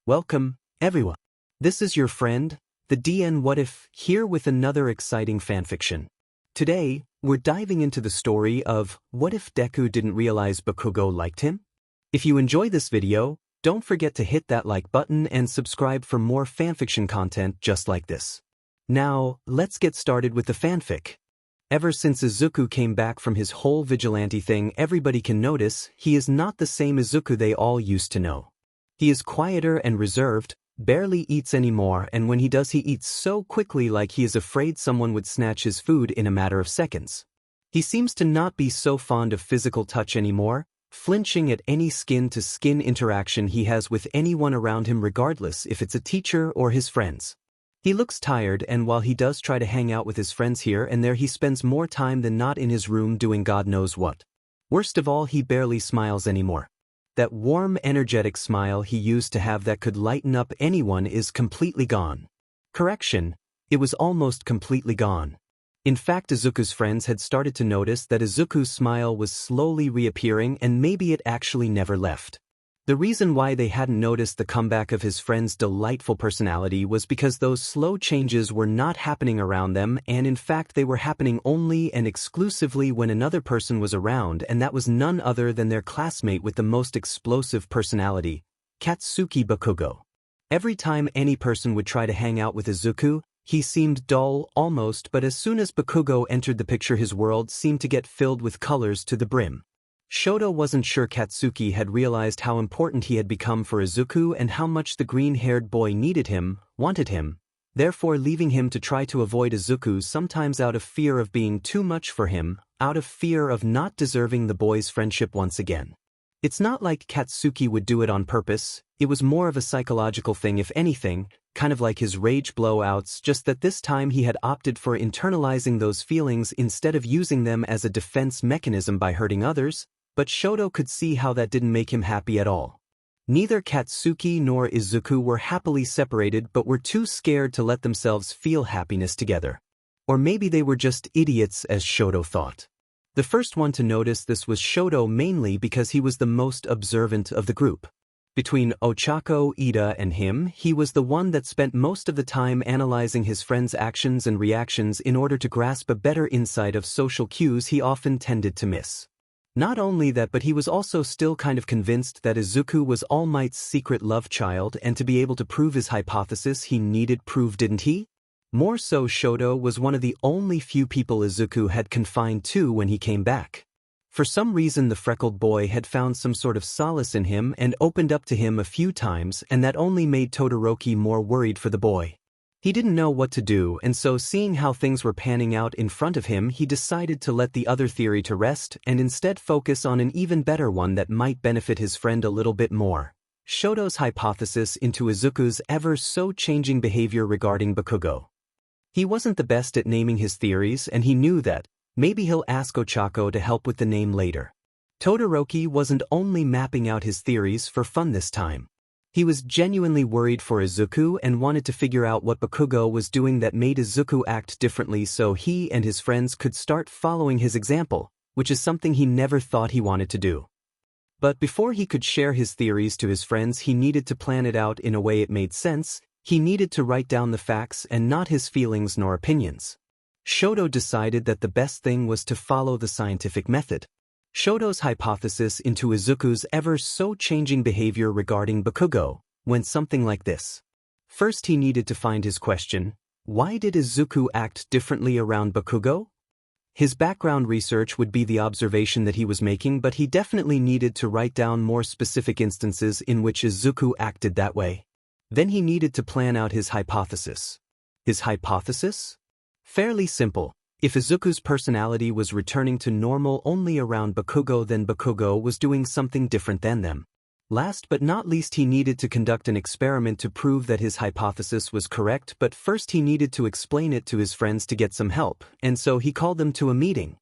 Welcome, everyone. This is your friend, the DN What If, here with another exciting fanfiction. Today, we're diving into the story of what if Deku didn't realize Bakugo liked him? If you enjoy this video, don't forget to hit that like button and subscribe for more fanfiction content just like this. Now, let's get started with the fanfic. Ever since Izuku came back from his whole vigilante thing, everybody can notice he is not the same Izuku they all used to know. He is quieter and reserved, barely eats anymore, and when he does he eats so quickly like he is afraid someone would snatch his food in a matter of seconds. He seems to not be so fond of physical touch anymore, flinching at any skin-to-skin interaction he has with anyone around him regardless if it's a teacher or his friends. He looks tired, and while he does try to hang out with his friends here and there, he spends more time than not in his room doing God knows what. Worst of all, he barely smiles anymore. That warm, energetic smile he used to have that could lighten up anyone is completely gone. Correction, it was almost completely gone. In fact, Izuku's friends had started to notice that Izuku's smile was slowly reappearing, and maybe it actually never left. The reason why they hadn't noticed the comeback of his friend's delightful personality was because those slow changes were not happening around them, and in fact they were happening only and exclusively when another person was around, and that was none other than their classmate with the most explosive personality, Katsuki Bakugo. Every time any person would try to hang out with Izuku, he seemed dull almost, but as soon as Bakugo entered the picture, his world seemed to get filled with colors to the brim. Shoto wasn't sure Katsuki had realized how important he had become for Izuku and how much the green-haired boy needed him, wanted him, therefore leaving him to try to avoid Izuku, sometimes out of fear of being too much for him, out of fear of not deserving the boy's friendship once again. It's not like Katsuki would do it on purpose, it was more of a psychological thing if anything, kind of like his rage blowouts, just that this time he had opted for internalizing those feelings instead of using them as a defense mechanism by hurting others. But Shoto could see how that didn't make him happy at all. Neither Katsuki nor Izuku were happily separated but were too scared to let themselves feel happiness together. Or maybe they were just idiots, as Shoto thought. The first one to notice this was Shoto, mainly because he was the most observant of the group. Between Ochako, Ida, and him, he was the one that spent most of the time analyzing his friends' actions and reactions in order to grasp a better insight of social cues he often tended to miss. Not only that, but he was also still kind of convinced that Izuku was All Might's secret love child, and to be able to prove his hypothesis he needed proof, didn't he? More so, Shoto was one of the only few people Izuku had confined to when he came back. For some reason the freckled boy had found some sort of solace in him and opened up to him a few times, and that only made Todoroki more worried for the boy. He didn't know what to do, and so seeing how things were panning out in front of him, he decided to let the other theory to rest and instead focus on an even better one that might benefit his friend a little bit more. Shoto's hypothesis into Izuku's ever-so-changing behavior regarding Bakugo. He wasn't the best at naming his theories, and he knew that maybe he'll ask Ochako to help with the name later. Todoroki wasn't only mapping out his theories for fun this time. He was genuinely worried for Izuku and wanted to figure out what Bakugo was doing that made Izuku act differently so he and his friends could start following his example, which is something he never thought he wanted to do. But before he could share his theories to his friends, he needed to plan it out in a way it made sense. He needed to write down the facts and not his feelings nor opinions. Shoto decided that the best thing was to follow the scientific method. Shoto's hypothesis into Izuku's ever-so-changing behavior regarding Bakugo went something like this. First, he needed to find his question: why did Izuku act differently around Bakugo? His background research would be the observation that he was making, but he definitely needed to write down more specific instances in which Izuku acted that way. Then he needed to plan out his hypothesis. His hypothesis? Fairly simple. If Izuku's personality was returning to normal only around Bakugo, then Bakugo was doing something different than them. Last but not least, he needed to conduct an experiment to prove that his hypothesis was correct, but first he needed to explain it to his friends to get some help, and so he called them to a meeting.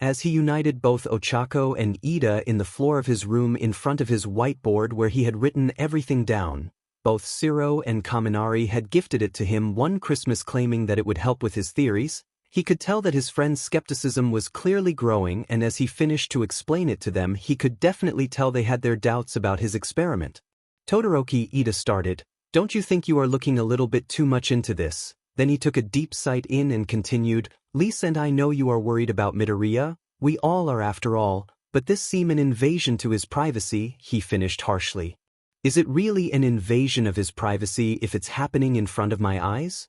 As he united both Ochako and Ida in the floor of his room in front of his whiteboard where he had written everything down, both Shiro and Kaminari had gifted it to him one Christmas, claiming that it would help with his theories. He could tell that his friend's skepticism was clearly growing, and as he finished to explain it to them, he could definitely tell they had their doubts about his experiment. Todoroki, Ida started, Don't you think you are looking a little bit too much into this? Then he took a deep sigh in and continued, Lisa and I know you are worried about Midoriya, we all are after all, but this seemed an invasion to his privacy, he finished harshly. Is it really an invasion of his privacy if it's happening in front of my eyes?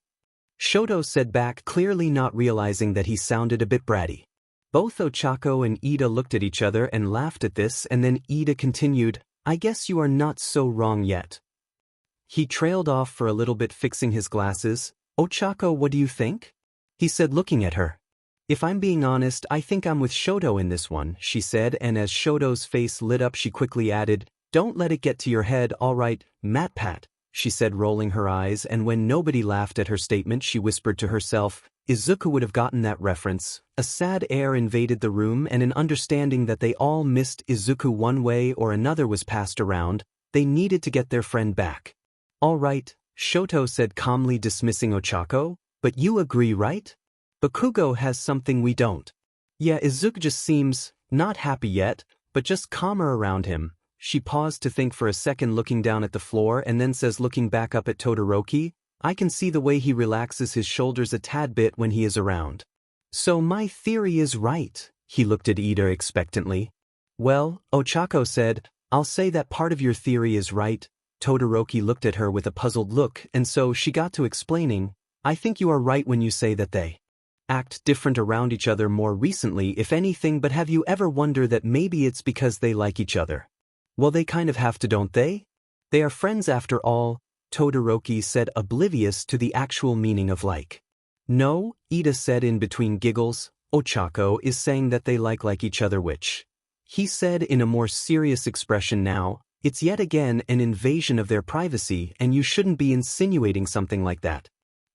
Shoto said back, clearly not realizing that he sounded a bit bratty. Both Ochako and Ida looked at each other and laughed at this, and then Ida continued, I guess you are not so wrong yet. He trailed off for a little bit, fixing his glasses. Ochako, what do you think? He said, looking at her. If I'm being honest, I think I'm with Shoto in this one, she said, and as Shoto's face lit up she quickly added, don't let it get to your head, alright, Matpat, she said, rolling her eyes, and when nobody laughed at her statement she whispered to herself, Izuku would have gotten that reference. A sad air invaded the room, and an understanding that they all missed Izuku one way or another was passed around. They needed to get their friend back. All right, Shoto said, calmly dismissing Ochako, but you agree, right? Bakugo has something we don't. Yeah, Izuku just seems not happy yet, but just calmer around him. She paused to think for a second, looking down at the floor, and then says, looking back up at Todoroki, I can see the way he relaxes his shoulders a tad bit when he is around. So my theory is right. He looked at Ida expectantly. Well, Ochako said, I'll say that part of your theory is right. Todoroki looked at her with a puzzled look, and so she got to explaining, I think you are right when you say that they act different around each other more recently, if anything, but have you ever wondered that maybe it's because they like each other? Well, they kind of have to, don't they? They are friends after all, Todoroki said, oblivious to the actual meaning of like. No, Ida said in between giggles, Ochako is saying that they like each other, which, he said in a more serious expression now, it's yet again an invasion of their privacy, and you shouldn't be insinuating something like that.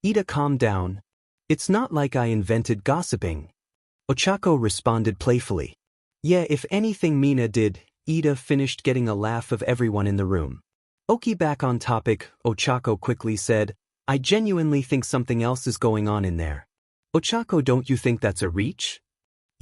Ida calmed down. It's not like I invented gossiping. Ochako responded playfully. Yeah, if anything Mina did. Ida finished, getting a laugh of everyone in the room. Okay, back on topic, Ochako quickly said, I genuinely think something else is going on in there. Ochako, don't you think that's a reach?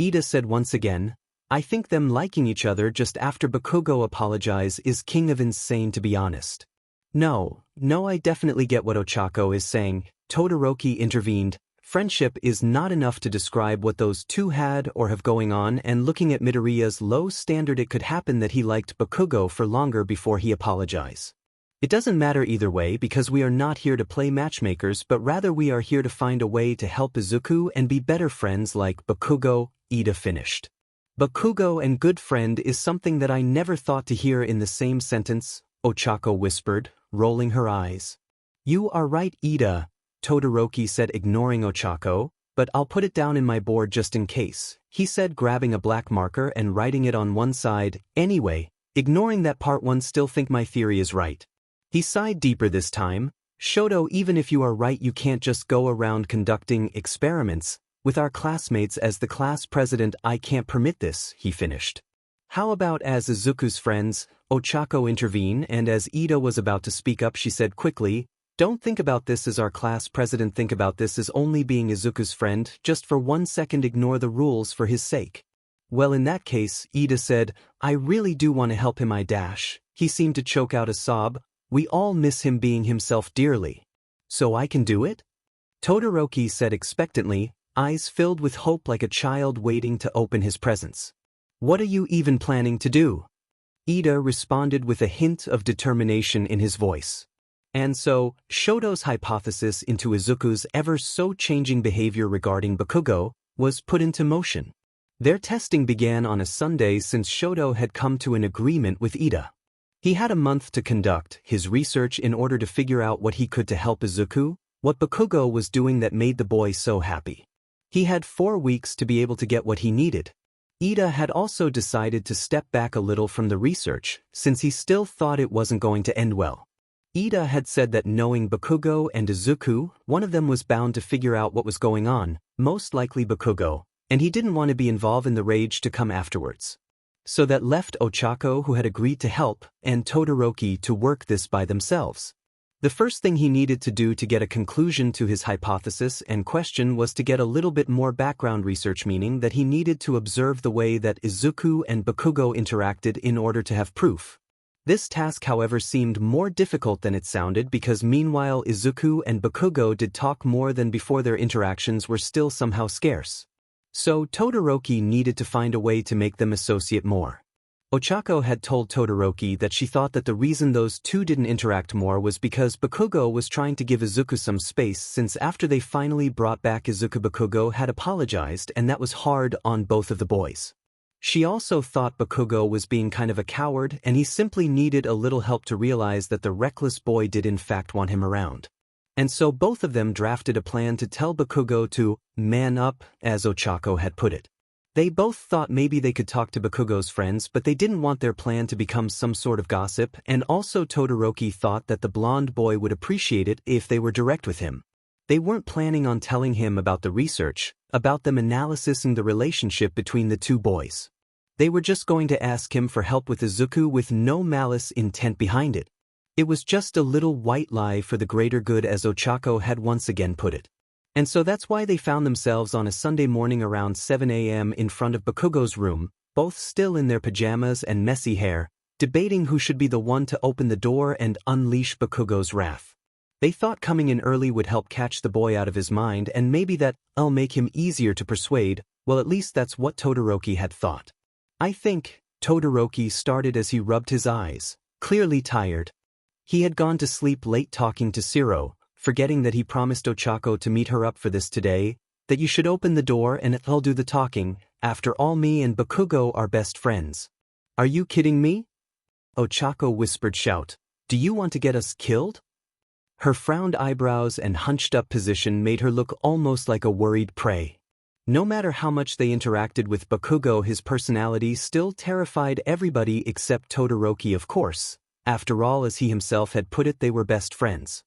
Ida said once again, I think them liking each other just after Bakugo apologized is king of insane, to be honest. No, I definitely get what Ochako is saying, Todoroki intervened. Friendship is not enough to describe what those two had or have going on, and looking at Midoriya's low standard, it could happen that he liked Bakugo for longer before he apologized. It doesn't matter either way, because we are not here to play matchmakers, but rather we are here to find a way to help Izuku and be better friends like Bakugo, Ida finished. Bakugo and good friend is something that I never thought to hear in the same sentence, Ochako whispered, rolling her eyes. You are right, Ida, Todoroki said, ignoring Ochako, but I'll put it down in my board just in case, he said, grabbing a black marker and writing it on one side. Anyway, ignoring that part, one still think my theory is right. He sighed deeper this time. Shoto, even if you are right, you can't just go around conducting experiments with our classmates. As the class president, I can't permit this, he finished. How about as Izuku's friends? Ochako intervened, and as Ida was about to speak up, she said quickly, don't think about this as our class president, think about this as only being Izuku's friend. Just for 1 second ignore the rules for his sake. Well, in that case, Ida said, I really do want to help him. He seemed to choke out a sob. We all miss him being himself dearly. So I can do it? Todoroki said expectantly, eyes filled with hope like a child waiting to open his presents. What are you even planning to do? Ida responded with a hint of determination in his voice. And so, Shoto's hypothesis into Izuku's ever-so-changing behavior regarding Bakugo was put into motion. Their testing began on a Sunday since Shoto had come to an agreement with Ida. He had a month to conduct his research in order to figure out what he could to help Izuku, what Bakugo was doing that made the boy so happy. He had 4 weeks to be able to get what he needed. Ida had also decided to step back a little from the research, since he still thought it wasn't going to end well. Ida had said that knowing Bakugo and Izuku, one of them was bound to figure out what was going on, most likely Bakugo, and he didn't want to be involved in the rage to come afterwards. So that left Ochako, who had agreed to help, and Todoroki to work this by themselves. The first thing he needed to do to get a conclusion to his hypothesis and question was to get a little bit more background research, meaning that he needed to observe the way that Izuku and Bakugo interacted in order to have proof. This task, however, seemed more difficult than it sounded because meanwhile Izuku and Bakugo did talk more than before. Their interactions were still somehow scarce. So Todoroki needed to find a way to make them associate more. Ochako had told Todoroki that she thought that the reason those two didn't interact more was because Bakugo was trying to give Izuku some space, since after they finally brought back Izuku, Bakugo had apologized, and that was hard on both of the boys. She also thought Bakugo was being kind of a coward and he simply needed a little help to realize that the reckless boy did in fact want him around. And so both of them drafted a plan to tell Bakugo to man up, as Ochako had put it. They both thought maybe they could talk to Bakugo's friends, but they didn't want their plan to become some sort of gossip, and also Todoroki thought that the blonde boy would appreciate it if they were direct with him. They weren't planning on telling him about the research, about them analysing the relationship between the two boys. They were just going to ask him for help with Izuku with no malice intent behind it. It was just a little white lie for the greater good, as Ochako had once again put it. And so that's why they found themselves on a Sunday morning around 7 a.m. in front of Bakugo's room, both still in their pajamas and messy hair, debating who should be the one to open the door and unleash Bakugo's wrath. They thought coming in early would help catch the boy out of his mind, and maybe that'll make him easier to persuade. Well, at least that's what Todoroki had thought. I think, Todoroki started as he rubbed his eyes, clearly tired. He had gone to sleep late talking to Shiro, forgetting that he promised Ochako to meet her up for this today, that you should open the door and I'll do the talking. After all, me and Bakugo are best friends. Are you kidding me? Ochako whispered. Shout, do you want to get us killed? Her frowned eyebrows and hunched-up position made her look almost like a worried prey. No matter how much they interacted with Bakugo, his personality still terrified everybody except Todoroki, of course. After all, as he himself had put it, they were best friends.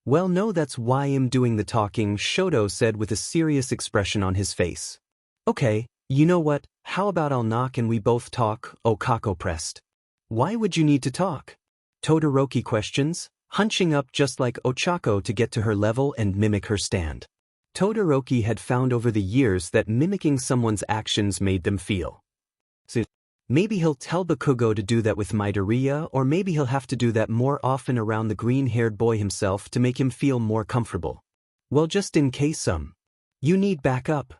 Well, no, that's why I'm doing the talking, Shoto said with a serious expression on his face. Okay, you know what, how about I'll knock and we both talk, Okako pressed. Why would you need to talk? Todoroki questions, hunching up just like Ochako to get to her level and mimic her stand. Todoroki had found over the years that mimicking someone's actions made them feel. So maybe he'll tell Bakugo to do that with Midoriya, or maybe he'll have to do that more often around the green-haired boy himself to make him feel more comfortable. Well, just in case you need backup,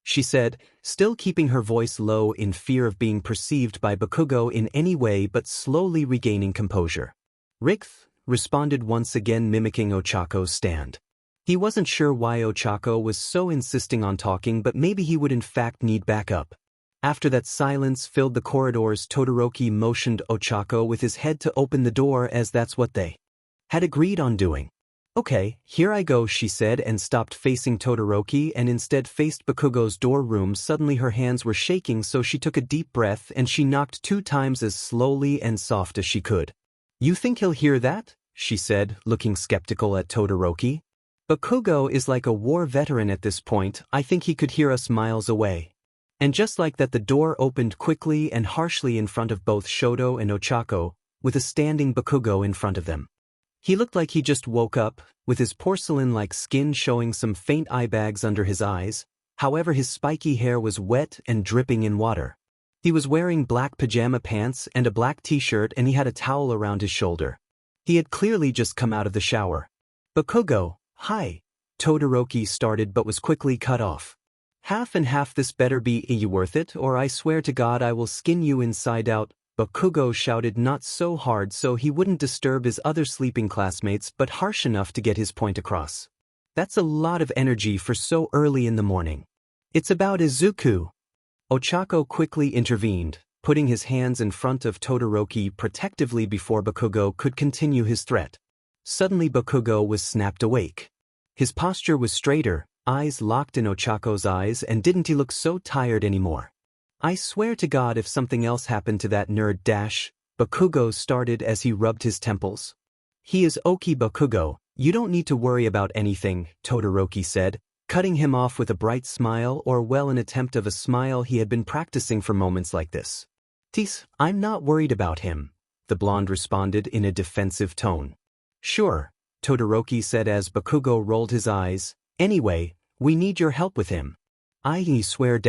she said, still keeping her voice low in fear of being perceived by Bakugo in any way, but slowly regaining composure. Rikth responded, once again mimicking Ochako's stand. He wasn't sure why Ochako was so insisting on talking, but maybe he would in fact need backup. After that silence filled the corridors, Todoroki motioned Ochako with his head to open the door, as that's what they had agreed on doing. Okay, here I go, she said, and stopped facing Todoroki and instead faced Bakugo's door room. Suddenly her hands were shaking, so she took a deep breath and she knocked 2 times as slowly and soft as she could. You think he'll hear that? She said, looking skeptical at Todoroki. Bakugo is like a war veteran at this point. I think he could hear us miles away. And just like that, the door opened quickly and harshly in front of both Shoto and Ochako, with a standing Bakugo in front of them. He looked like he just woke up, with his porcelain-like skin showing some faint eye bags under his eyes. However, his spiky hair was wet and dripping in water. He was wearing black pajama pants and a black t-shirt, and he had a towel around his shoulder. He had clearly just come out of the shower. Bakugo, hi, Todoroki started but was quickly cut off. Half and half, this better be you worth it, or I swear to God I will skin you inside out, Bakugo shouted, not so hard so he wouldn't disturb his other sleeping classmates, but harsh enough to get his point across. That's a lot of energy for so early in the morning. It's about Izuku. Ochako quickly intervened, putting his hands in front of Todoroki protectively before Bakugo could continue his threat. Suddenly Bakugo was snapped awake. His posture was straighter, eyes locked in Ochako's eyes, and didn't he look so tired anymore? I swear to God if something else happened to that nerd Bakugo started as he rubbed his temples. He is okay, Bakugo, you don't need to worry about anything, Todoroki said, cutting him off with a bright smile, or well, an attempt of a smile he had been practicing for moments like this. Tis, I'm not worried about him, the blonde responded in a defensive tone. Sure, Todoroki said as Bakugo rolled his eyes. Anyway, we need your help with him. I swear.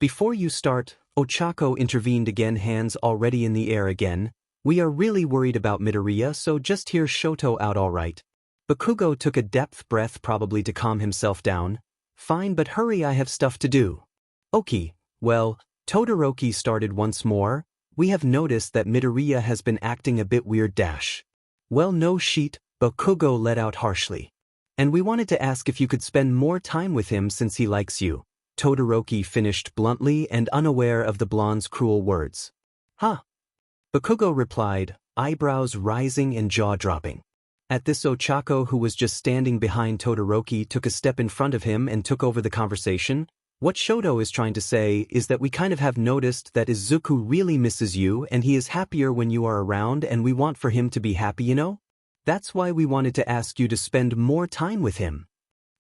Before you start, Ochako intervened again, hands already in the air again. We are really worried about Midoriya, so just hear Shoto out alright. Bakugo took a depth breath probably to calm himself down. Fine, but hurry, I have stuff to do. Okay, well, Todoroki started once more. We have noticed that Midoriya has been acting a bit weird dash. Well, no shit, Bakugo let out harshly. And we wanted to ask if you could spend more time with him since he likes you. Todoroki finished bluntly and unaware of the blonde's cruel words. Huh? Bakugo replied, eyebrows rising and jaw dropping. At this, Ochako, who was just standing behind Todoroki, took a step in front of him and took over the conversation. What Shoto is trying to say is that we kind of have noticed that Izuku really misses you and he is happier when you are around, and we want for him to be happy, you know? That's why we wanted to ask you to spend more time with him.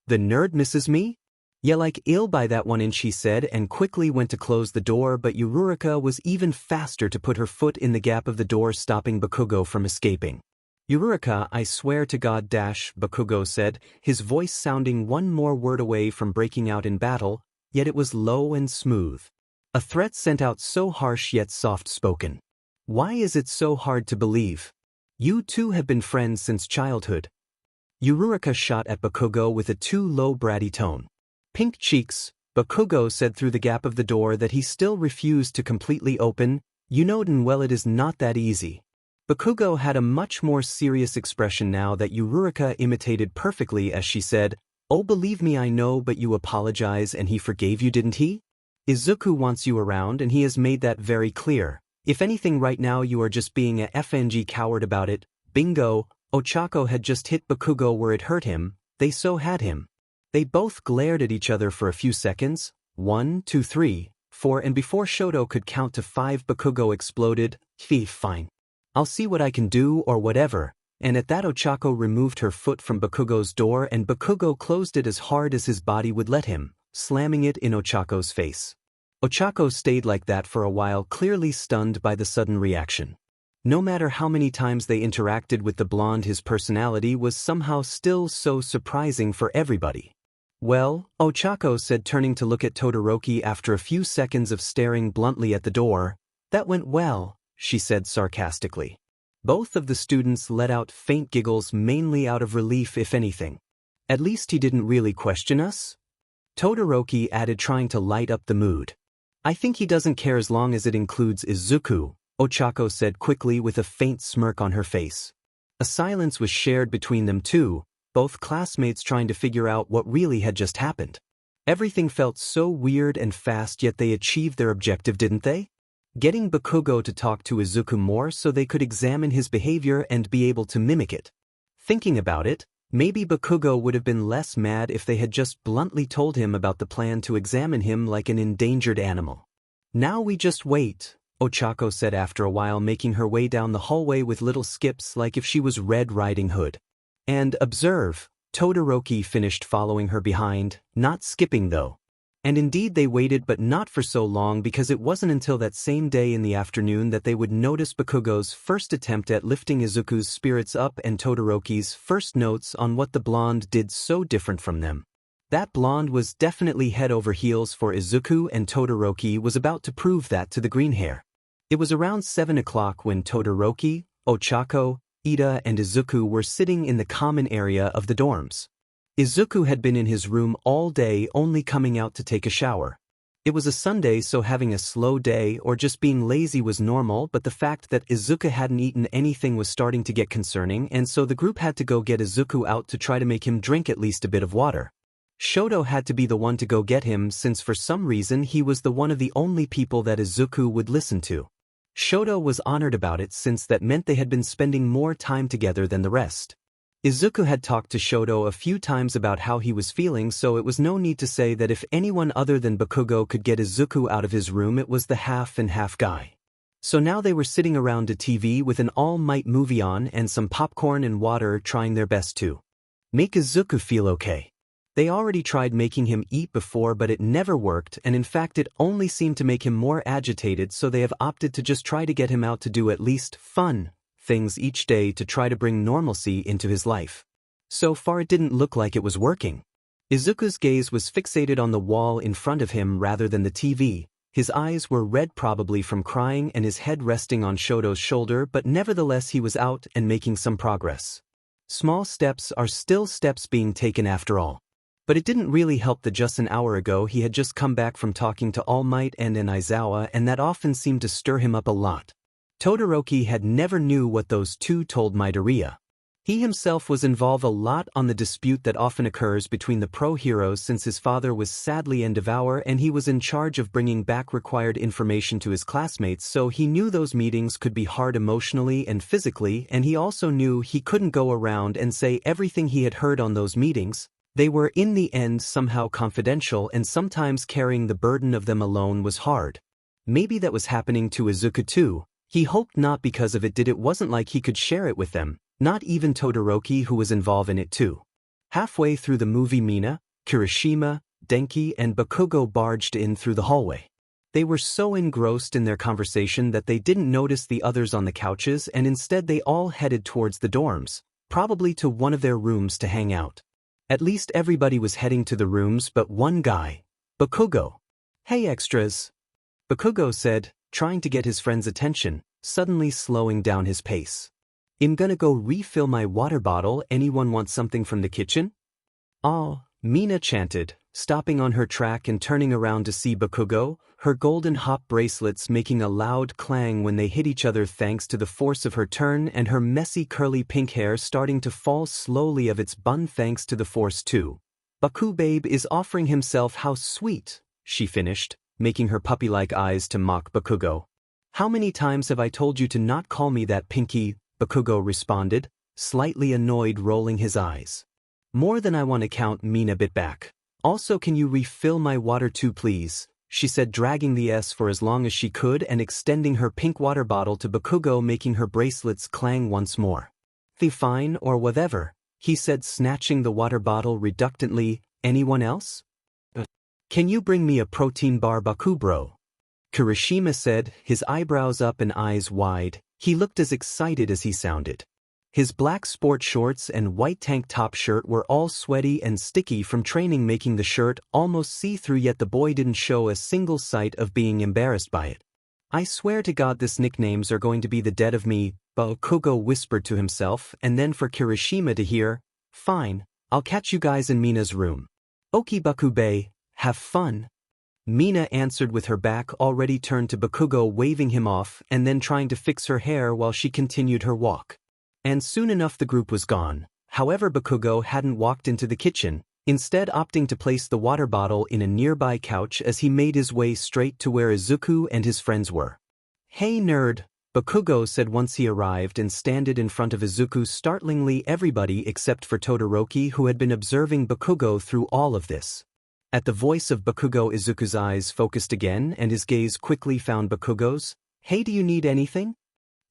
The nerd misses me? Yeah, like ill by that one, she said, and quickly went to close the door, but Yururika was even faster to put her foot in the gap of the door, stopping Bakugo from escaping. Yururika, I swear to God dash, Bakugo said, his voice sounding one more word away from breaking out in battle, yet it was low and smooth. A threat sent out so harsh yet soft-spoken. Why is it so hard to believe? You two have been friends since childhood. Yururika shot at Bakugo with a too low bratty tone. Pink cheeks, Bakugo said through the gap of the door that he still refused to completely open. You know damn well it is not that easy. Bakugo had a much more serious expression now that Yururika imitated perfectly as she said, oh, believe me, I know, but you apologize and he forgave you, didn't he? Izuku wants you around and he has made that very clear. If anything, right now you are just being a FNG coward about it. Bingo. Ochako had just hit Bakugo where it hurt him. They so had him. They both glared at each other for a few seconds. 1, 2, 3, 4, and before Shoto could count to 5, Bakugo exploded. Fine. I'll see what I can do or whatever. And at that, Ochako removed her foot from Bakugo's door and Bakugo closed it as hard as his body would let him, slamming it in Ochako's face. Ochako stayed like that for a while, clearly stunned by the sudden reaction. No matter how many times they interacted with the blonde, his personality was somehow still so surprising for everybody. Well, Ochako said, turning to look at Todoroki after a few seconds of staring bluntly at the door. That went well, she said sarcastically. Both of the students let out faint giggles, mainly out of relief if anything. At least he didn't really question us? Todoroki added, trying to light up the mood. I think he doesn't care as long as it includes Izuku, Ochako said quickly with a faint smirk on her face. A silence was shared between them two, both classmates trying to figure out what really had just happened. Everything felt so weird and fast, yet they achieved their objective, didn't they? Getting Bakugo to talk to Izuku more so they could examine his behavior and be able to mimic it. Thinking about it, maybe Bakugo would have been less mad if they had just bluntly told him about the plan to examine him like an endangered animal. Now we just wait, Ochako said after a while, making her way down the hallway with little skips like if she was Red Riding Hood. And observe, Todoroki finished following her behind, not skipping though. And indeed they waited, but not for so long, because it wasn't until that same day in the afternoon that they would notice Bakugo's first attempt at lifting Izuku's spirits up and Todoroki's first notes on what the blonde did so different from them. That blonde was definitely head over heels for Izuku, and Todoroki was about to prove that to the green hair. It was around 7 o'clock when Todoroki, Ochako, Ida and Izuku were sitting in the common area of the dorms. Izuku had been in his room all day, only coming out to take a shower. It was a Sunday, so having a slow day or just being lazy was normal, but the fact that Izuku hadn't eaten anything was starting to get concerning, and so the group had to go get Izuku out to try to make him drink at least a bit of water. Shoto had to be the one to go get him, since for some reason he was the one of the only people that Izuku would listen to. Shoto was honored about it, since that meant they had been spending more time together than the rest. Izuku had talked to Shoto a few times about how he was feeling, so it was no need to say that if anyone other than Bakugo could get Izuku out of his room, it was the half and half guy. So now they were sitting around a TV with an all-night movie on and some popcorn and water, trying their best to make Izuku feel okay. They already tried making him eat before, but it never worked, and in fact it only seemed to make him more agitated, so they have opted to just try to get him out to do at least fun things each day to try to bring normalcy into his life. So far it didn't look like it was working. Izuku's gaze was fixated on the wall in front of him rather than the TV, His eyes were red probably from crying and his head resting on Shoto's shoulder, but nevertheless he was out and making some progress. Small steps are still steps being taken after all. But it didn't really help that just an hour ago he had just come back from talking to All Might and Aizawa, and that often seemed to stir him up a lot. Todoroki had never knew what those two told Midoriya. He himself was involved a lot on the dispute that often occurs between the pro-heroes since his father was sadly in devour and he was in charge of bringing back required information to his classmates, so he knew those meetings could be hard emotionally and physically, and he also knew he couldn't go around and say everything he had heard on those meetings. They were in the end somehow confidential, and sometimes carrying the burden of them alone was hard. Maybe that was happening to Izuku too. He hoped not, because of it wasn't like he could share it with them. Not even Todoroki, who was involved in it too. Halfway through the movie, Mina, Kirishima, Denki and Bakugo barged in through the hallway. They were so engrossed in their conversation that they didn't notice the others on the couches, and instead they all headed towards the dorms, probably to one of their rooms to hang out. At least everybody was heading to the rooms but one guy, Bakugo. "Hey extras," Bakugo said, trying to get his friend's attention, suddenly slowing down his pace. "I'm gonna go refill my water bottle. Anyone want something from the kitchen?" "Oh," Mina chanted, stopping on her track and turning around to see Bakugo, her golden hop bracelets making a loud clang when they hit each other thanks to the force of her turn, and her messy curly pink hair starting to fall slowly of its bun thanks to the force too. "Baku babe is offering himself, how sweet," she finished, making her puppy-like eyes to mock Bakugo. "How many times have I told you to not call me that, Pinky?" Bakugo responded, slightly annoyed, rolling his eyes. "More than I want to count," Mina bit back. "Also, can you refill my water too please?" she said, dragging the S for as long as she could and extending her pink water bottle to Bakugo, making her bracelets clang once more. "The fine or whatever," he said, snatching the water bottle reluctantly. "Anyone else?" "Can you bring me a protein bar, Baku bro?" Kirishima said, his eyebrows up and eyes wide. He looked as excited as he sounded. His black sport shorts and white tank top shirt were all sweaty and sticky from training, making the shirt almost see-through, yet the boy didn't show a single sight of being embarrassed by it. "I swear to God these nicknames are going to be the death of me," Bakugo whispered to himself, and then for Kirishima to hear, "Fine, I'll catch you guys in Mina's room." "Oki Bakube, have fun." Mina answered with her back already turned to Bakugo, waving him off and then trying to fix her hair while she continued her walk. And soon enough the group was gone. However, Bakugo hadn't walked into the kitchen, instead opting to place the water bottle in a nearby couch as he made his way straight to where Izuku and his friends were. "Hey nerd," Bakugo said once he arrived and standed in front of Izuku, startlingly everybody except for Todoroki, who had been observing Bakugo through all of this. At the voice of Bakugo, Izuku's eyes focused again and his gaze quickly found Bakugo's. "Hey, do you need anything?"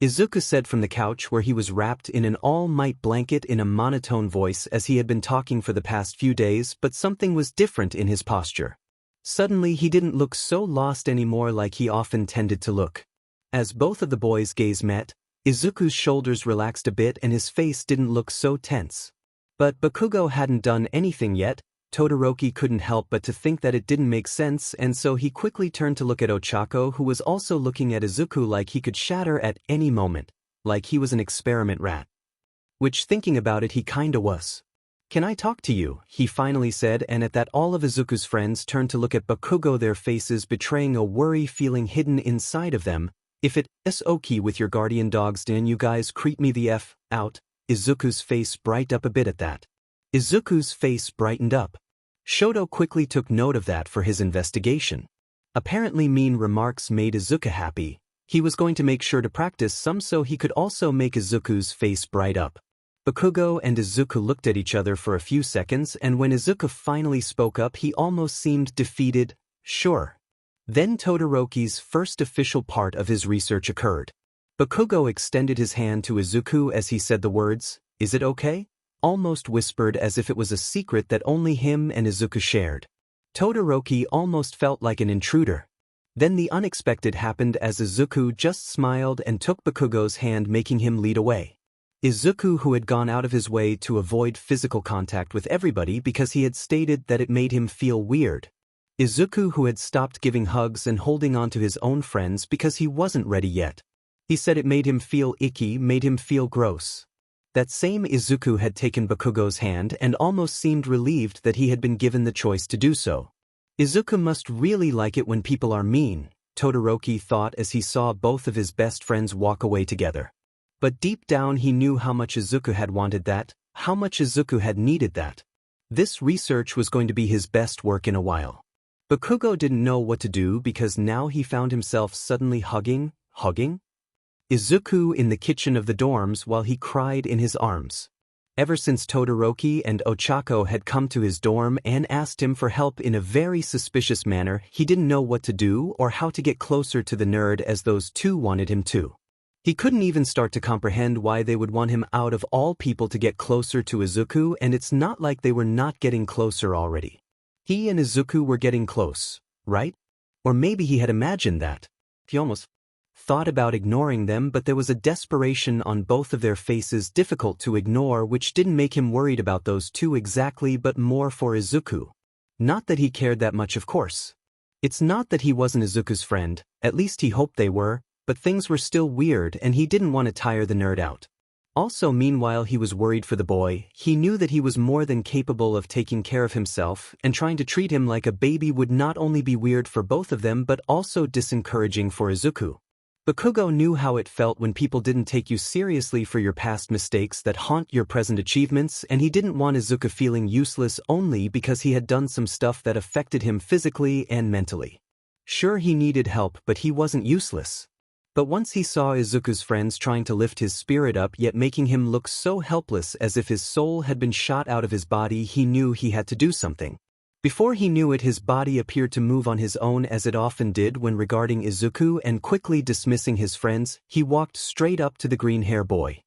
Izuku said from the couch where he was wrapped in an all-might blanket in a monotone voice, as he had been talking for the past few days, but something was different in his posture. Suddenly he didn't look so lost anymore like he often tended to look. As both of the boys' gaze met, Izuku's shoulders relaxed a bit and his face didn't look so tense. But Bakugo hadn't done anything yet. Todoroki couldn't help but to think that it didn't make sense, and so he quickly turned to look at Ochako, who was also looking at Izuku like he could shatter at any moment, like he was an experiment rat. Which, thinking about it, he kinda was. "Can I talk to you?" he finally said, and at that all of Izuku's friends turned to look at Bakugo, their faces betraying a worry feeling hidden inside of them. "If it's okay with your guardian dogs, then you guys creep me the F out." Izuku's face brightened up a bit at that. Izuku's face brightened up. Shoto quickly took note of that for his investigation. Apparently mean remarks made Izuku happy. He was going to make sure to practice some so he could also make Izuku's face bright up. Bakugo and Izuku looked at each other for a few seconds, and when Izuku finally spoke up he almost seemed defeated. "Sure." Then Todoroki's first official part of his research occurred. Bakugo extended his hand to Izuku as he said the words, "Is it okay?" almost whispered as if it was a secret that only him and Izuku shared. Todoroki almost felt like an intruder. Then the unexpected happened as Izuku just smiled and took Bakugo's hand, making him lead away. Izuku, who had gone out of his way to avoid physical contact with everybody because he had stated that it made him feel weird. Izuku, who had stopped giving hugs and holding on to his own friends because he wasn't ready yet. He said it made him feel icky, made him feel gross. That same Izuku had taken Bakugo's hand and almost seemed relieved that he had been given the choice to do so. Izuku must really like it when people are mean, Todoroki thought as he saw both of his best friends walk away together. But deep down he knew how much Izuku had wanted that, how much Izuku had needed that. This research was going to be his best work in a while. Bakugo didn't know what to do because now he found himself suddenly hugging Izuku in the kitchen of the dorms while he cried in his arms. Ever since Todoroki and Ochako had come to his dorm and asked him for help in a very suspicious manner, he didn't know what to do or how to get closer to the nerd as those two wanted him to. He couldn't even start to comprehend why they would want him out of all people to get closer to Izuku, and it's not like they were not getting closer already. He and Izuku were getting close, right? Or maybe he had imagined that. He almost thought about ignoring them, but there was a desperation on both of their faces difficult to ignore, which didn't make him worried about those two exactly, but more for Izuku. Not that he cared that much, of course. It's not that he wasn't Izuku's friend, at least he hoped they were, but things were still weird and he didn't want to tire the nerd out. Also, meanwhile, he was worried for the boy. He knew that he was more than capable of taking care of himself, and trying to treat him like a baby would not only be weird for both of them but also disencouraging for Izuku. Bakugo knew how it felt when people didn't take you seriously for your past mistakes that haunt your present achievements, and he didn't want Izuku feeling useless only because he had done some stuff that affected him physically and mentally. Sure, he needed help, but he wasn't useless. But once he saw Izuku's friends trying to lift his spirit up yet making him look so helpless as if his soul had been shot out of his body, he knew he had to do something. Before he knew it, his body appeared to move on his own as it often did when regarding Izuku, and quickly dismissing his friends, he walked straight up to the green-hair boy.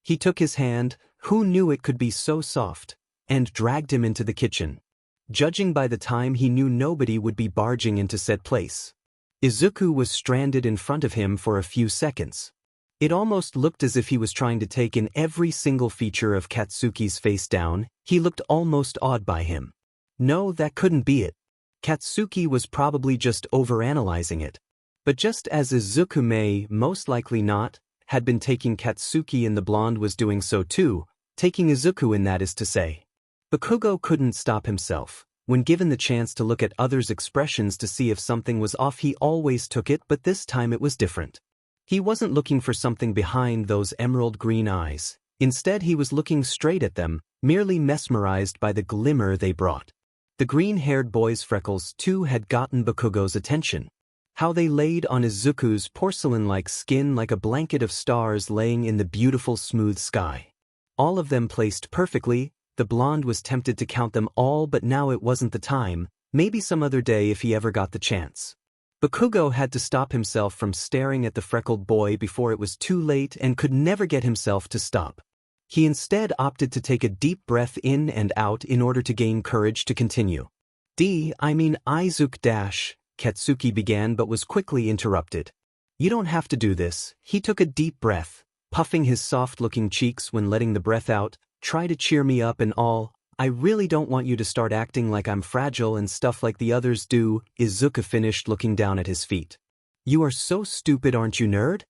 He took his hand, who knew it could be so soft, and dragged him into the kitchen. Judging by the time, he knew nobody would be barging into said place. Izuku was stranded in front of him for a few seconds. It almost looked as if he was trying to take in every single feature of Katsuki's face down. He looked almost awed by him. No, that couldn't be it. Katsuki was probably just overanalyzing it. But just as Izuku may, most likely not, had been taking Katsuki in, the blonde was doing so too, taking Izuku in, that is to say. Bakugo couldn't stop himself. When given the chance to look at others' expressions to see if something was off, he always took it, but this time it was different. He wasn't looking for something behind those emerald green eyes. Instead, he was looking straight at them, merely mesmerized by the glimmer they brought. The green-haired boy's freckles, too, had gotten Bakugo's attention. How they laid on Izuku's porcelain-like skin like a blanket of stars laying in the beautiful smooth sky. All of them placed perfectly. The blonde was tempted to count them all, but now it wasn't the time, maybe some other day if he ever got the chance. Bakugo had to stop himself from staring at the freckled boy before it was too late, and could never get himself to stop. He instead opted to take a deep breath in and out in order to gain courage to continue. Izuku Katsuki began but was quickly interrupted. You don't have to do this. He took a deep breath, puffing his soft-looking cheeks when letting the breath out. Try to cheer me up and all. I really don't want you to start acting like I'm fragile and stuff like the others do. Izuku finished, looking down at his feet. You are so stupid, aren't you, nerd?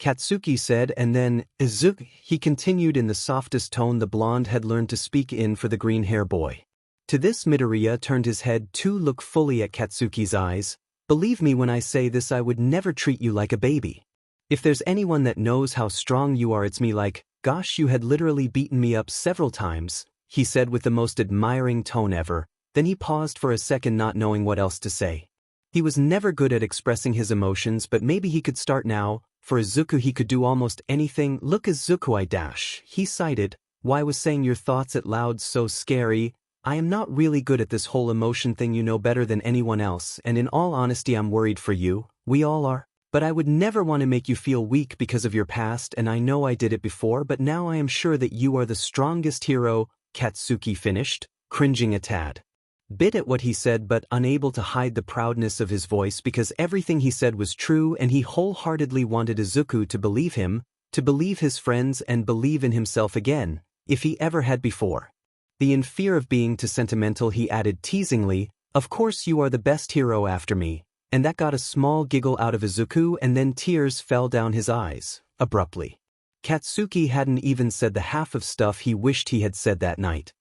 Katsuki said, and then, Izuku, he continued in the softest tone the blonde had learned to speak in for the green-hair boy. To this, Midoriya turned his head to look fully at Katsuki's eyes. Believe me when I say this, I would never treat you like a baby. If there's anyone that knows how strong you are, it's me. Like, gosh, you had literally beaten me up several times, he said with the most admiring tone ever. Then he paused for a second, not knowing what else to say. He was never good at expressing his emotions, but maybe he could start now. For Izuku, he could do almost anything. Look, Izuku, he cited. Why was saying your thoughts out loud so scary? I am not really good at this whole emotion thing, you know better than anyone else, and in all honesty I'm worried for you. We all are. But I would never want to make you feel weak because of your past, and I know I did it before, but now I am sure that you are the strongest hero, Katsuki finished, cringing a tad. Bit at what he said but unable to hide the proudness of his voice because everything he said was true, and he wholeheartedly wanted Izuku to believe him, to believe his friends, and believe in himself again, if he ever had before. In fear of being too sentimental, he added teasingly, Of course you are the best hero after me, and that got a small giggle out of Izuku and then tears fell down his eyes, abruptly. Katsuki hadn't even said the half of stuff he wished he had said that night.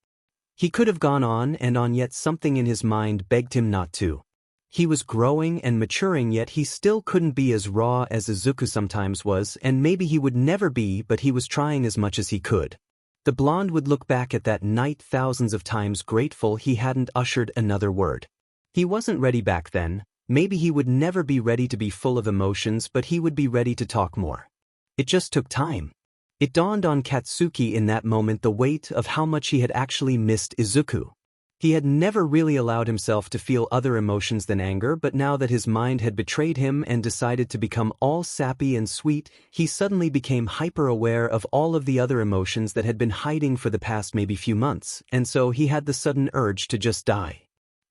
He could have gone on and on, yet something in his mind begged him not to. He was growing and maturing, yet he still couldn't be as raw as Izuku sometimes was, and maybe he would never be, but he was trying as much as he could. The blonde would look back at that night thousands of times, grateful he hadn't ushered another word. He wasn't ready back then. Maybe he would never be ready to be full of emotions, but he would be ready to talk more. It just took time. It dawned on Katsuki in that moment the weight of how much he had actually missed Izuku. He had never really allowed himself to feel other emotions than anger, but now that his mind had betrayed him and decided to become all sappy and sweet, he suddenly became hyper-aware of all of the other emotions that had been hiding for the past maybe few months, and so he had the sudden urge to just die.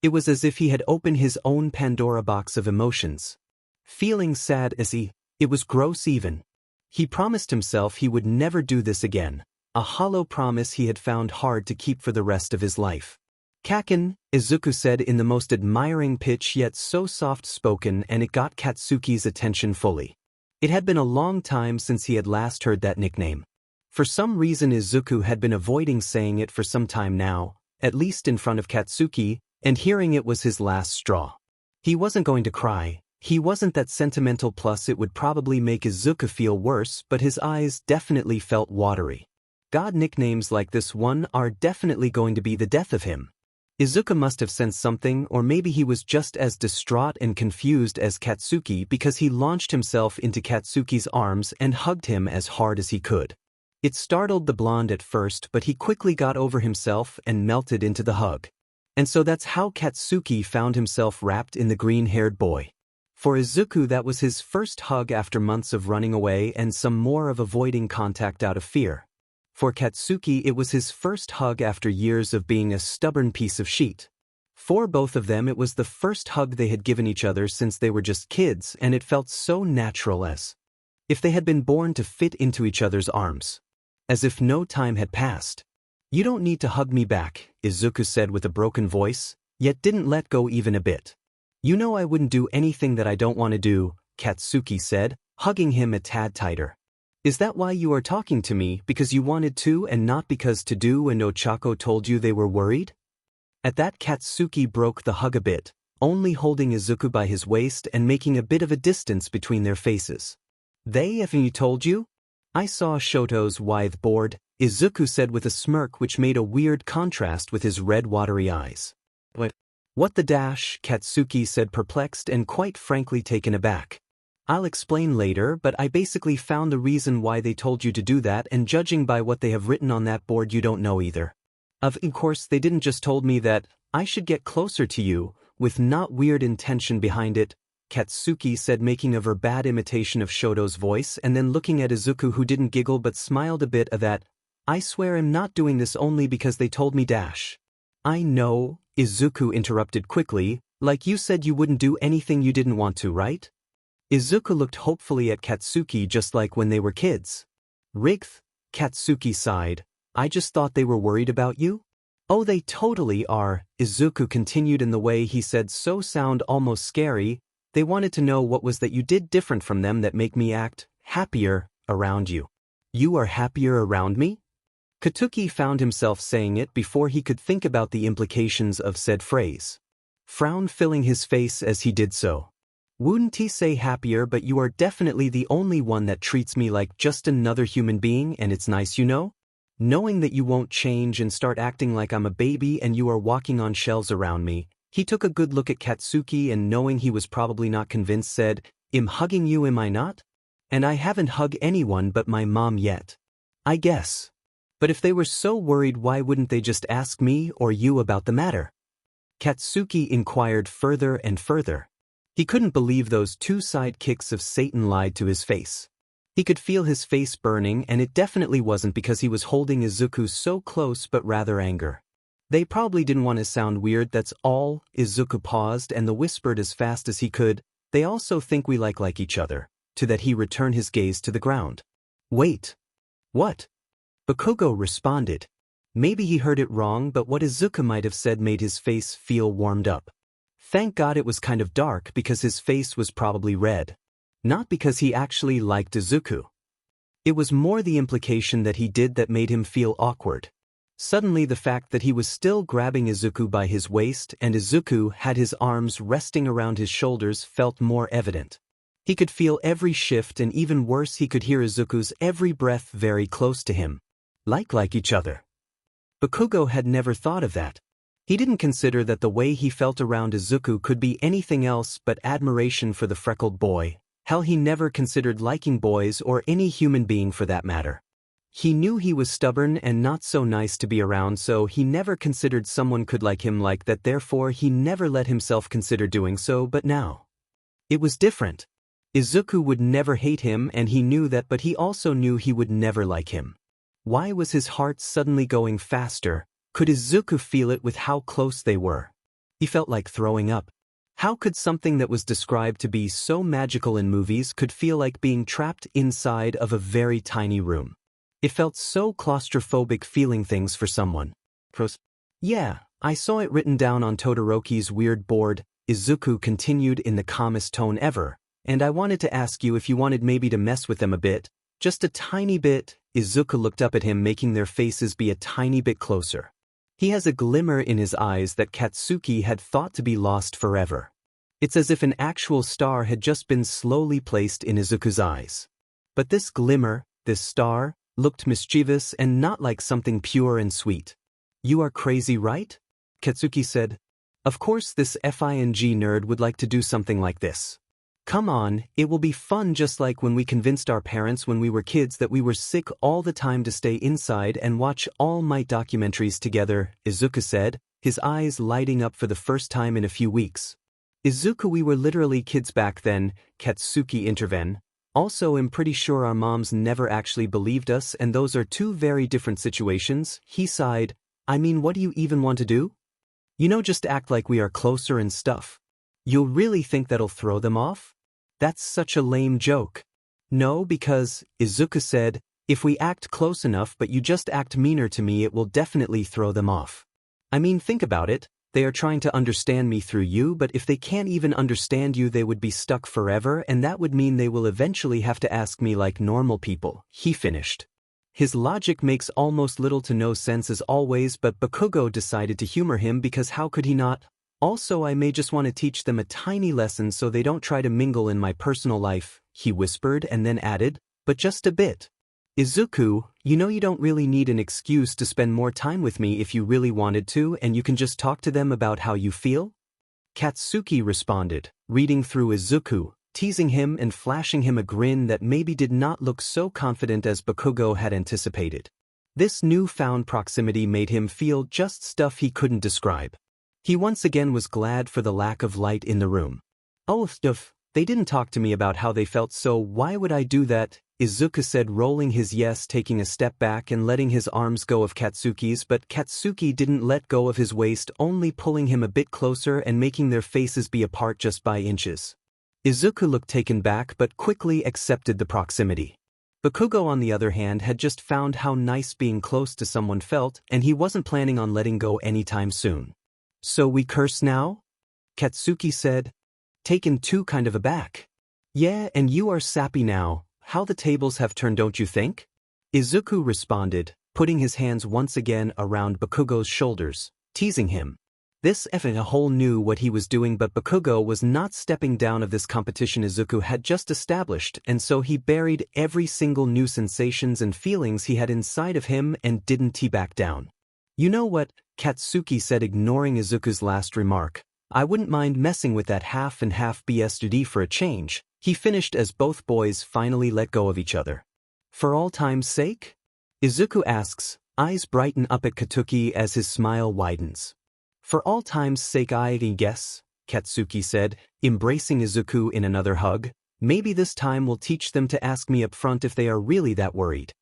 It was as if he had opened his own Pandora box of emotions. Feeling sad as it was gross even. He promised himself he would never do this again, a hollow promise he had found hard to keep for the rest of his life. "Kaken," Izuku said in the most admiring pitch yet so soft-spoken, and it got Katsuki's attention fully. It had been a long time since he had last heard that nickname. For some reason Izuku had been avoiding saying it for some time now, at least in front of Katsuki, and hearing it was his last straw. He wasn't going to cry. He wasn't that sentimental, plus it would probably make Izuku feel worse, but his eyes definitely felt watery. God, nicknames like this one are definitely going to be the death of him. Izuku must have sensed something, or maybe he was just as distraught and confused as Katsuki, because he launched himself into Katsuki's arms and hugged him as hard as he could. It startled the blonde at first, but he quickly got over himself and melted into the hug. And so that's how Katsuki found himself wrapped in the green-haired boy. For Izuku, that was his first hug after months of running away and some more of avoiding contact out of fear. For Katsuki, it was his first hug after years of being a stubborn piece of shit. For both of them, it was the first hug they had given each other since they were just kids, and it felt so natural, as if they had been born to fit into each other's arms. As if no time had passed. "You don't need to hug me back," Izuku said with a broken voice, yet didn't let go even a bit. "You know I wouldn't do anything that I don't want to do," Katsuki said, hugging him a tad tighter. "Is that why you are talking to me, because you wanted to and not because to do and Ochako told you they were worried?" At that, Katsuki broke the hug a bit, only holding Izuku by his waist and making a bit of a distance between their faces. "They haven't told you?" "I saw Shoto's lithe board," Izuku said with a smirk which made a weird contrast with his red watery eyes. What the dash?" Katsuki said, perplexed and quite frankly taken aback. "I'll explain later, but I basically found the reason why they told you to do that, and judging by what they have written on that board you don't know either. Of course they didn't just told me that I should get closer to you, with not weird intention behind it," Katsuki said, making a bad imitation of Shoto's voice and then looking at Izuku, who didn't giggle but smiled a bit, that "I swear I'm not doing this only because they told me dash." "I know," Izuku interrupted quickly, "like you said you wouldn't do anything you didn't want to, right?" Izuku looked hopefully at Katsuki, just like when they were kids. "Rigth," Katsuki sighed, "I just thought they were worried about you." "Oh, they totally are," Izuku continued in the way he said so sound almost scary. "They wanted to know what was that you did different from them that make me act happier around you." "You are happier around me?" Katsuki found himself saying it before he could think about the implications of said phrase. Frown filling his face as he did so. "Wouldn't he say happier, but you are definitely the only one that treats me like just another human being, and it's nice, you know? Knowing that you won't change and start acting like I'm a baby and you are walking on shells around me." He took a good look at Katsuki and, knowing he was probably not convinced, said, "I'm hugging you, am I not? And I haven't hugged anyone but my mom yet. I guess. But if they were so worried, why wouldn't they just ask me or you about the matter?" Katsuki inquired further and further. He couldn't believe those two sidekicks of Satan lied to his face. He could feel his face burning, and it definitely wasn't because he was holding Izuku so close, but rather anger. "They probably didn't want to sound weird, that's all." Izuku paused and whispered as fast as he could, "They also think we like each other." To that he returned his gaze to the ground. "Wait. What?" Bakugo responded. Maybe he heard it wrong, but what Izuku might have said made his face feel warmed up. Thank God it was kind of dark because his face was probably red. Not because he actually liked Izuku. It was more the implication that he did that made him feel awkward. Suddenly the fact that he was still grabbing Izuku by his waist and Izuku had his arms resting around his shoulders felt more evident. He could feel every shift, and even worse, he could hear Izuku's every breath very close to him. Like each other. Bakugo had never thought of that. He didn't consider that the way he felt around Izuku could be anything else but admiration for the freckled boy. Hell, he never considered liking boys or any human being for that matter. He knew he was stubborn and not so nice to be around, so he never considered someone could like him like that, therefore he never let himself consider doing so, but now. It was different. Izuku would never hate him and he knew that, but he also knew he would never like him. Why was his heart suddenly going faster? Could Izuku feel it with how close they were? He felt like throwing up. How could something that was described to be so magical in movies could feel like being trapped inside of a very tiny room? It felt so claustrophobic feeling things for someone. Yeah, I saw it written down on Todoroki's weird board, Izuku continued in the calmest tone ever, and I wanted to ask you if you wanted maybe to mess with them a bit, just a tiny bit. Izuku looked up at him, making their faces be a tiny bit closer. He has a glimmer in his eyes that Katsuki had thought to be lost forever. It's as if an actual star had just been slowly placed in Izuku's eyes. But this glimmer, this star, looked mischievous and not like something pure and sweet. You are crazy, right? Katsuki said. Of course this FING nerd would like to do something like this. Come on, it will be fun, just like when we convinced our parents when we were kids that we were sick all the time to stay inside and watch All Might documentaries together, Izuku said, his eyes lighting up for the first time in a few weeks. Izuku, we were literally kids back then, Katsuki intervened. Also, I'm pretty sure our moms never actually believed us, and those are two very different situations, he sighed. I mean, what do you even want to do? You know, just act like we are closer and stuff. You'll really think that'll throw them off? That's such a lame joke. No, because, Izuku said, if we act close enough but you just act meaner to me, it will definitely throw them off. I mean, think about it, they are trying to understand me through you, but if they can't even understand you, they would be stuck forever, and that would mean they will eventually have to ask me like normal people, he finished. His logic makes almost little to no sense as always, but Bakugo decided to humor him because how could he not? Also, I may just want to teach them a tiny lesson so they don't try to mingle in my personal life, he whispered and then added, but just a bit. Izuku, you know you don't really need an excuse to spend more time with me if you really wanted to, and you can just talk to them about how you feel? Katsuki responded, reading through Izuku, teasing him and flashing him a grin that maybe did not look so confident as Bakugo had anticipated. This newfound proximity made him feel just stuff he couldn't describe. He once again was glad for the lack of light in the room. Oh, stuff, they didn't talk to me about how they felt, so why would I do that? Izuku said, rolling his yes, taking a step back and letting his arms go of Katsuki's, but Katsuki didn't let go of his waist, only pulling him a bit closer and making their faces be apart just by inches. Izuku looked taken back but quickly accepted the proximity. Bakugo, on the other hand, had just found how nice being close to someone felt, and he wasn't planning on letting go anytime soon. So we curse now? Katsuki said, taken too kind of aback. Yeah, and you are sappy now, how the tables have turned, don't you think? Izuku responded, putting his hands once again around Bakugo's shoulders, teasing him. This effing hole knew what he was doing, but Bakugo was not stepping down of this competition Izuku had just established, and so he buried every single new sensations and feelings he had inside of him and didn't he back down. You know what? Katsuki said, ignoring Izuku's last remark. I wouldn't mind messing with that half and half BSD for a change, he finished as both boys finally let go of each other. For all time's sake? Izuku asks, eyes brighten up at Katsuki as his smile widens. For all time's sake, I guess, Katsuki said, embracing Izuku in another hug. Maybe this time we'll teach them to ask me up front if they are really that worried.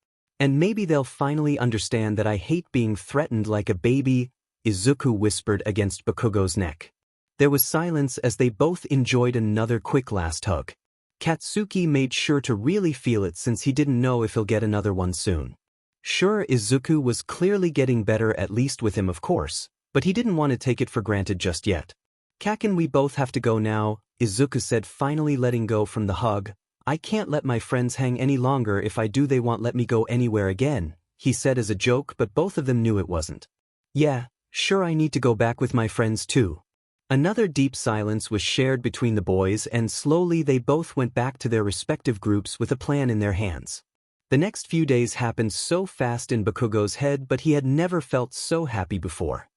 And maybe they'll finally understand that I hate being threatened like a baby, Izuku whispered against Bakugo's neck. There was silence as they both enjoyed another quick last hug. Katsuki made sure to really feel it since he didn't know if he'll get another one soon. Sure, Izuku was clearly getting better, at least with him of course, but he didn't want to take it for granted just yet. Kaken, we both have to go now, Izuku said, finally letting go from the hug. I can't let my friends hang any longer. If I do, they won't let me go anywhere again, he said as a joke, but both of them knew it wasn't. Yeah, sure, I need to go back with my friends too. Another deep silence was shared between the boys, and slowly they both went back to their respective groups with a plan in their hands. The next few days happened so fast in Bakugo's head, but he had never felt so happy before.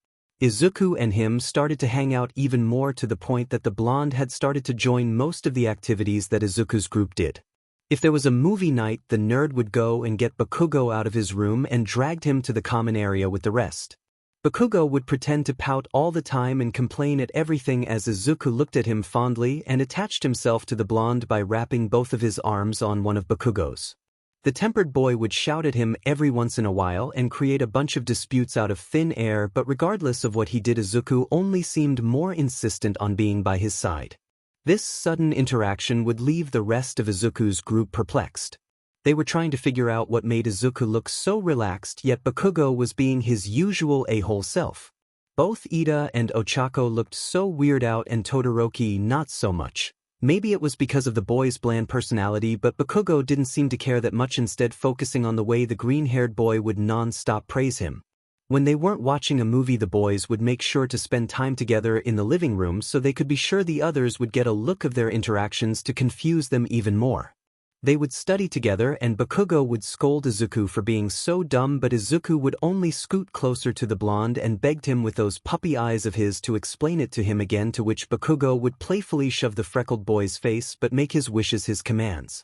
Izuku and him started to hang out even more, to the point that the blonde had started to join most of the activities that Izuku's group did. If there was a movie night, the nerd would go and get Bakugo out of his room and dragged him to the common area with the rest. Bakugo would pretend to pout all the time and complain at everything as Izuku looked at him fondly and attached himself to the blonde by wrapping both of his arms on one of Bakugo's. The tempered boy would shout at him every once in a while and create a bunch of disputes out of thin air, but regardless of what he did, Izuku only seemed more insistent on being by his side. This sudden interaction would leave the rest of Izuku's group perplexed. They were trying to figure out what made Izuku look so relaxed, yet Bakugo was being his usual a-hole self. Both Ida and Ochako looked so weird out, and Todoroki not so much. Maybe it was because of the boy's bland personality, but Bakugo didn't seem to care that much, instead focusing on the way the green-haired boy would non-stop praise him. When they weren't watching a movie, the boys would make sure to spend time together in the living room so they could be sure the others would get a look of their interactions to confuse them even more. They would study together, and Bakugo would scold Izuku for being so dumb, but Izuku would only scoot closer to the blonde and begged him with those puppy eyes of his to explain it to him again, to which Bakugo would playfully shove the freckled boy's face but make his wishes his commands.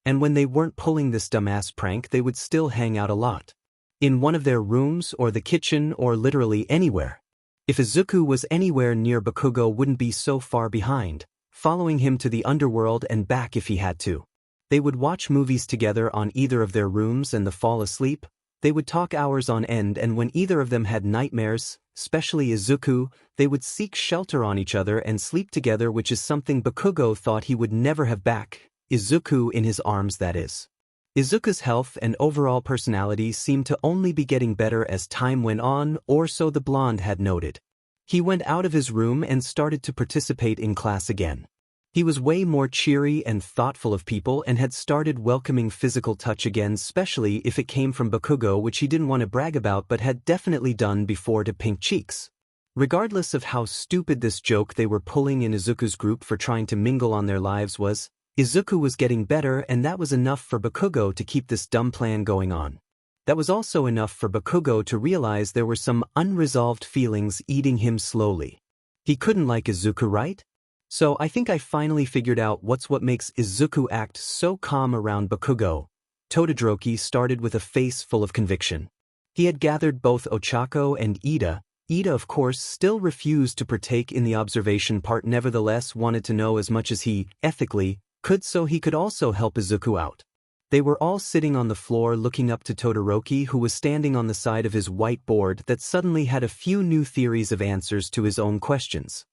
And when they weren't pulling this dumbass prank, they would still hang out a lot. In one of their rooms or the kitchen or literally anywhere. If Izuku was anywhere near, Bakugo wouldn't be so far behind, following him to the underworld and back if he had to. They would watch movies together on either of their rooms and fall asleep. They would talk hours on end, and when either of them had nightmares, especially Izuku, they would seek shelter on each other and sleep together, which is something Bakugo thought he would never have back, Izuku in his arms, that is. Izuku's health and overall personality seemed to only be getting better as time went on, or so the blonde had noted. He went out of his room and started to participate in class again. He was way more cheery and thoughtful of people and had started welcoming physical touch again, especially if it came from Bakugo, which he didn't want to brag about but had definitely done before, to pink cheeks. Regardless of how stupid this joke they were pulling in Izuku's group for trying to mingle on their lives was, Izuku was getting better, and that was enough for Bakugo to keep this dumb plan going on. That was also enough for Bakugo to realize there were some unresolved feelings eating him slowly. He couldn't like Izuku, right? So I think I finally figured out what makes Izuku act so calm around Bakugo. Todoroki started with a face full of conviction. He had gathered both Ochako and Ida. Ida, of course, still refused to partake in the observation part, nevertheless wanted to know as much as he, ethically, could so he could also help Izuku out. They were all sitting on the floor looking up to Todoroki, who was standing on the side of his whiteboard that suddenly had a few new theories of answers to his own questions.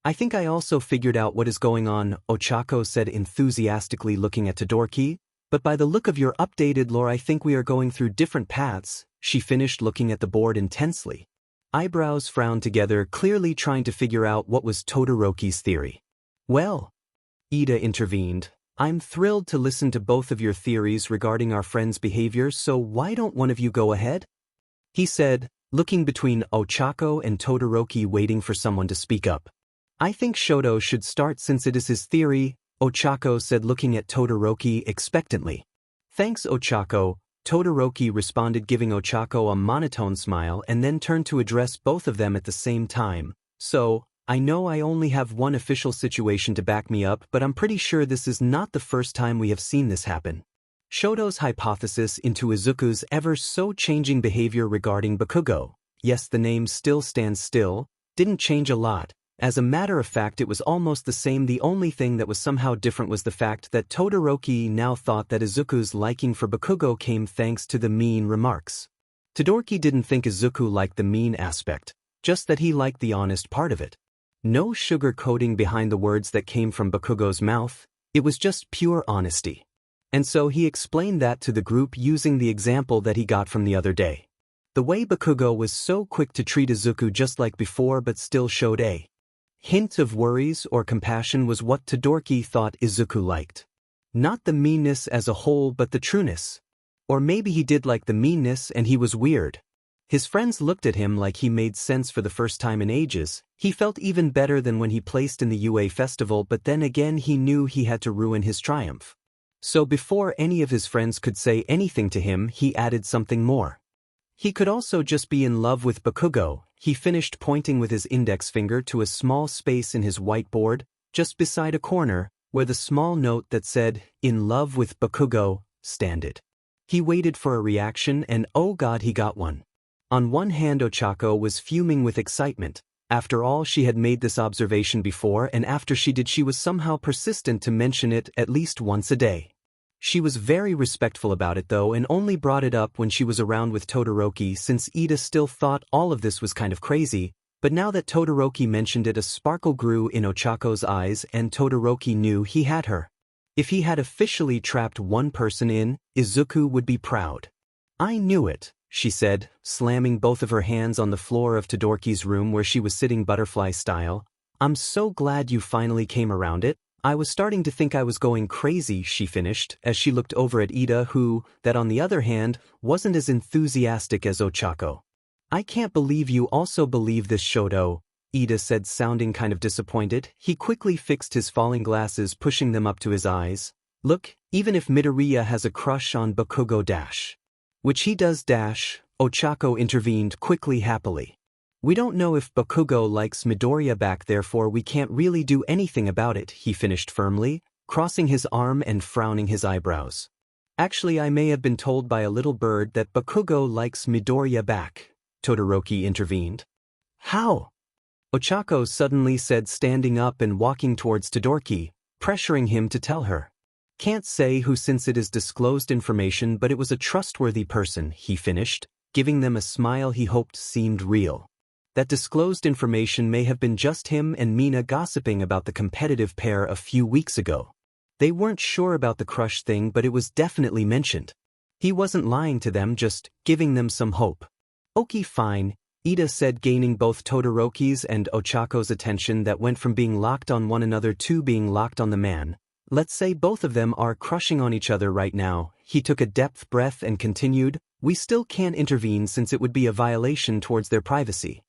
I think I also figured out what is going on, Ochako said enthusiastically, looking at Todoroki, but by the look of your updated lore I think we are going through different paths, she finished, looking at the board intensely. Eyebrows frowned together, clearly trying to figure out what was Todoroki's theory. Well, Ida intervened, I'm thrilled to listen to both of your theories regarding our friend's behavior, so why don't one of you go ahead? He said, looking between Ochako and Todoroki, waiting for someone to speak up. I think Shoto should start since it is his theory, Ochako said, looking at Todoroki expectantly. Thanks, Ochako, Todoroki responded, giving Ochako a monotone smile and then turned to address both of them at the same time. So, I know I only have one official situation to back me up, but I'm pretty sure this is not the first time we have seen this happen. Shoto's hypothesis into Izuku's ever-so-changing behavior regarding Bakugo. Yes, the name still stands still, didn't change a lot. As a matter of fact, it was almost the same. The only thing that was somehow different was the fact that Todoroki now thought that Izuku's liking for Bakugo came thanks to the mean remarks. Todoroki didn't think Izuku liked the mean aspect, just that he liked the honest part of it. No sugar-coating behind the words that came from Bakugo's mouth, it was just pure honesty. And so he explained that to the group using the example that he got from the other day. The way Bakugo was so quick to treat Izuku just like before but still showed a hint of worries or compassion was what Todoroki thought Izuku liked. Not the meanness as a whole but the trueness. Or maybe he did like the meanness and he was weird. His friends looked at him like he made sense for the first time in ages. He felt even better than when he placed in the UA festival, but then again he knew he had to ruin his triumph. So before any of his friends could say anything to him, he added something more. He could also just be in love with Bakugo. He finished pointing with his index finger to a small space in his whiteboard, just beside a corner, where the small note that said, "In love with Bakugo," standed. He waited for a reaction and oh god, he got one. On one hand, Ochako was fuming with excitement. After all, she had made this observation before, and after she did, she was somehow persistent to mention it at least once a day. She was very respectful about it though, and only brought it up when she was around with Todoroki, since Ida still thought all of this was kind of crazy. But now that Todoroki mentioned it, a sparkle grew in Ochako's eyes, and Todoroki knew he had her. If he had officially trapped one person in, Izuku would be proud. "I knew it," she said, slamming both of her hands on the floor of Todoroki's room where she was sitting butterfly style. "I'm so glad you finally came around it. I was starting to think I was going crazy," she finished, as she looked over at Ida who, that on the other hand, wasn't as enthusiastic as Ochako. "I can't believe you also believe this, Shoto," Ida said, sounding kind of disappointed. He quickly fixed his falling glasses, pushing them up to his eyes. "Look, even if Midoriya has a crush on Bakugo dash." "Which he does dash," Ochako intervened quickly happily. "We don't know if Bakugo likes Midoriya back, therefore we can't really do anything about it," he finished firmly, crossing his arm and frowning his eyebrows. "Actually, I may have been told by a little bird that Bakugo likes Midoriya back," Todoroki intervened. "How?" Ochako suddenly said, standing up and walking towards Todoroki, pressuring him to tell her. "Can't say who since it is disclosed information, but it was a trustworthy person," he finished, giving them a smile he hoped seemed real. That disclosed information may have been just him and Mina gossiping about the competitive pair a few weeks ago. They weren't sure about the crush thing, but it was definitely mentioned. He wasn't lying to them, just giving them some hope. "Okay, fine," Ida said, gaining both Todoroki's and Ochako's attention that went from being locked on one another to being locked on the man. "Let's say both of them are crushing on each other right now." He took a deep breath and continued, "We still can't intervene since it would be a violation towards their privacy.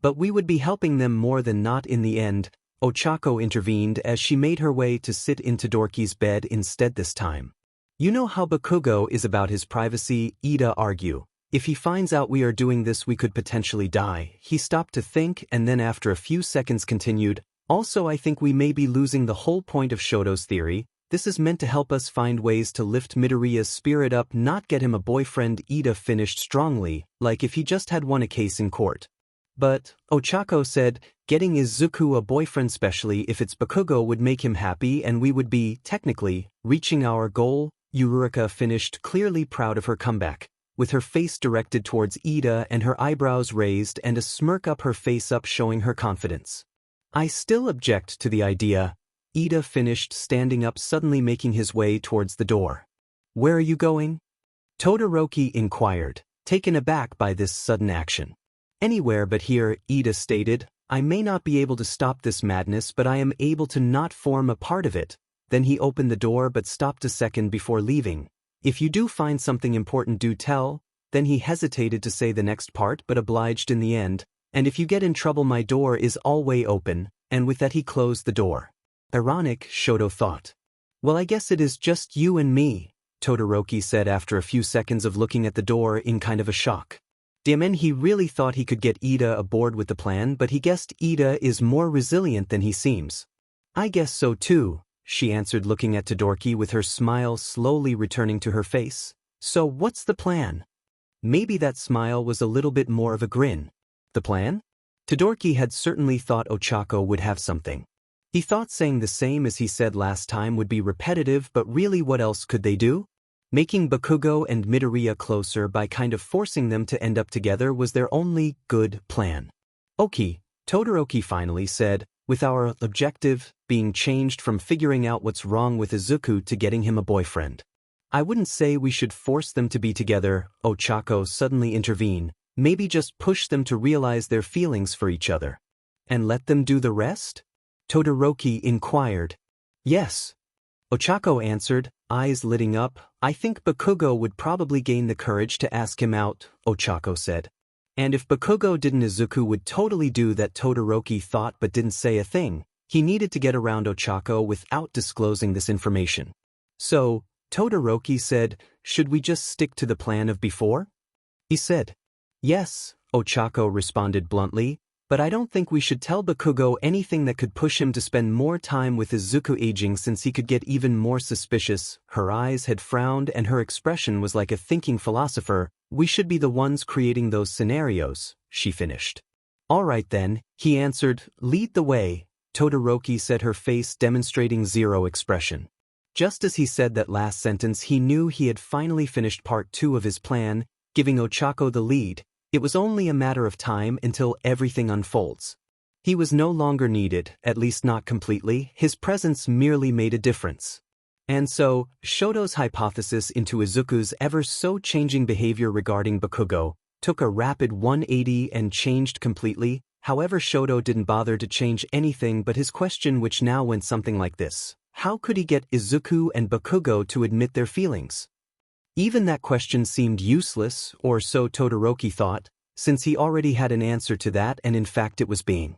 But we would be helping them more than not in the end." Ochako intervened as she made her way to sit in Todoroki's bed instead this time. "You know how Bakugo is about his privacy," Ida argued. "If he finds out we are doing this, we could potentially die." He stopped to think and then after a few seconds continued, "Also, I think we may be losing the whole point of Shoto's theory. This is meant to help us find ways to lift Midoriya's spirit up, not get him a boyfriend." Ida finished strongly, like if he just had won a case in court. "But," Ochako said, "getting Izuku a boyfriend, especially if it's Bakugo, would make him happy and we would be, technically, reaching our goal." Yurika finished, clearly proud of her comeback, with her face directed towards Ida and her eyebrows raised and a smirk up her face up showing her confidence. "I still object to the idea," Ida finished, standing up, suddenly making his way towards the door. "Where are you going?" Todoroki inquired, taken aback by this sudden action. "Anywhere but here," Ida stated. "I may not be able to stop this madness, but I am able to not form a part of it." Then he opened the door but stopped a second before leaving. "If you do find something important, do tell." Then he hesitated to say the next part but obliged in the end. "And if you get in trouble, my door is always open," and with that he closed the door. Ironic, Shoto thought. "Well, I guess it is just you and me," Todoroki said after a few seconds of looking at the door in kind of a shock. Damn, he really thought he could get Ida aboard with the plan, but he guessed Ida is more resilient than he seems. "I guess so too," she answered, looking at Todoroki with her smile slowly returning to her face. "So what's the plan?" Maybe that smile was a little bit more of a grin. The plan? Todoroki had certainly thought Ochako would have something. He thought saying the same as he said last time would be repetitive, but really what else could they do? Making Bakugo and Midoriya closer by kind of forcing them to end up together was their only good plan. "Okay," Todoroki finally said, "with our objective being changed from figuring out what's wrong with Izuku to getting him a boyfriend. I wouldn't say we should force them to be together," Ochako suddenly intervened. "Maybe just push them to realize their feelings for each other." And let them do the rest? Todoroki inquired. Yes. Ochako answered, eyes lighting up. I think Bakugo would probably gain the courage to ask him out, Ochako said. And if Bakugo didn't, Izuku would totally do that. Todoroki thought but didn't say a thing. He needed to get around Ochako without disclosing this information. So, Todoroki said, should we just stick to the plan of before? He said. Yes, Ochako responded bluntly, but I don't think we should tell Bakugo anything that could push him to spend more time with Izuku aging, since he could get even more suspicious. Her eyes had frowned and her expression was like a thinking philosopher. We should be the ones creating those scenarios, she finished. All right then, he answered, lead the way. Todoroki said, her face demonstrating zero expression. Just as he said that last sentence, he knew he had finally finished part 2 of his plan, giving Ochako the lead. It was only a matter of time until everything unfolds. He was no longer needed, at least not completely. His presence merely made a difference. And so, Shoto's hypothesis into Izuku's ever-so-changing behavior regarding Bakugo took a rapid 180 and changed completely. However, Shoto didn't bother to change anything but his question, which now went something like this. How could he get Izuku and Bakugo to admit their feelings? Even that question seemed useless, or so Todoroki thought, since he already had an answer to that, and in fact it was being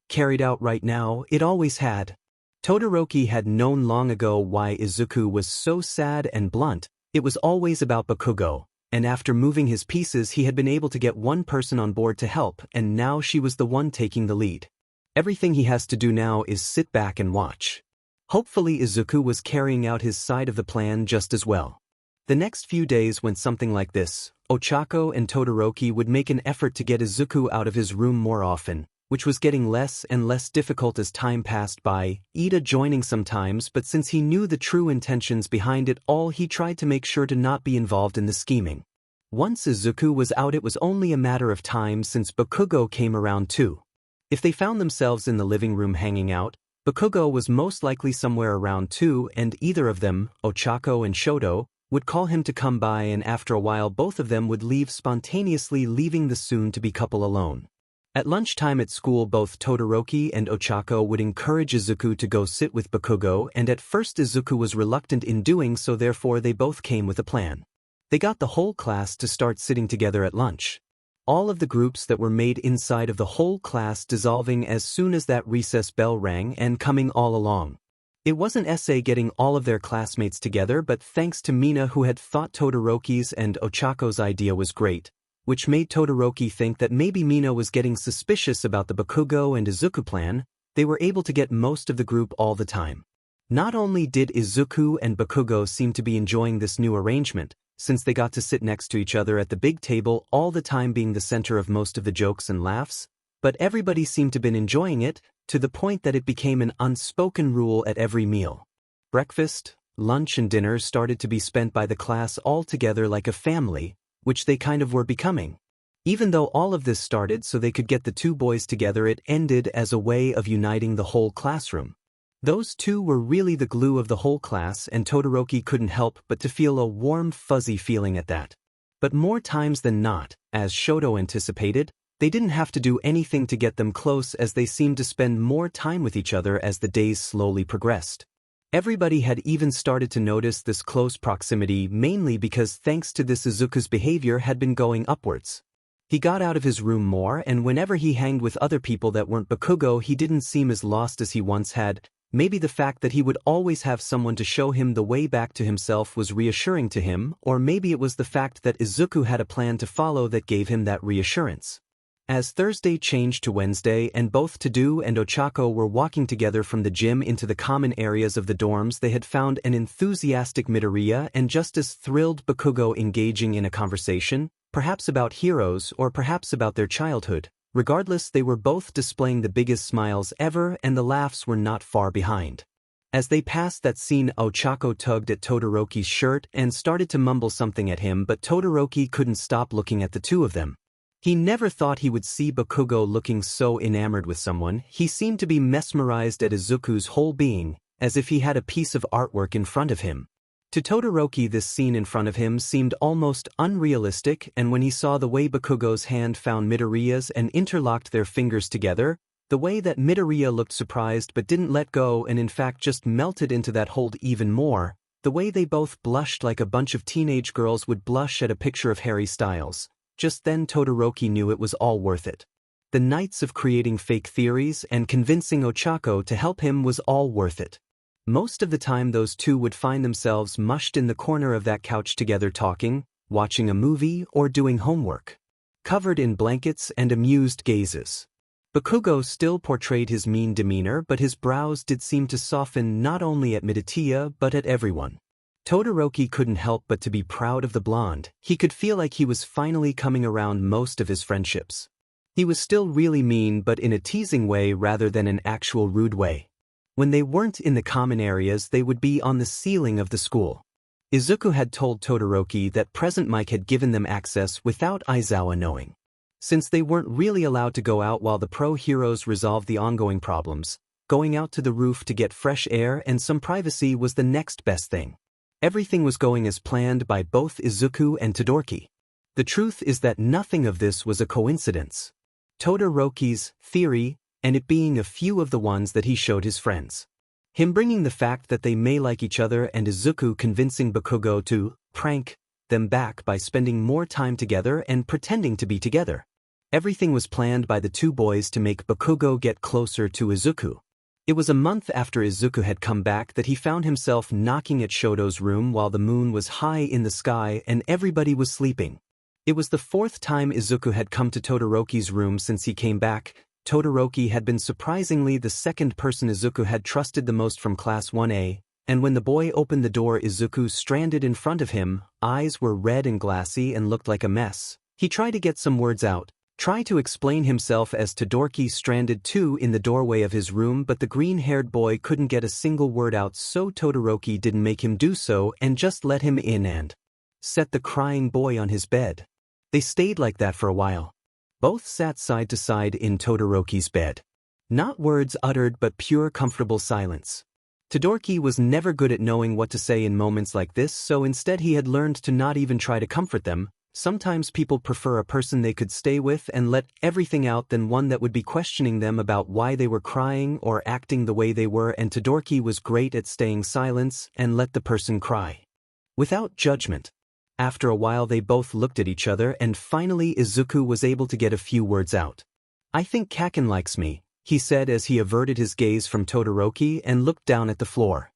carried out right now. It always had. Todoroki had known long ago why Izuku was so sad and blunt. It was always about Bakugo, and after moving his pieces he had been able to get one person on board to help, and now she was the one taking the lead. Everything he has to do now is sit back and watch. Hopefully Izuku was carrying out his side of the plan just as well. The next few days went something like this. Ochako and Todoroki would make an effort to get Izuku out of his room more often, which was getting less and less difficult as time passed by, Ida joining sometimes, but since he knew the true intentions behind it all, he tried to make sure to not be involved in the scheming. Once Izuku was out, it was only a matter of time since Bakugo came around too. If they found themselves in the living room hanging out, Bakugo was most likely somewhere around too, and either of them, Ochako and Shoto, would call him to come by, and after a while both of them would leave spontaneously, leaving the soon-to-be couple alone. At lunchtime at school, both Todoroki and Ochako would encourage Izuku to go sit with Bakugo, and at first Izuku was reluctant in doing so, therefore they both came with a plan. They got the whole class to start sitting together at lunch. All of the groups that were made inside of the whole class dissolving as soon as that recess bell rang and coming all along. It wasn't getting all of their classmates together, but thanks to Mina, who had thought Todoroki's and Ochako's idea was great, which made Todoroki think that maybe Mina was getting suspicious about the Bakugo and Izuku plan, they were able to get most of the group all the time. Not only did Izuku and Bakugo seem to be enjoying this new arrangement, since they got to sit next to each other at the big table all the time, being the center of most of the jokes and laughs, but everybody seemed to have been enjoying it, to the point that it became an unspoken rule at every meal. Breakfast, lunch and dinner started to be spent by the class all together like a family, which they kind of were becoming. Even though all of this started so they could get the two boys together, it ended as a way of uniting the whole classroom. Those two were really the glue of the whole class, and Todoroki couldn't help but to feel a warm, fuzzy feeling at that. But more times than not, as Shoto anticipated, they didn't have to do anything to get them close, as they seemed to spend more time with each other as the days slowly progressed. Everybody had even started to notice this close proximity, mainly because thanks to this Izuku's behavior had been going upwards. He got out of his room more, and whenever he hanged with other people that weren't Bakugo, he didn't seem as lost as he once had. Maybe the fact that he would always have someone to show him the way back to himself was reassuring to him, or maybe it was the fact that Izuku had a plan to follow that gave him that reassurance. As Thursday changed to Wednesday and both Tadu and Ochako were walking together from the gym into the common areas of the dorms, they had found an enthusiastic Midoriya and just as thrilled Bakugo engaging in a conversation, perhaps about heroes or perhaps about their childhood. Regardless, they were both displaying the biggest smiles ever, and the laughs were not far behind. As they passed that scene, Ochako tugged at Todoroki's shirt and started to mumble something at him, but Todoroki couldn't stop looking at the two of them. He never thought he would see Bakugo looking so enamored with someone. He seemed to be mesmerized at Izuku's whole being, as if he had a piece of artwork in front of him. To Todoroki, this scene in front of him seemed almost unrealistic, and when he saw the way Bakugo's hand found Midoriya's and interlocked their fingers together, The way that Midoriya looked surprised but didn't let go and in fact just melted into that hold even more, the way they both blushed like a bunch of teenage girls would blush at a picture of Harry Styles. Just then Todoroki knew it was all worth it. The nights of creating fake theories and convincing Ochako to help him was all worth it. Most of the time those two would find themselves mushed in the corner of that couch together talking, watching a movie or doing homework, covered in blankets and amused gazes. Bakugo still portrayed his mean demeanor, but his brows did seem to soften not only at Midoriya but at everyone. Todoroki couldn't help but to be proud of the blonde. He could feel like he was finally coming around most of his friendships. He was still really mean, but in a teasing way rather than an actual rude way. When they weren't in the common areas, they would be on the ceiling of the school. Izuku had told Todoroki that Present Mike had given them access without Aizawa knowing. Since they weren't really allowed to go out while the pro-heroes resolved the ongoing problems, going out to the roof to get fresh air and some privacy was the next best thing. Everything was going as planned by both Izuku and Todoroki. The truth is that nothing of this was a coincidence. Todoroki's theory, and it being a few of the ones that he showed his friends. Him bringing the fact that they may like each other and Izuku convincing Bakugo to prank them back by spending more time together and pretending to be together. Everything was planned by the two boys to make Bakugo get closer to Izuku. It was a month after Izuku had come back that he found himself knocking at Shoto's room while the moon was high in the sky and everybody was sleeping. It was the fourth time Izuku had come to Todoroki's room since he came back. Todoroki had been surprisingly the second person Izuku had trusted the most from Class 1A, and when the boy opened the door, Izuku stranded in front of him, eyes were red and glassy and looked like a mess. He tried to get some words out, tried to explain himself as Todoroki stranded too in the doorway of his room, but the green-haired boy couldn't get a single word out, so Todoroki didn't make him do so and just let him in and set the crying boy on his bed. They stayed like that for a while. Both sat side to side in Todoroki's bed. Not words uttered but pure comfortable silence. Todoroki was never good at knowing what to say in moments like this, so instead he had learned to not even try to comfort them. Sometimes people prefer a person they could stay with and let everything out than one that would be questioning them about why they were crying or acting the way they were, and Todoroki was great at staying silent and let the person cry. Without judgment. After a while they both looked at each other and finally Izuku was able to get a few words out. "I think Kaken likes me," he said as he averted his gaze from Todoroki and looked down at the floor.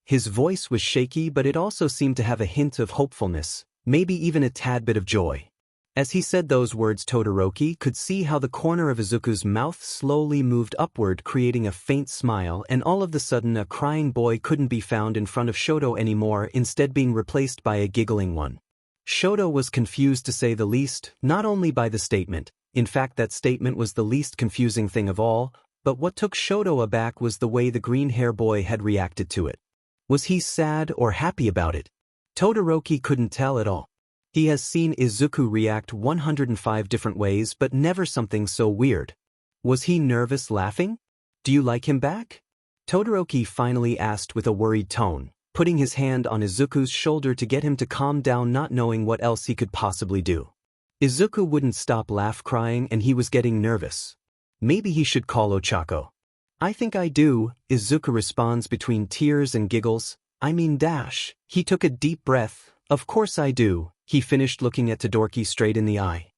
His voice was shaky, but it also seemed to have a hint of hopefulness, maybe even a tad bit of joy. As he said those words, Todoroki could see how the corner of Izuku's mouth slowly moved upward, creating a faint smile, and all of a sudden a crying boy couldn't be found in front of Shoto anymore, instead being replaced by a giggling one. Shoto was confused to say the least, not only by the statement. In fact, that statement was the least confusing thing of all, but what took Shoto aback was the way the green-hair boy had reacted to it. Was he sad or happy about it? Todoroki couldn't tell at all. He has seen Izuku react 105 different ways, but never something so weird. Was he nervous, laughing? "Do you like him back?" Todoroki finally asked with a worried tone, putting his hand on Izuku's shoulder to get him to calm down, not knowing what else he could possibly do. Izuku wouldn't stop crying and he was getting nervous. Maybe he should call Ochako. "I think I do," Izuku responds between tears and giggles. He took a deep breath. "Of course I do," he finished, looking at Todoroki straight in the eye.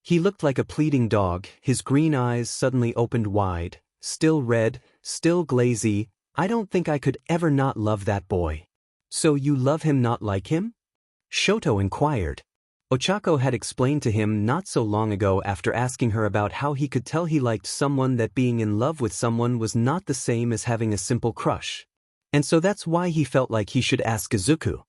He looked like a pleading dog, his green eyes suddenly opened wide, still red, still glazy. "I don't think I could ever not love that boy." "So you love him, not like him?" Shoto inquired. Ochako had explained to him not so long ago after asking her about how he could tell he liked someone that being in love with someone was not the same as having a simple crush. And so that's why he felt like he should ask Izuku.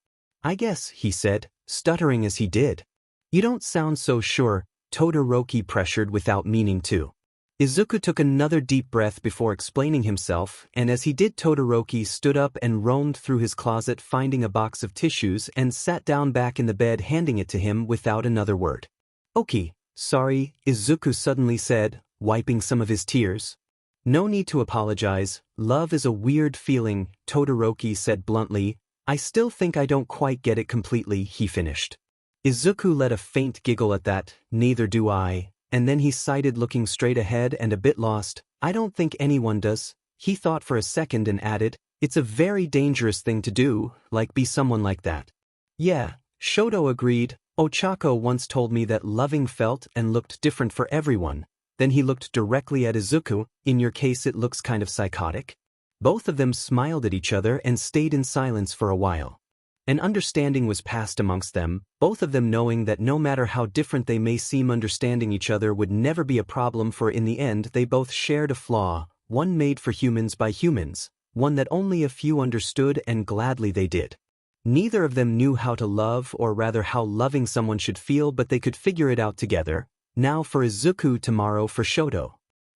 "I guess," he said, stuttering as he did. "You don't sound so sure," Todoroki pressured without meaning to. Izuku took another deep breath before explaining himself, and as he did, Todoroki stood up and roamed through his closet, finding a box of tissues, and sat down back in the bed, handing it to him without another word. "Okay, sorry," Izuku suddenly said, wiping some of his tears. "No need to apologize. Love is a weird feeling," Todoroki said bluntly. "I still think I don't quite get it completely," he finished. Izuku let a faint giggle at that. "Neither do I," and then he sighed looking straight ahead and a bit lost. I don't think anyone does. He thought for a second and added, it's a very dangerous thing to do, like be someone like that. Yeah, Shoto agreed. Ochako once told me that loving felt and looked different for everyone. Then he looked directly at Izuku. In your case it looks kind of psychotic. Both of them smiled at each other and stayed in silence for a while. An understanding was passed amongst them, both of them knowing that no matter how different they may seem, understanding each other would never be a problem, for in the end they both shared a flaw, one made for humans by humans, one that only a few understood, and gladly they did. Neither of them knew how to love, or rather how loving someone should feel, but they could figure it out together, now for Izuku, tomorrow for Shoto.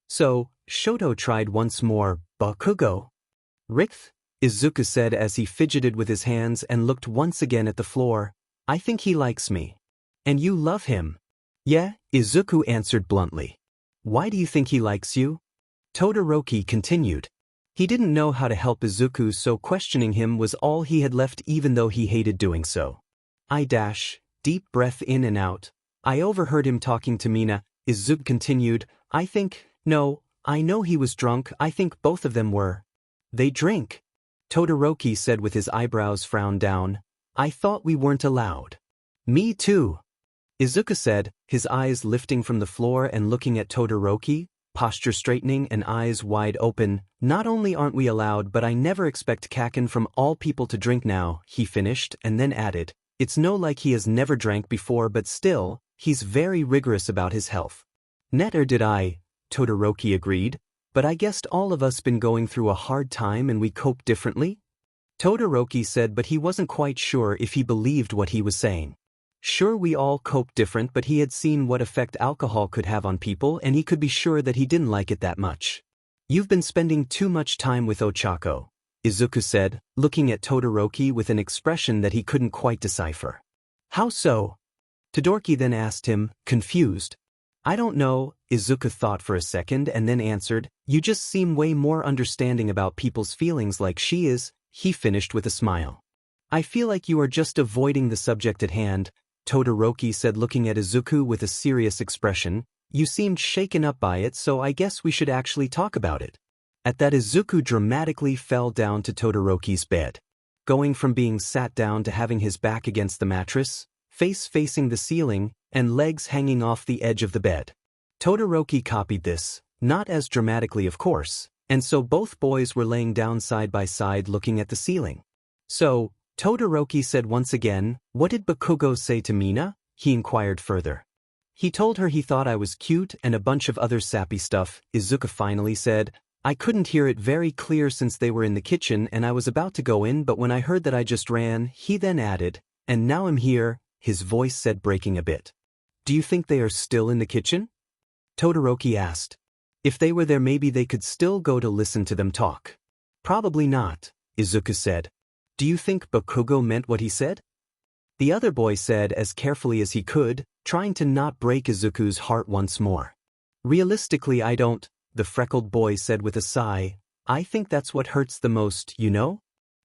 So, Shoto tried once more. Bakugo? Rikth? Izuku said as he fidgeted with his hands and looked once again at the floor. I think he likes me. And you love him? Yeah, Izuku answered bluntly. Why do you think he likes you? Todoroki continued. He didn't know how to help Izuku, so questioning him was all he had left, even though he hated doing so. Deep breath in and out. I overheard him talking to Mina. Izuku continued. No, I know he was drunk. I think both of them were. They drink. Todoroki said with his eyebrows frowned down. I thought we weren't allowed. Me too. Izuku said, his eyes lifting from the floor and looking at Todoroki, posture straightening and eyes wide open. Not only aren't we allowed, but I never expect Kaken from all people to drink now, he finished, and then added, it's no like he has never drank before, but still, he's very rigorous about his health. Netter did I, Todoroki agreed. But I guessed all of us been going through a hard time and we cope differently? Todoroki said, but he wasn't quite sure if he believed what he was saying. Sure, we all cope different, but he had seen what effect alcohol could have on people, and he could be sure that he didn't like it that much. You've been spending too much time with Ochako, Izuku said, looking at Todoroki with an expression that he couldn't quite decipher. How so? Todoroki then asked him, confused. I don't know, Izuku thought for a second and then answered, you just seem way more understanding about people's feelings like she is, he finished with a smile. I feel like you are just avoiding the subject at hand, Todoroki said, looking at Izuku with a serious expression. You seemed shaken up by it, so I guess we should actually talk about it. At that, Izuku dramatically fell down to Todoroki's bed. Going from being sat down to having his back against the mattress, face facing the ceiling, and legs hanging off the edge of the bed. Todoroki copied this, not as dramatically of course, and so both boys were laying down side by side looking at the ceiling. So, Todoroki said once again, what did Bakugo say to Mina? He inquired further. He told her he thought I was cute and a bunch of other sappy stuff, Izuku finally said. I couldn't hear it very clear since they were in the kitchen and I was about to go in, but when I heard that I just ran, he then added, and now I'm here, his voice said, breaking a bit. Do you think they are still in the kitchen? Todoroki asked. If they were there, maybe they could still go to listen to them talk. Probably not, Izuku said. Do you think Bakugo meant what he said? The other boy said as carefully as he could, trying to not break Izuku's heart once more. Realistically, I don't, the freckled boy said with a sigh. I think that's what hurts the most, you know?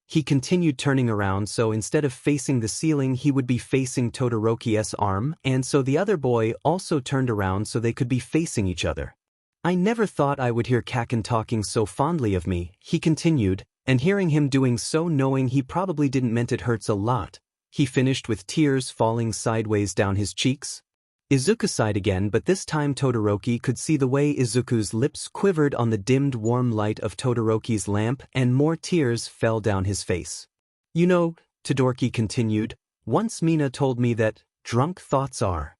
He continued, turning around so instead of facing the ceiling he would be facing Todoroki's arm, and so the other boy also turned around so they could be facing each other. I never thought I would hear Kaken talking so fondly of me, he continued, and hearing him doing so, knowing he probably didn't meant, it hurts a lot, he finished with tears falling sideways down his cheeks. Izuku sighed again, but this time Todoroki could see the way Izuku's lips quivered on the dimmed warm light of Todoroki's lamp, and more tears fell down his face. You know, Todoroki continued, once Mina told me that drunk thoughts are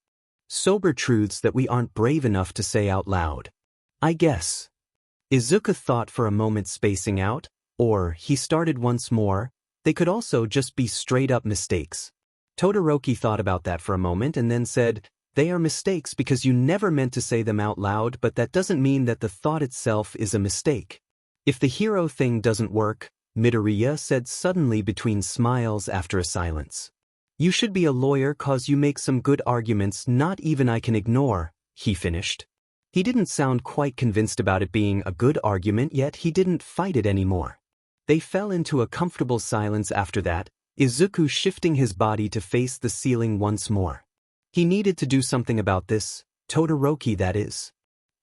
sober truths that we aren't brave enough to say out loud. I guess. Izuku thought for a moment, spacing out, or, he started once more, they could also just be straight-up mistakes. Todoroki thought about that for a moment and then said, they are mistakes because you never meant to say them out loud, but that doesn't mean that the thought itself is a mistake. If the hero thing doesn't work, Midoriya said suddenly between smiles after a silence. You should be a lawyer cause you make some good arguments not even I can ignore, he finished. He didn't sound quite convinced about it being a good argument, yet he didn't fight it anymore. They fell into a comfortable silence after that, Izuku shifting his body to face the ceiling once more. He needed to do something about this, Todoroki, that is.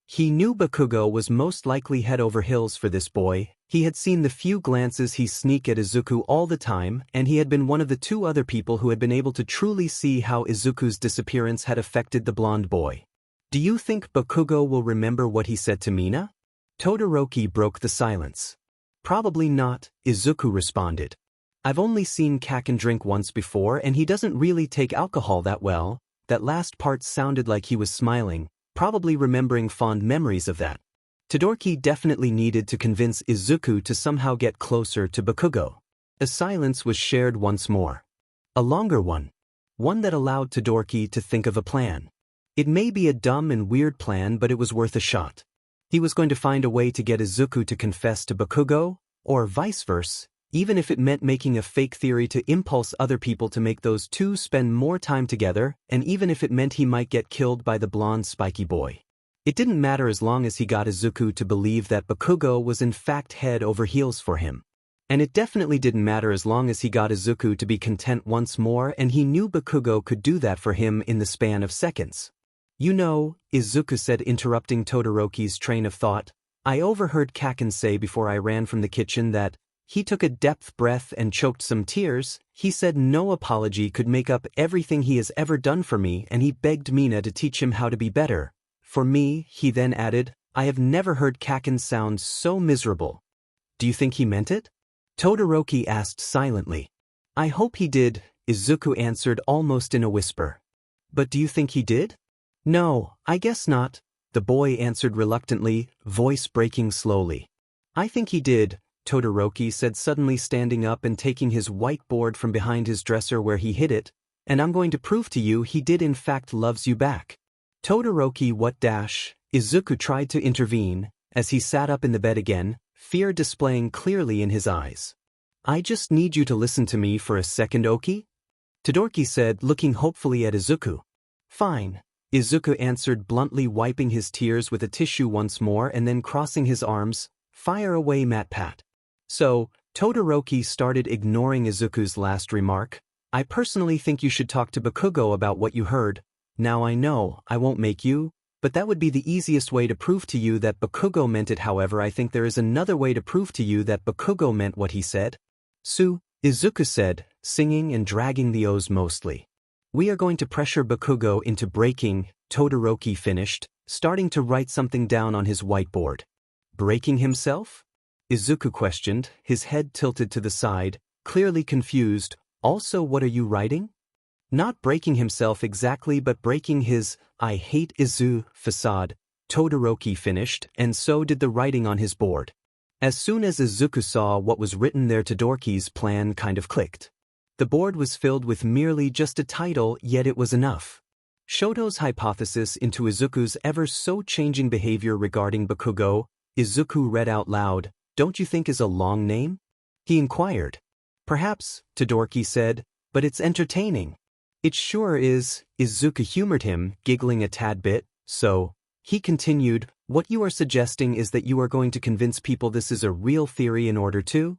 He knew Bakugo was most likely head over heels for this boy. He had seen the few glances he sneaked at Izuku all the time, and he had been one of the two other people who had been able to truly see how Izuku's disappearance had affected the blonde boy. Do you think Bakugo will remember what he said to Mina? Todoroki broke the silence. Probably not, Izuku responded. I've only seen Kaken drink once before and he doesn't really take alcohol that well. That last part sounded like he was smiling, probably remembering fond memories of that. Todoroki definitely needed to convince Izuku to somehow get closer to Bakugo. A silence was shared once more. A longer one. One that allowed Todoroki to think of a plan. It may be a dumb and weird plan, but it was worth a shot. He was going to find a way to get Izuku to confess to Bakugo, or vice versa, even if it meant making a fake theory to impulse other people to make those two spend more time together, and even if it meant he might get killed by the blonde spiky boy. It didn't matter as long as he got Izuku to believe that Bakugo was in fact head over heels for him. And it definitely didn't matter as long as he got Izuku to be content once more, and he knew Bakugo could do that for him in the span of seconds. You know, Izuku said, interrupting Todoroki's train of thought, I overheard Kaken say before I ran from the kitchen that he took a deep breath and choked some tears. He said no apology could make up everything he has ever done for me, and he begged Mina to teach him how to be better. For me, he then added, I have never heard Kaken sound so miserable. Do you think he meant it? Todoroki asked silently. I hope he did, Izuku answered almost in a whisper. But do you think he did? No, I guess not, the boy answered reluctantly, voice breaking slowly. I think he did, Todoroki said, suddenly standing up and taking his whiteboard from behind his dresser where he hid it, and I'm going to prove to you he did in fact loves you back. Todoroki, what dash? Izuku tried to intervene, as he sat up in the bed again, fear displaying clearly in his eyes. I just need you to listen to me for a second, Oki? Todoroki said, looking hopefully at Izuku. Fine. Izuku answered bluntly, wiping his tears with a tissue once more and then crossing his arms. Fire away, MatPat. So, Todoroki started ignoring Izuku's last remark. I personally think you should talk to Bakugo about what you heard. Now I know, I won't make you, but that would be the easiest way to prove to you that Bakugo meant it. However, I think there is another way to prove to you that Bakugo meant what he said. Izuku said, singing and dragging the O's mostly. We are going to pressure Bakugo into breaking, Todoroki finished, starting to write something down on his whiteboard. Breaking himself? Izuku questioned, his head tilted to the side, clearly confused. Also, what are you writing? Not breaking himself exactly, but breaking his, I hate Izu, facade, Todoroki finished, and so did the writing on his board. As soon as Izuku saw what was written there, Todoroki's plan kind of clicked. The board was filled with merely just a title, yet it was enough. Shoto's hypothesis into Izuku's ever-so-changing behavior regarding Bakugo. Izuku read out loud, don't you think is a long name? He inquired. Perhaps, Todoroki said, but it's entertaining. It sure is, Izuku humored him, giggling a tad bit. So, he continued, what you are suggesting is that you are going to convince people this is a real theory in order to?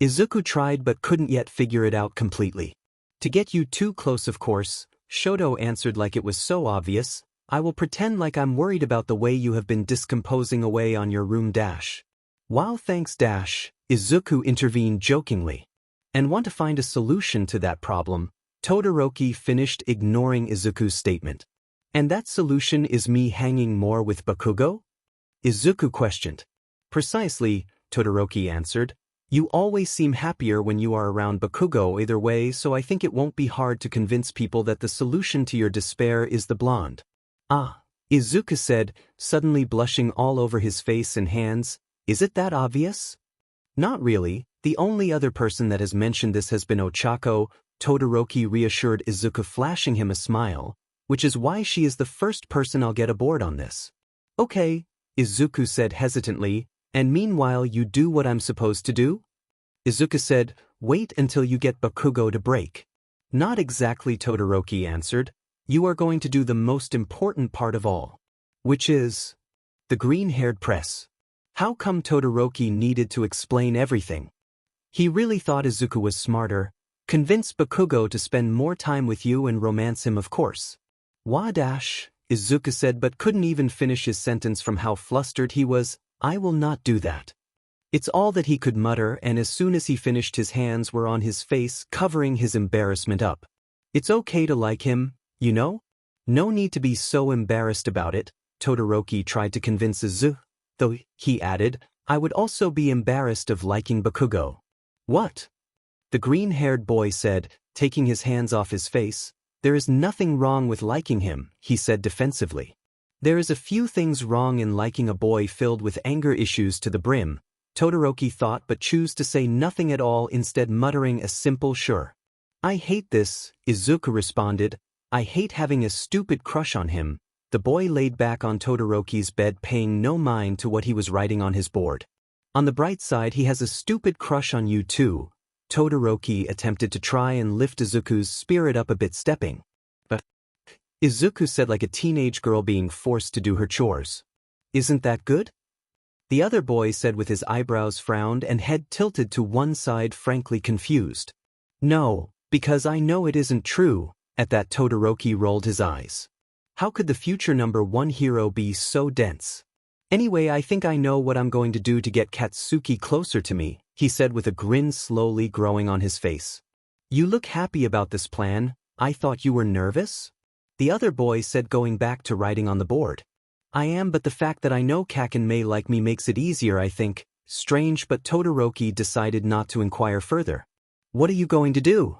Izuku tried but couldn't yet figure it out completely. To get you too close, of course, Shoto answered like it was so obvious. I will pretend like I'm worried about the way you have been discomposing away on your room dash. Wow, thanks dash, Izuku intervened jokingly. And want to find a solution to that problem, Todoroki finished, ignoring Izuku's statement. And that solution is me hanging more with Bakugo? Izuku questioned. Precisely, Todoroki answered. You always seem happier when you are around Bakugo either way, so I think it won't be hard to convince people that the solution to your despair is the blonde. Ah, Izuku said, suddenly blushing all over his face and hands. Is it that obvious? Not really. The only other person that has mentioned this has been Ochako, Todoroki reassured Izuku, flashing him a smile, which is why she is the first person I'll get aboard on this. Okay, Izuku said hesitantly, and meanwhile you do what I'm supposed to do? Izuku said, wait until you get Bakugo to break. Not exactly, Todoroki answered. You are going to do the most important part of all. Which is the green-haired press. How come Todoroki needed to explain everything? He really thought Izuku was smarter. Convince Bakugo to spend more time with you and romance him, of course. Wadash, Izuku said but couldn't even finish his sentence from how flustered he was. I will not do that. It's all that he could mutter, and as soon as he finished his hands were on his face, covering his embarrassment up. It's okay to like him, you know? No need to be so embarrassed about it, Todoroki tried to convince Izuku, though, he added, I would also be embarrassed of liking Bakugo. What? The green-haired boy said, taking his hands off his face. There is nothing wrong with liking him, he said defensively. There is a few things wrong in liking a boy filled with anger issues to the brim, Todoroki thought, but chose to say nothing at all, instead muttering a simple sure. I hate this, Izuku responded. I hate having a stupid crush on him. The boy laid back on Todoroki's bed, paying no mind to what he was writing on his board. On the bright side, he has a stupid crush on you too. Todoroki attempted to try and lift Izuku's spirit up a bit, stepping. But Izuku said like a teenage girl being forced to do her chores. Isn't that good? The other boy said with his eyebrows frowned and head tilted to one side, frankly confused. No, because I know it isn't true. At that, Todoroki rolled his eyes. How could the future #1 hero be so dense? Anyway, I think I know what I'm going to do to get Katsuki closer to me, he said with a grin slowly growing on his face. You look happy about this plan. I thought you were nervous? The other boy said, going back to writing on the board. I am, but the fact that I know Kaken may like me makes it easier, I think. Strange, but Todoroki decided not to inquire further. What are you going to do?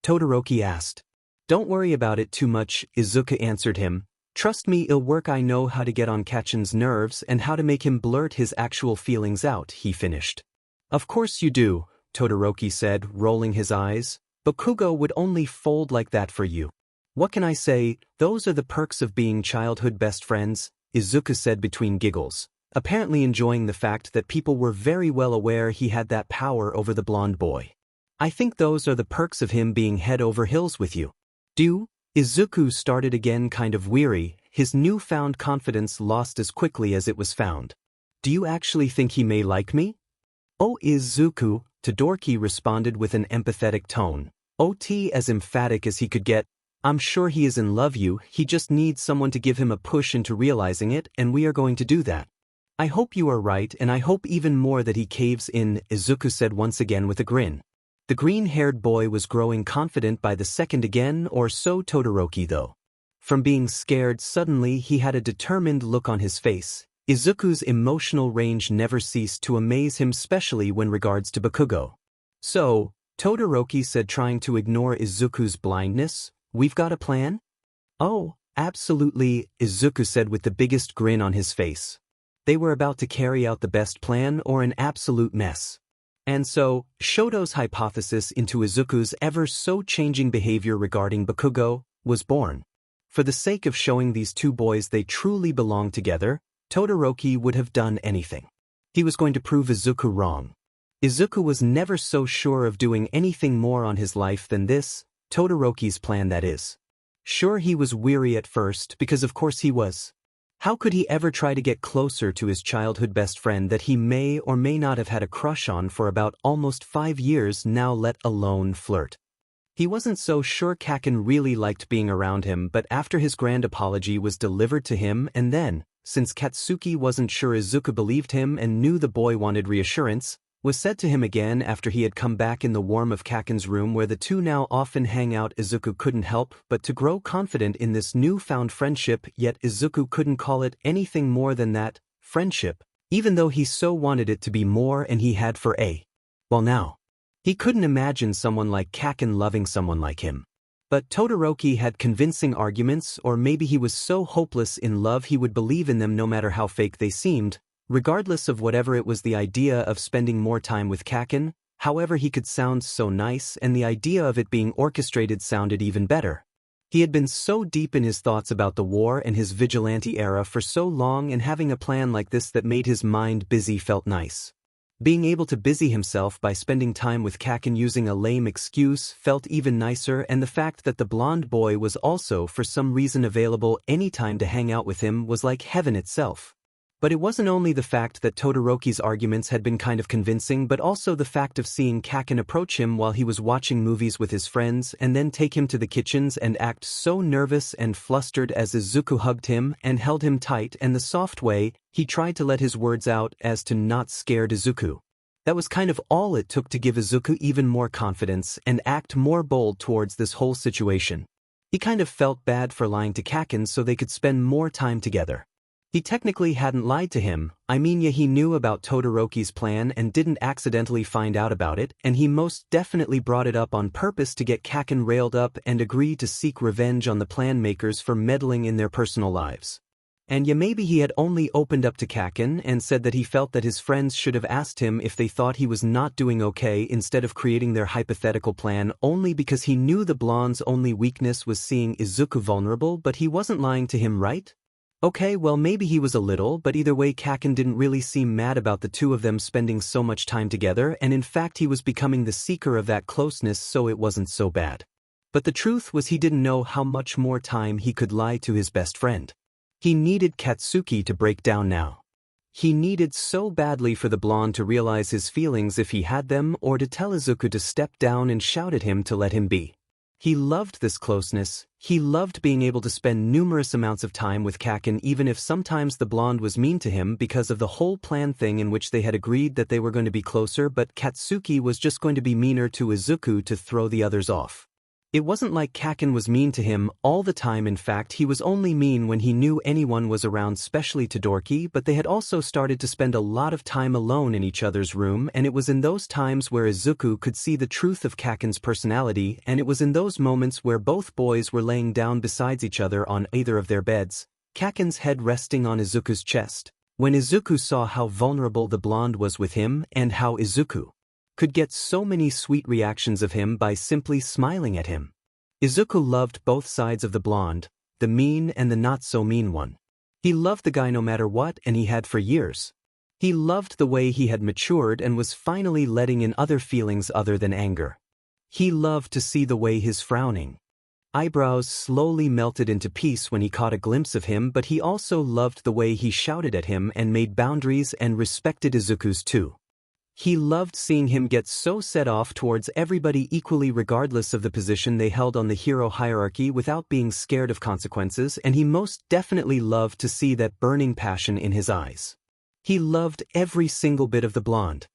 Todoroki asked. Don't worry about it too much, Izuku answered him. Trust me, it'll work. I know how to get on Kaken's nerves and how to make him blurt his actual feelings out, he finished. Of course you do, Todoroki said, rolling his eyes. Bakugo would only fold like that for you. What can I say? Those are the perks of being childhood best friends, Izuku said between giggles, apparently enjoying the fact that people were very well aware he had that power over the blonde boy. I think those are the perks of him being head over heels with you. Izuku started again, kind of weary, his newfound confidence lost as quickly as it was found. Do you actually think he may like me? Oh, Izuku, Todoroki responded with an empathetic tone. OT as emphatic as he could get. I'm sure he is in love you, he just needs someone to give him a push into realizing it, and we are going to do that. I hope you are right, and I hope even more that he caves in, Izuku said once again with a grin. The green-haired boy was growing confident by the second again, or so Todoroki though. From being scared suddenly he had a determined look on his face. Izuku's emotional range never ceased to amaze him, especially when regards to Bakugo. So, Todoroki said, trying to ignore Izuku's blindness, we've got a plan? Oh, absolutely, Izuku said with the biggest grin on his face. They were about to carry out the best plan or an absolute mess. And so, Shoto's hypothesis into Izuku's ever-so-changing behavior regarding Bakugo was born. For the sake of showing these two boys they truly belong together, Todoroki would have done anything. He was going to prove Izuku wrong. Izuku was never so sure of doing anything more on his life than this, Todoroki's plan, that is. Sure, he was weary at first, because of course he was. How could he ever try to get closer to his childhood best friend that he may or may not have had a crush on for about almost 5 years now, let alone flirt? He wasn't so sure Kaken really liked being around him, but after his grand apology was delivered to him, and then, since Katsuki wasn't sure Izuku believed him and knew the boy wanted reassurance, was said to him again after he had come back in the warmth of Kaken's room where the two now often hang out. Izuku couldn't help but to grow confident in this newfound friendship, yet Izuku couldn't call it anything more than that, friendship, even though he so wanted it to be more, and he had for well now. He couldn't imagine someone like Kaken loving someone like him. But Todoroki had convincing arguments, or maybe he was so hopeless in love he would believe in them no matter how fake they seemed. Regardless of whatever it was, the idea of spending more time with Kaken, however he could sound so nice, and the idea of it being orchestrated sounded even better. He had been so deep in his thoughts about the war and his vigilante era for so long, and having a plan like this that made his mind busy felt nice. Being able to busy himself by spending time with Kaken using a lame excuse felt even nicer, and the fact that the blonde boy was also for some reason available anytime to hang out with him was like heaven itself. But it wasn't only the fact that Todoroki's arguments had been kind of convincing but also the fact of seeing Kaken approach him while he was watching movies with his friends and then take him to the kitchens and act so nervous and flustered as Izuku hugged him and held him tight and the soft way he tried to let his words out as to not scare Izuku. That was kind of all it took to give Izuku even more confidence and act more bold towards this whole situation. He kind of felt bad for lying to Kaken so they could spend more time together. He technically hadn't lied to him, yeah, he knew about Todoroki's plan and didn't accidentally find out about it, and he most definitely brought it up on purpose to get Kaken railed up and agree to seek revenge on the plan makers for meddling in their personal lives. And yeah, maybe he had only opened up to Kaken and said that he felt that his friends should have asked him if they thought he was not doing okay instead of creating their hypothetical plan only because he knew the blonde's only weakness was seeing Izuku vulnerable, but he wasn't lying to him, right? Okay, well maybe he was a little, but either way Kaken didn't really seem mad about the two of them spending so much time together, and in fact he was becoming the seeker of that closeness, so it wasn't so bad. But the truth was he didn't know how much more time he could lie to his best friend. He needed Katsuki to break down now. He needed so badly for the blonde to realize his feelings if he had them, or to tell Izuku to step down and shout at him to let him be. He loved this closeness. He loved being able to spend numerous amounts of time with Kaken even if sometimes the blonde was mean to him because of the whole plan thing in which they had agreed that they were going to be closer, but Katsuki was just going to be meaner to Izuku to throw the others off. It wasn't like Kaken was mean to him all the time, in fact he was only mean when he knew anyone was around, especially Todoroki, but they had also started to spend a lot of time alone in each other's room, and it was in those times where Izuku could see the truth of Kaken's personality, and it was in those moments where both boys were laying down beside each other on either of their beds, Kaken's head resting on Izuku's chest, when Izuku saw how vulnerable the blonde was with him and how Izuku could get so many sweet reactions of him by simply smiling at him. Izuku loved both sides of the blonde, the mean and the not-so-mean one. He loved the guy no matter what, and he had for years. He loved the way he had matured and was finally letting in other feelings other than anger. He loved to see the way his frowning eyebrows slowly melted into peace when he caught a glimpse of him, but he also loved the way he shouted at him and made boundaries and respected Izuku's too. He loved seeing him get so set off towards everybody equally regardless of the position they held on the hero hierarchy without being scared of consequences, and he most definitely loved to see that burning passion in his eyes. He loved every single bit of the blonde.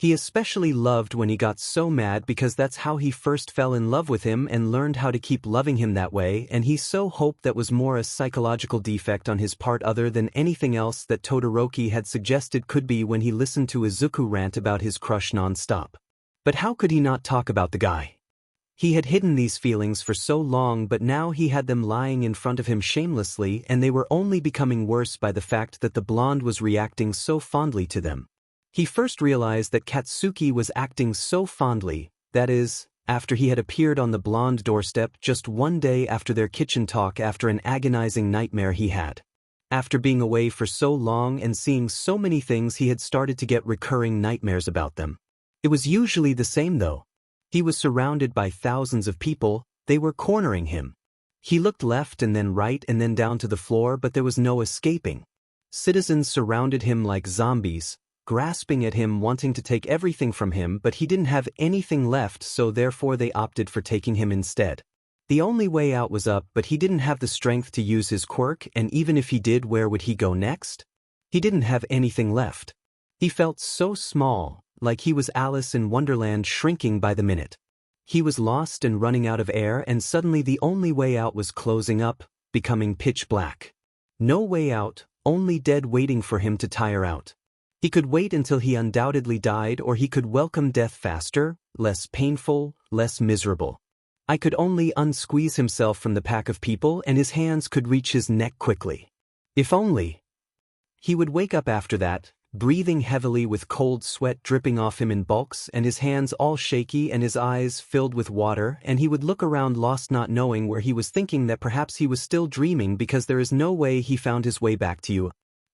He especially loved when he got so mad because that's how he first fell in love with him and learned how to keep loving him that way, and he so hoped that was more a psychological defect on his part other than anything else that Todoroki had suggested could be when he listened to Izuku rant about his crush non-stop. But how could he not talk about the guy? He had hidden these feelings for so long, but now he had them lying in front of him shamelessly, and they were only becoming worse by the fact that the blonde was reacting so fondly to them. He first realized that Katsuki was acting so fondly, that is, after he had appeared on the blonde doorstep just one day after their kitchen talk after an agonizing nightmare he had. After being away for so long and seeing so many things, he had started to get recurring nightmares about them. It was usually the same though. He was surrounded by thousands of people, they were cornering him. He looked left and then right and then down to the floor, but there was no escaping. Citizens surrounded him like zombies, grasping at him, wanting to take everything from him, but he didn't have anything left, so therefore they opted for taking him instead. The only way out was up, but he didn't have the strength to use his quirk, and even if he did, where would he go next? He didn't have anything left. He felt so small, like he was Alice in Wonderland shrinking by the minute. He was lost and running out of air, and suddenly the only way out was closing up, becoming pitch black. No way out, only dead waiting for him to tire out. He could wait until he undoubtedly died, or he could welcome death faster, less painful, less miserable. I could only unsqueeze himself from the pack of people, and his hands could reach his neck quickly. If only. He would wake up after that, breathing heavily with cold sweat dripping off him in bulks and his hands all shaky and his eyes filled with water, and he would look around lost, not knowing where he was, thinking that perhaps he was still dreaming because there is no way he found his way back to you.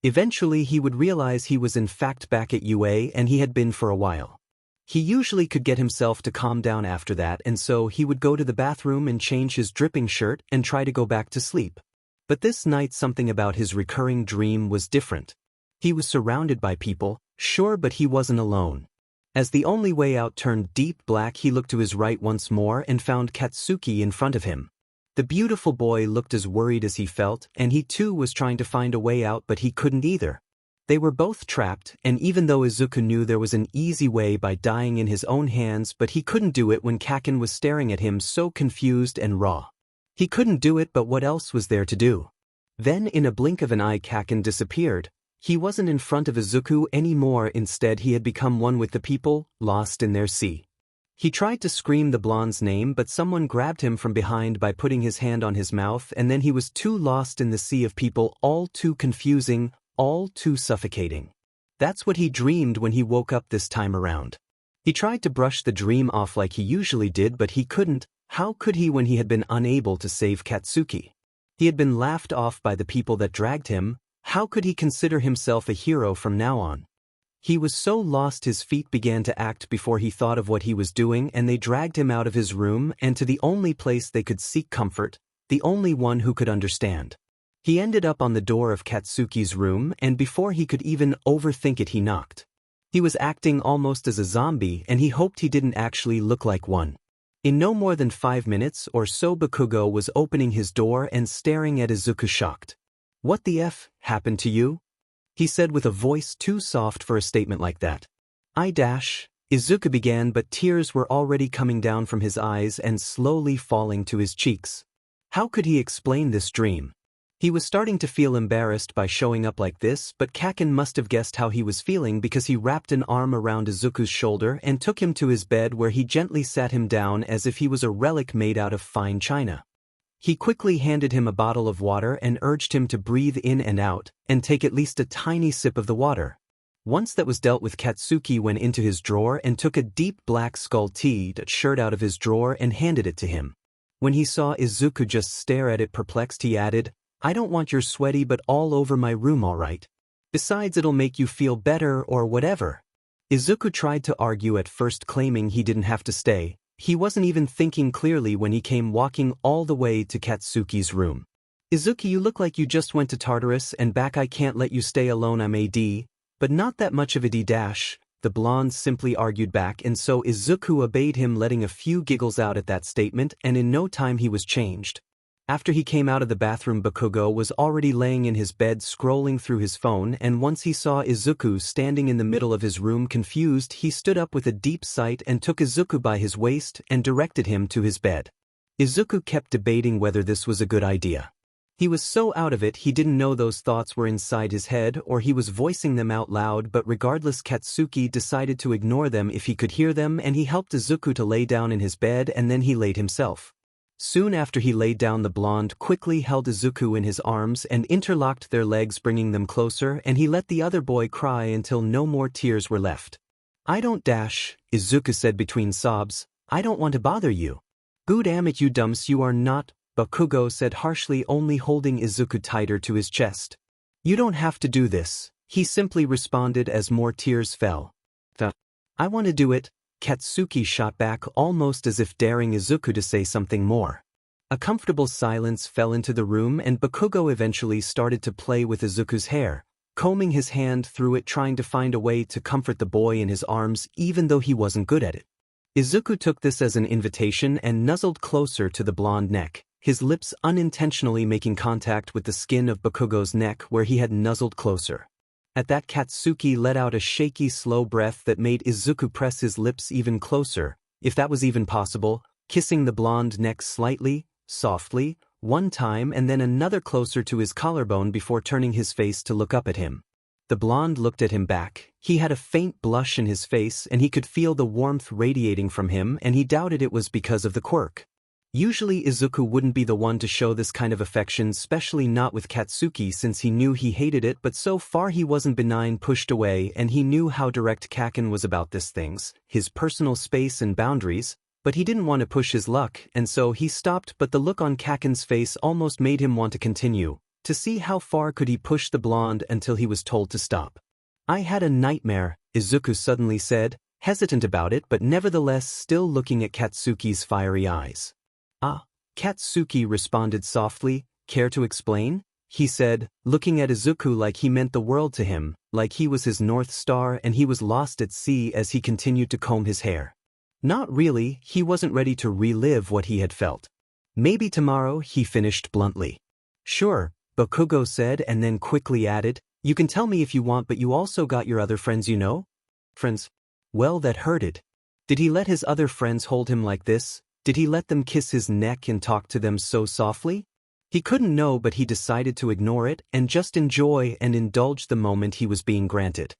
Eventually he would realize he was in fact back at UA, and he had been for a while. He usually could get himself to calm down after that, and so he would go to the bathroom and change his dripping shirt and try to go back to sleep. But this night something about his recurring dream was different. He was surrounded by people, sure, but he wasn't alone. As the only way out turned deep black, he looked to his right once more and found Katsuki in front of him. The beautiful boy looked as worried as he felt, and he too was trying to find a way out, but he couldn't either. They were both trapped, and even though Izuku knew there was an easy way by dying in his own hands, but he couldn't do it when Kaken was staring at him so confused and raw. He couldn't do it, but what else was there to do? Then in a blink of an eye Kaken disappeared. He wasn't in front of Izuku anymore, instead he had become one with the people, lost in their sea. He tried to scream the blonde's name, but someone grabbed him from behind by putting his hand on his mouth, and then he was too lost in the sea of people, all too confusing, all too suffocating. That's what he dreamed when he woke up this time around. He tried to brush the dream off like he usually did, but he couldn't. How could he when he had been unable to save Katsuki? He had been laughed off by the people that dragged him. How could he consider himself a hero from now on? He was so lost his feet began to act before he thought of what he was doing, and they dragged him out of his room and to the only place they could seek comfort, the only one who could understand. He ended up on the door of Katsuki's room, and before he could even overthink it he knocked. He was acting almost as a zombie, and he hoped he didn't actually look like one. In no more than 5 minutes or so Bakugo was opening his door and staring at Izuku shocked. "What the F happened to you?" he said with a voice too soft for a statement like that. Izuku began, but tears were already coming down from his eyes and slowly falling to his cheeks. How could he explain this dream? He was starting to feel embarrassed by showing up like this, but Kaken must have guessed how he was feeling because he wrapped an arm around Izuku's shoulder and took him to his bed, where he gently sat him down as if he was a relic made out of fine china. He quickly handed him a bottle of water and urged him to breathe in and out, and take at least a tiny sip of the water. Once that was dealt with, Katsuki went into his drawer and took a deep black skull-tied shirt out of his drawer and handed it to him. When he saw Izuku just stare at it perplexed, he added, "I don't want your sweaty but all over my room, all right? Besides, it'll make you feel better or whatever." Izuku tried to argue at first, claiming he didn't have to stay. He wasn't even thinking clearly when he came walking all the way to Katsuki's room. "Izuku, you look like you just went to Tartarus and back. I can't let you stay alone. I'm AD, but not that much of a D-." The blonde simply argued back, and so Izuku obeyed him, letting a few giggles out at that statement, and in no time he was changed. After he came out of the bathroom, Bakugo was already laying in his bed scrolling through his phone, and once he saw Izuku standing in the middle of his room confused, he stood up with a deep sigh and took Izuku by his waist and directed him to his bed. Izuku kept debating whether this was a good idea. He was so out of it he didn't know those thoughts were inside his head or he was voicing them out loud, but regardless Katsuki decided to ignore them if he could hear them, and he helped Izuku to lay down in his bed, and then he laid himself. Soon after he laid down, the blonde quickly held Izuku in his arms and interlocked their legs, bringing them closer, and he let the other boy cry until no more tears were left. "I don't Izuku said between sobs. "I don't want to bother you." "Good damn it, you dumps, you are not," Bakugo said harshly, only holding Izuku tighter to his chest. "You don't have to do this," he simply responded as more tears fell. "I want to do it," Katsuki shot back, almost as if daring Izuku to say something more. A comfortable silence fell into the room, and Bakugo eventually started to play with Izuku's hair, combing his hand through it, trying to find a way to comfort the boy in his arms, even though he wasn't good at it. Izuku took this as an invitation and nuzzled closer to the blonde neck, his lips unintentionally making contact with the skin of Bakugo's neck where he had nuzzled closer. At that, Katsuki let out a shaky, slow breath that made Izuku press his lips even closer, if that was even possible, kissing the blonde neck slightly, softly, one time and then another closer to his collarbone before turning his face to look up at him. The blonde looked at him back. He had a faint blush in his face and he could feel the warmth radiating from him, and he doubted it was because of the quirk. Usually Izuku wouldn't be the one to show this kind of affection, especially not with Katsuki, since he knew he hated it, but so far he wasn't benign, pushed away, and he knew how direct Kaken was about these things, his personal space and boundaries, but he didn't want to push his luck, and so he stopped, but the look on Kaken's face almost made him want to continue, to see how far could he push the blonde until he was told to stop. "I had a nightmare," Izuku suddenly said, hesitant about it but nevertheless still looking at Katsuki's fiery eyes. "Ah," Katsuki responded softly. "Care to explain?" he said, looking at Izuku like he meant the world to him, like he was his North Star and he was lost at sea as he continued to comb his hair. Not really, he wasn't ready to relive what he had felt. Maybe tomorrow, he finished bluntly. Sure, Bakugo said and then quickly added, you can tell me if you want, but you also got your other friends, you know? Friends? Well, that hurted. Did he let his other friends hold him like this? Did he let them kiss his neck and talk to them so softly? He couldn't know, but he decided to ignore it and just enjoy and indulge the moment he was being granted.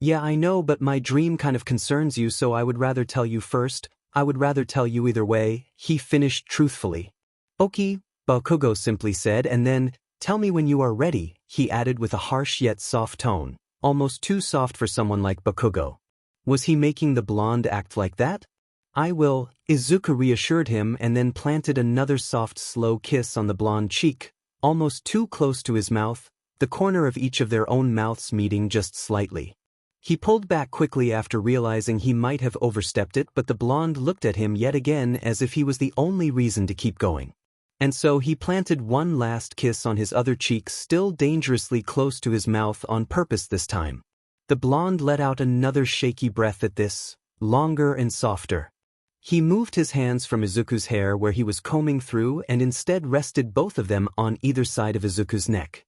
Yeah, I know, but my dream kind of concerns you, so I would rather tell you first. I would rather tell you either way, he finished truthfully. Okay, Bakugo simply said, and then, tell me when you are ready, he added with a harsh yet soft tone, almost too soft for someone like Bakugo. Was he making the blonde act like that? I will, Izuku reassured him and then planted another soft, slow kiss on the blonde cheek, almost too close to his mouth, the corner of each of their own mouths meeting just slightly. He pulled back quickly after realizing he might have overstepped it, but the blonde looked at him yet again as if he was the only reason to keep going. And so he planted one last kiss on his other cheek, still dangerously close to his mouth on purpose this time. The blonde let out another shaky breath at this, longer and softer. He moved his hands from Izuku's hair where he was combing through and instead rested both of them on either side of Izuku's neck.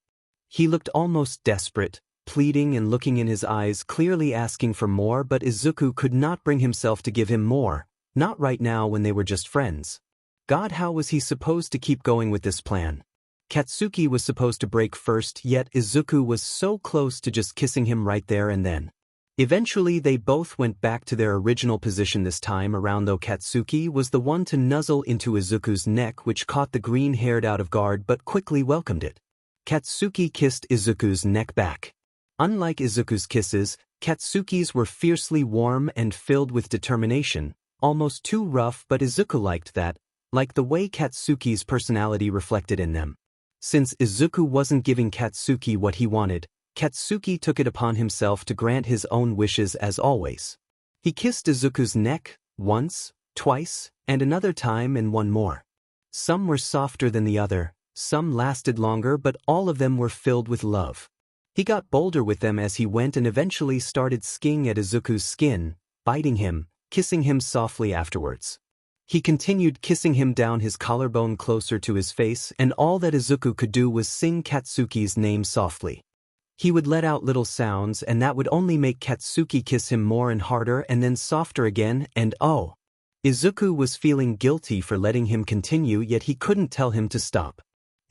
He looked almost desperate, pleading and looking in his eyes, clearly asking for more, but Izuku could not bring himself to give him more, not right now when they were just friends. God, how was he supposed to keep going with this plan? Katsuki was supposed to break first, yet Izuku was so close to just kissing him right there and then. Eventually they both went back to their original position this time around, though Katsuki was the one to nuzzle into Izuku's neck, which caught the green-haired out of guard but quickly welcomed it. Katsuki kissed Izuku's neck back. Unlike Izuku's kisses, Katsuki's were fiercely warm and filled with determination, almost too rough, but Izuku liked that, like the way Katsuki's personality reflected in them. Since Izuku wasn't giving Katsuki what he wanted, Katsuki took it upon himself to grant his own wishes as always. He kissed Izuku's neck, once, twice, and another time and one more. Some were softer than the other, some lasted longer, but all of them were filled with love. He got bolder with them as he went and eventually started skiing at Izuku's skin, biting him, kissing him softly afterwards. He continued kissing him down his collarbone closer to his face, and all that Izuku could do was sing Katsuki's name softly. He would let out little sounds, and that would only make Katsuki kiss him more and harder and then softer again, and oh! Izuku was feeling guilty for letting him continue, yet he couldn't tell him to stop.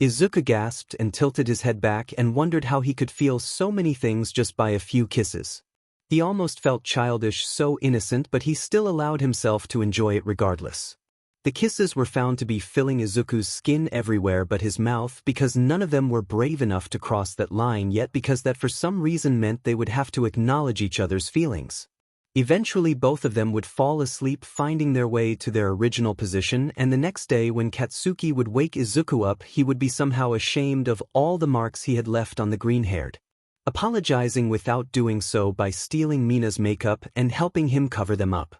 Izuku gasped and tilted his head back and wondered how he could feel so many things just by a few kisses. He almost felt childish, so innocent, but he still allowed himself to enjoy it regardless. The kisses were found to be filling Izuku's skin everywhere but his mouth, because none of them were brave enough to cross that line yet, because that for some reason meant they would have to acknowledge each other's feelings. Eventually both of them would fall asleep, finding their way to their original position, and the next day when Katsuki would wake Izuku up, he would be somehow ashamed of all the marks he had left on the green-haired, apologizing without doing so by stealing Mina's makeup and helping him cover them up.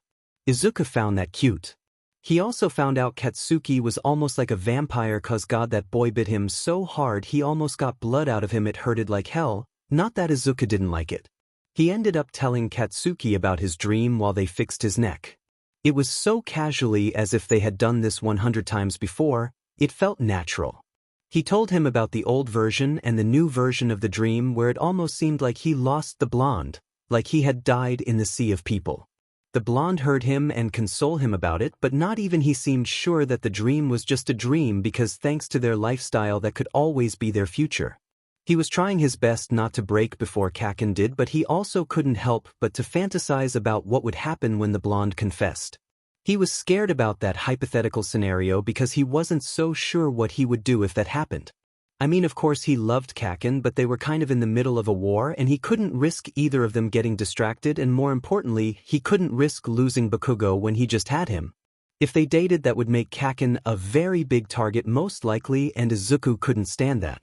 Izuku found that cute. He also found out Katsuki was almost like a vampire, cause God, that boy bit him so hard he almost got blood out of him. It hurted like hell, not that Izuku didn't like it. He ended up telling Katsuki about his dream while they fixed his neck. It was so casually, as if they had done this 100 times before, it felt natural. He told him about the old version and the new version of the dream, where it almost seemed like he lost the blonde, like he had died in the sea of people. The blonde heard him and consoled him about it, but not even he seemed sure that the dream was just a dream, because thanks to their lifestyle that could always be their future. He was trying his best not to break before Kaken did, but he also couldn't help but to fantasize about what would happen when the blonde confessed. He was scared about that hypothetical scenario because he wasn't so sure what he would do if that happened. I mean, of course he loved Kaken, but they were kind of in the middle of a war and he couldn't risk either of them getting distracted, and more importantly, he couldn't risk losing Bakugo when he just had him. If they dated, that would make Kaken a very big target most likely, and Izuku couldn't stand that.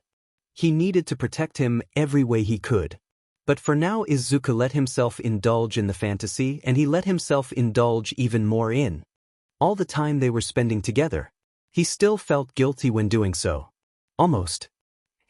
He needed to protect him every way he could. But for now Izuku let himself indulge in the fantasy, and he let himself indulge even more in all the time they were spending together. He still felt guilty when doing so. Almost.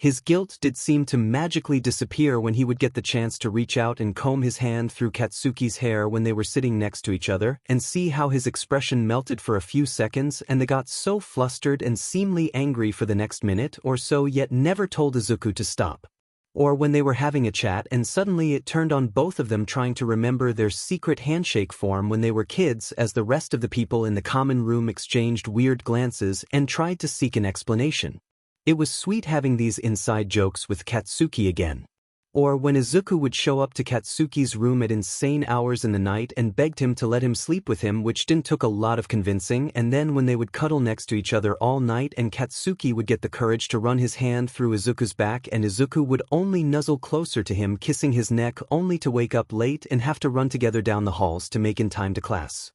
his guilt did seem to magically disappear when he would get the chance to reach out and comb his hand through Katsuki's hair when they were sitting next to each other and see how his expression melted for a few seconds and they got so flustered and seemingly angry for the next minute or so yet never told Izuku to stop. Or when they were having a chat and suddenly it turned on both of them trying to remember their secret handshake form when they were kids as the rest of the people in the common room exchanged weird glances and tried to seek an explanation. It was sweet having these inside jokes with Katsuki again. Or when Izuku would show up to Katsuki's room at insane hours in the night and begged him to let him sleep with him, which didn't took a lot of convincing, and then when they would cuddle next to each other all night and Katsuki would get the courage to run his hand through Izuku's back and Izuku would only nuzzle closer to him kissing his neck only to wake up late and have to run together down the halls to make in time to class.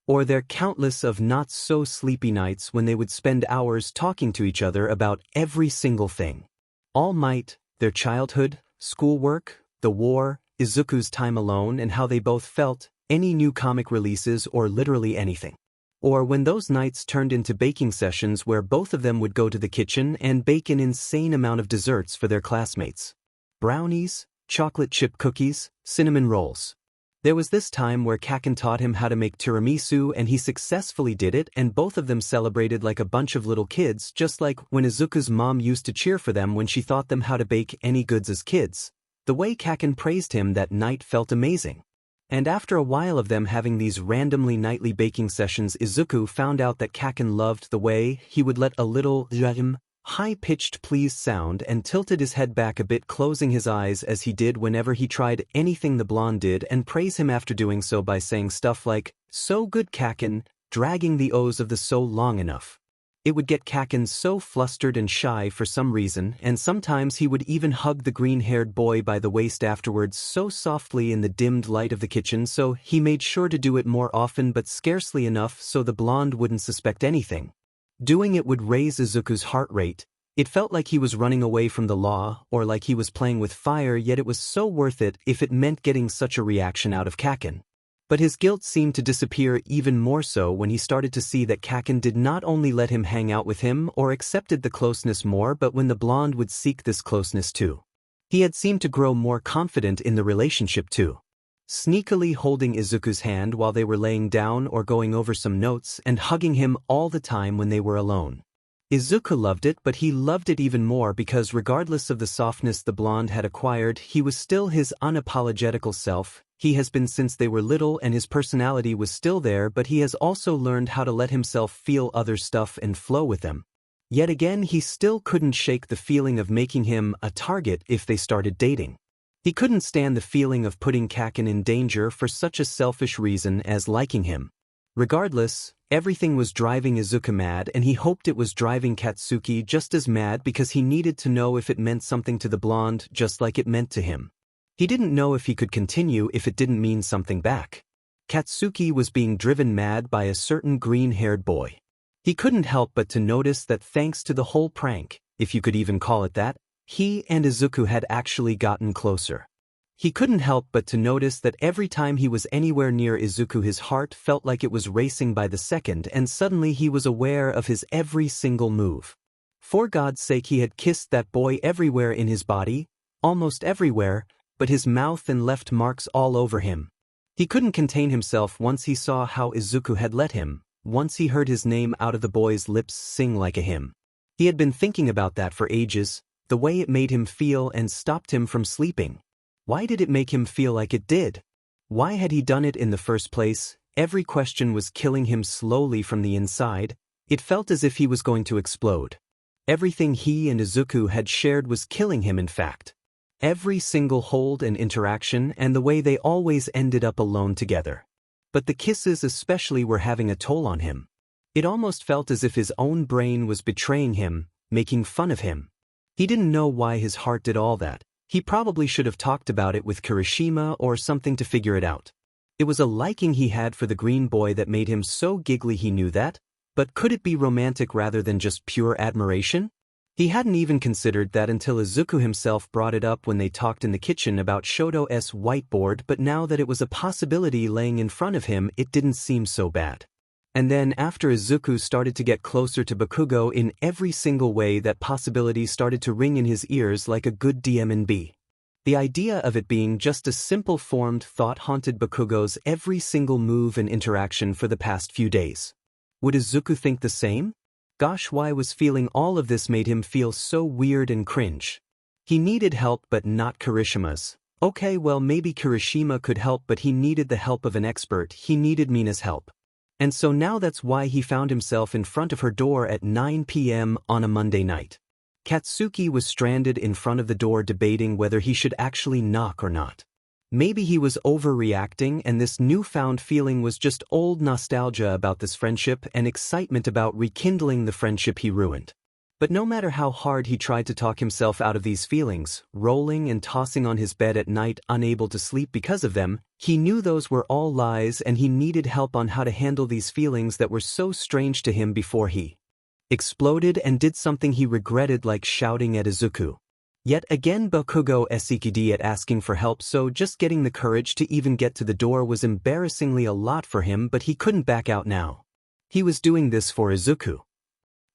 Or their countless of not-so-sleepy nights when they would spend hours talking to each other about every single thing. All Might, their childhood, schoolwork, the war, Izuku's time alone and how they both felt, any new comic releases or literally anything. Or when those nights turned into baking sessions where both of them would go to the kitchen and bake an insane amount of desserts for their classmates. Brownies, chocolate chip cookies, cinnamon rolls. There was this time where Kaken taught him how to make tiramisu and he successfully did it and both of them celebrated like a bunch of little kids just like when Izuku's mom used to cheer for them when she taught them how to bake any goods as kids. The way Kaken praised him that night felt amazing. And after a while of them having these randomly nightly baking sessions Izuku found out that Kaken loved the way he would let a little high-pitched pleased sound and tilted his head back a bit closing his eyes as he did whenever he tried anything the blonde did and praise him after doing so by saying stuff like, "So good Kaken," dragging the O's of the "so" long enough. It would get Kaken so flustered and shy for some reason and sometimes he would even hug the green-haired boy by the waist afterwards so softly in the dimmed light of the kitchen so he made sure to do it more often but scarcely enough so the blonde wouldn't suspect anything. Doing it would raise Izuku's heart rate. It felt like he was running away from the law or like he was playing with fire yet it was so worth it if it meant getting such a reaction out of Kaken. But his guilt seemed to disappear even more so when he started to see that Kaken did not only let him hang out with him or accepted the closeness more but when the blonde would seek this closeness too. He had seemed to grow more confident in the relationship too. Sneakily holding Izuku's hand while they were laying down or going over some notes and hugging him all the time when they were alone. Izuku loved it but he loved it even more because regardless of the softness the blonde had acquired he was still his unapologetical self. He has been since they were little and his personality was still there but he has also learned how to let himself feel other stuff and flow with them. Yet again he still couldn't shake the feeling of making him a target if they started dating. He couldn't stand the feeling of putting Kaken in danger for such a selfish reason as liking him. Regardless, everything was driving Izuku mad and he hoped it was driving Katsuki just as mad because he needed to know if it meant something to the blonde just like it meant to him. He didn't know if he could continue if it didn't mean something back. Katsuki was being driven mad by a certain green-haired boy. He couldn't help but to notice that thanks to the whole prank, if you could even call it that, he and Izuku had actually gotten closer. He couldn't help but to notice that every time he was anywhere near Izuku his heart felt like it was racing by the second and suddenly he was aware of his every single move. For God's sake he had kissed that boy everywhere in his body, almost everywhere, but his mouth and left marks all over him. He couldn't contain himself once he saw how Izuku had let him, once he heard his name out of the boy's lips sing like a hymn. He had been thinking about that for ages, the way it made him feel and stopped him from sleeping. Why did it make him feel like it did? Why had he done it in the first place? Every question was killing him slowly from the inside. It felt as if he was going to explode. Everything he and Izuku had shared was killing him in fact. Every single hold and interaction and the way they always ended up alone together. But the kisses especially were having a toll on him. It almost felt as if his own brain was betraying him, making fun of him. He didn't know why his heart did all that. He probably should have talked about it with Kirishima or something to figure it out. It was a liking he had for the green boy that made him so giggly he knew that, but could it be romantic rather than just pure admiration? He hadn't even considered that until Izuku himself brought it up when they talked in the kitchen about Shoto's whiteboard but now that it was a possibility laying in front of him it didn't seem so bad. And then after Izuku started to get closer to Bakugo in every single way, that possibility started to ring in his ears like a good DMNB. The idea of it being just a simple formed thought haunted Bakugo's every single move and interaction for the past few days. Would Izuku think the same? Gosh, why was feeling all of this made him feel so weird and cringe? He needed help, but not Kirishima's. Okay, well, maybe Kirishima could help, but he needed the help of an expert. He needed Mina's help. And so now that's why he found himself in front of her door at 9 p.m. on a Monday night. Katsuki was stranded in front of the door debating whether he should actually knock or not. Maybe he was overreacting and this newfound feeling was just old nostalgia about this friendship and excitement about rekindling the friendship he ruined. But no matter how hard he tried to talk himself out of these feelings, rolling and tossing on his bed at night unable to sleep because of them, he knew those were all lies and he needed help on how to handle these feelings that were so strange to him before he exploded and did something he regretted, like shouting at Izuku. Yet again Bakugo sekid at asking for help, so just getting the courage to even get to the door was embarrassingly a lot for him, but he couldn't back out now. He was doing this for Izuku.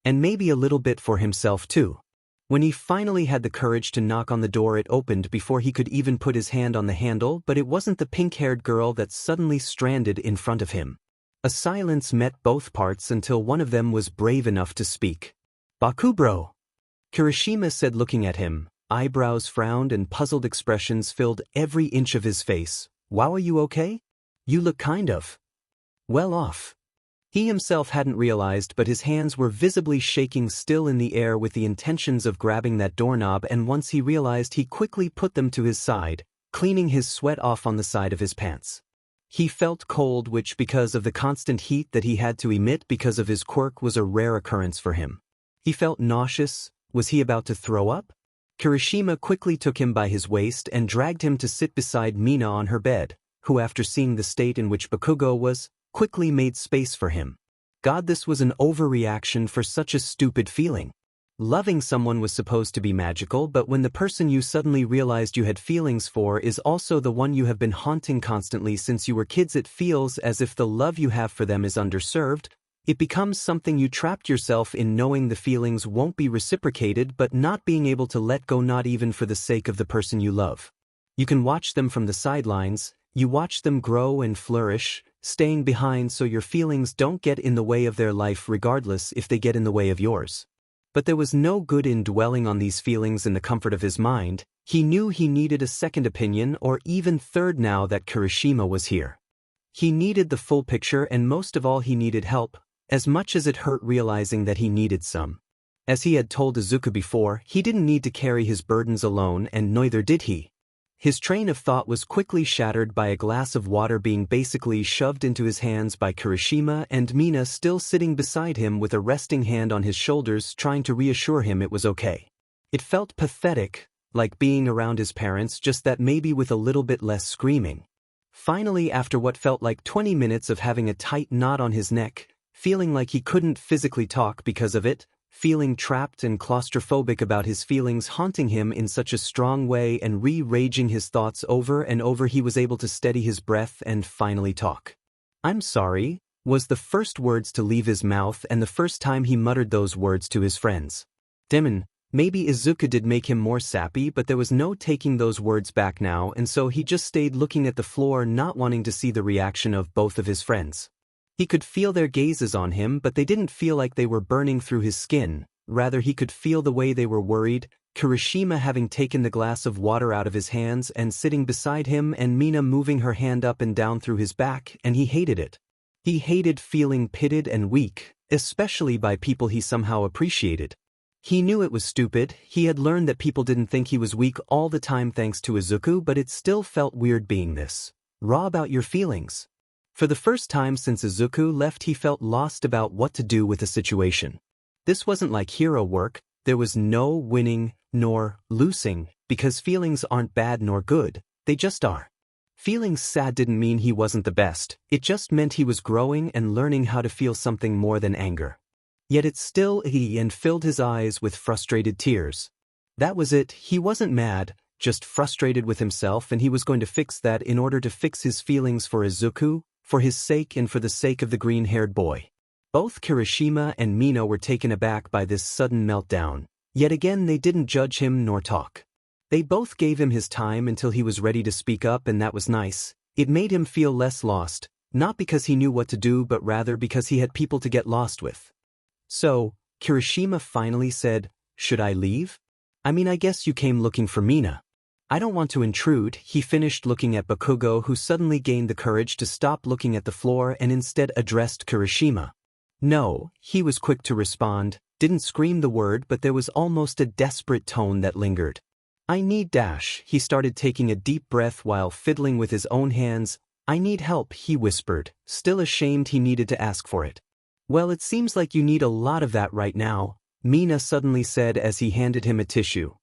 And maybe a little bit for himself too. When he finally had the courage to knock on the door, it opened before he could even put his hand on the handle, but it wasn't the pink-haired girl that suddenly stranded in front of him. A silence met both parts until one of them was brave enough to speak. "Bakubro," Kirishima said, looking at him. Eyebrows frowned and puzzled expressions filled every inch of his face. "Wow, are you okay? You look kind of well off." He himself hadn't realized, but his hands were visibly shaking, still in the air with the intentions of grabbing that doorknob, and once he realized, he quickly put them to his side, cleaning his sweat off on the side of his pants. He felt cold, which, because of the constant heat that he had to emit because of his quirk, was a rare occurrence for him. He felt nauseous. Was he about to throw up? Kirishima quickly took him by his waist and dragged him to sit beside Mina on her bed, who, after seeing the state in which Bakugo was, quickly made space for him. God, this was an overreaction for such a stupid feeling. Loving someone was supposed to be magical, but when the person you suddenly realized you had feelings for is also the one you have been haunting constantly since you were kids, it feels as if the love you have for them is underserved. It becomes something you trapped yourself in, knowing the feelings won't be reciprocated but not being able to let go, not even for the sake of the person you love. You can watch them from the sidelines, you watch them grow and flourish, staying behind so your feelings don't get in the way of their life, regardless if they get in the way of yours. But there was no good in dwelling on these feelings in the comfort of his mind. He knew he needed a second opinion, or even third, now that Kirishima was here. He needed the full picture, and most of all he needed help, as much as it hurt realizing that he needed some. As he had told Izuku before, he didn't need to carry his burdens alone, and neither did he. His train of thought was quickly shattered by a glass of water being basically shoved into his hands by Kirishima, and Mina still sitting beside him with a resting hand on his shoulders, trying to reassure him it was okay. It felt pathetic, like being around his parents, just that maybe with a little bit less screaming. Finally, after what felt like 20 minutes of having a tight knot on his neck, feeling like he couldn't physically talk because of it, feeling trapped and claustrophobic about his feelings haunting him in such a strong way and re-raging his thoughts over and over, he was able to steady his breath and finally talk. "I'm sorry," was the first words to leave his mouth, and the first time he muttered those words to his friends. Demon, maybe Izuku did make him more sappy, but there was no taking those words back now, and so he just stayed looking at the floor, not wanting to see the reaction of both of his friends. He could feel their gazes on him, but they didn't feel like they were burning through his skin. Rather, he could feel the way they were worried. Kirishima having taken the glass of water out of his hands and sitting beside him, and Mina moving her hand up and down through his back, and he hated it. He hated feeling pitted and weak, especially by people he somehow appreciated. He knew it was stupid. He had learned that people didn't think he was weak all the time thanks to Izuku, but it still felt weird being this raw about your feelings. For the first time since Izuku left, he felt lost about what to do with the situation. This wasn't like hero work. There was no winning nor losing, because feelings aren't bad nor good, they just are. Feeling sad didn't mean he wasn't the best, it just meant he was growing and learning how to feel something more than anger. Yet it still and filled his eyes with frustrated tears. That was it, he wasn't mad, just frustrated with himself, and he was going to fix that in order to fix his feelings for Izuku, for his sake and for the sake of the green-haired boy. Both Kirishima and Mina were taken aback by this sudden meltdown, yet again they didn't judge him nor talk. They both gave him his time until he was ready to speak up, and that was nice. It made him feel less lost, not because he knew what to do but rather because he had people to get lost with. So, Kirishima finally said, "Should I leave? I mean, I guess you came looking for Mina." "I don't want to intrude," he finished, looking at Bakugo, who suddenly gained the courage to stop looking at the floor and instead addressed Kirishima. "No," he was quick to respond, didn't scream the word, but there was almost a desperate tone that lingered. "I need dash." He started taking a deep breath while fiddling with his own hands. "I need help," he whispered, still ashamed he needed to ask for it. "Well, it seems like you need a lot of that right now," Mina suddenly said as he handed him a tissue.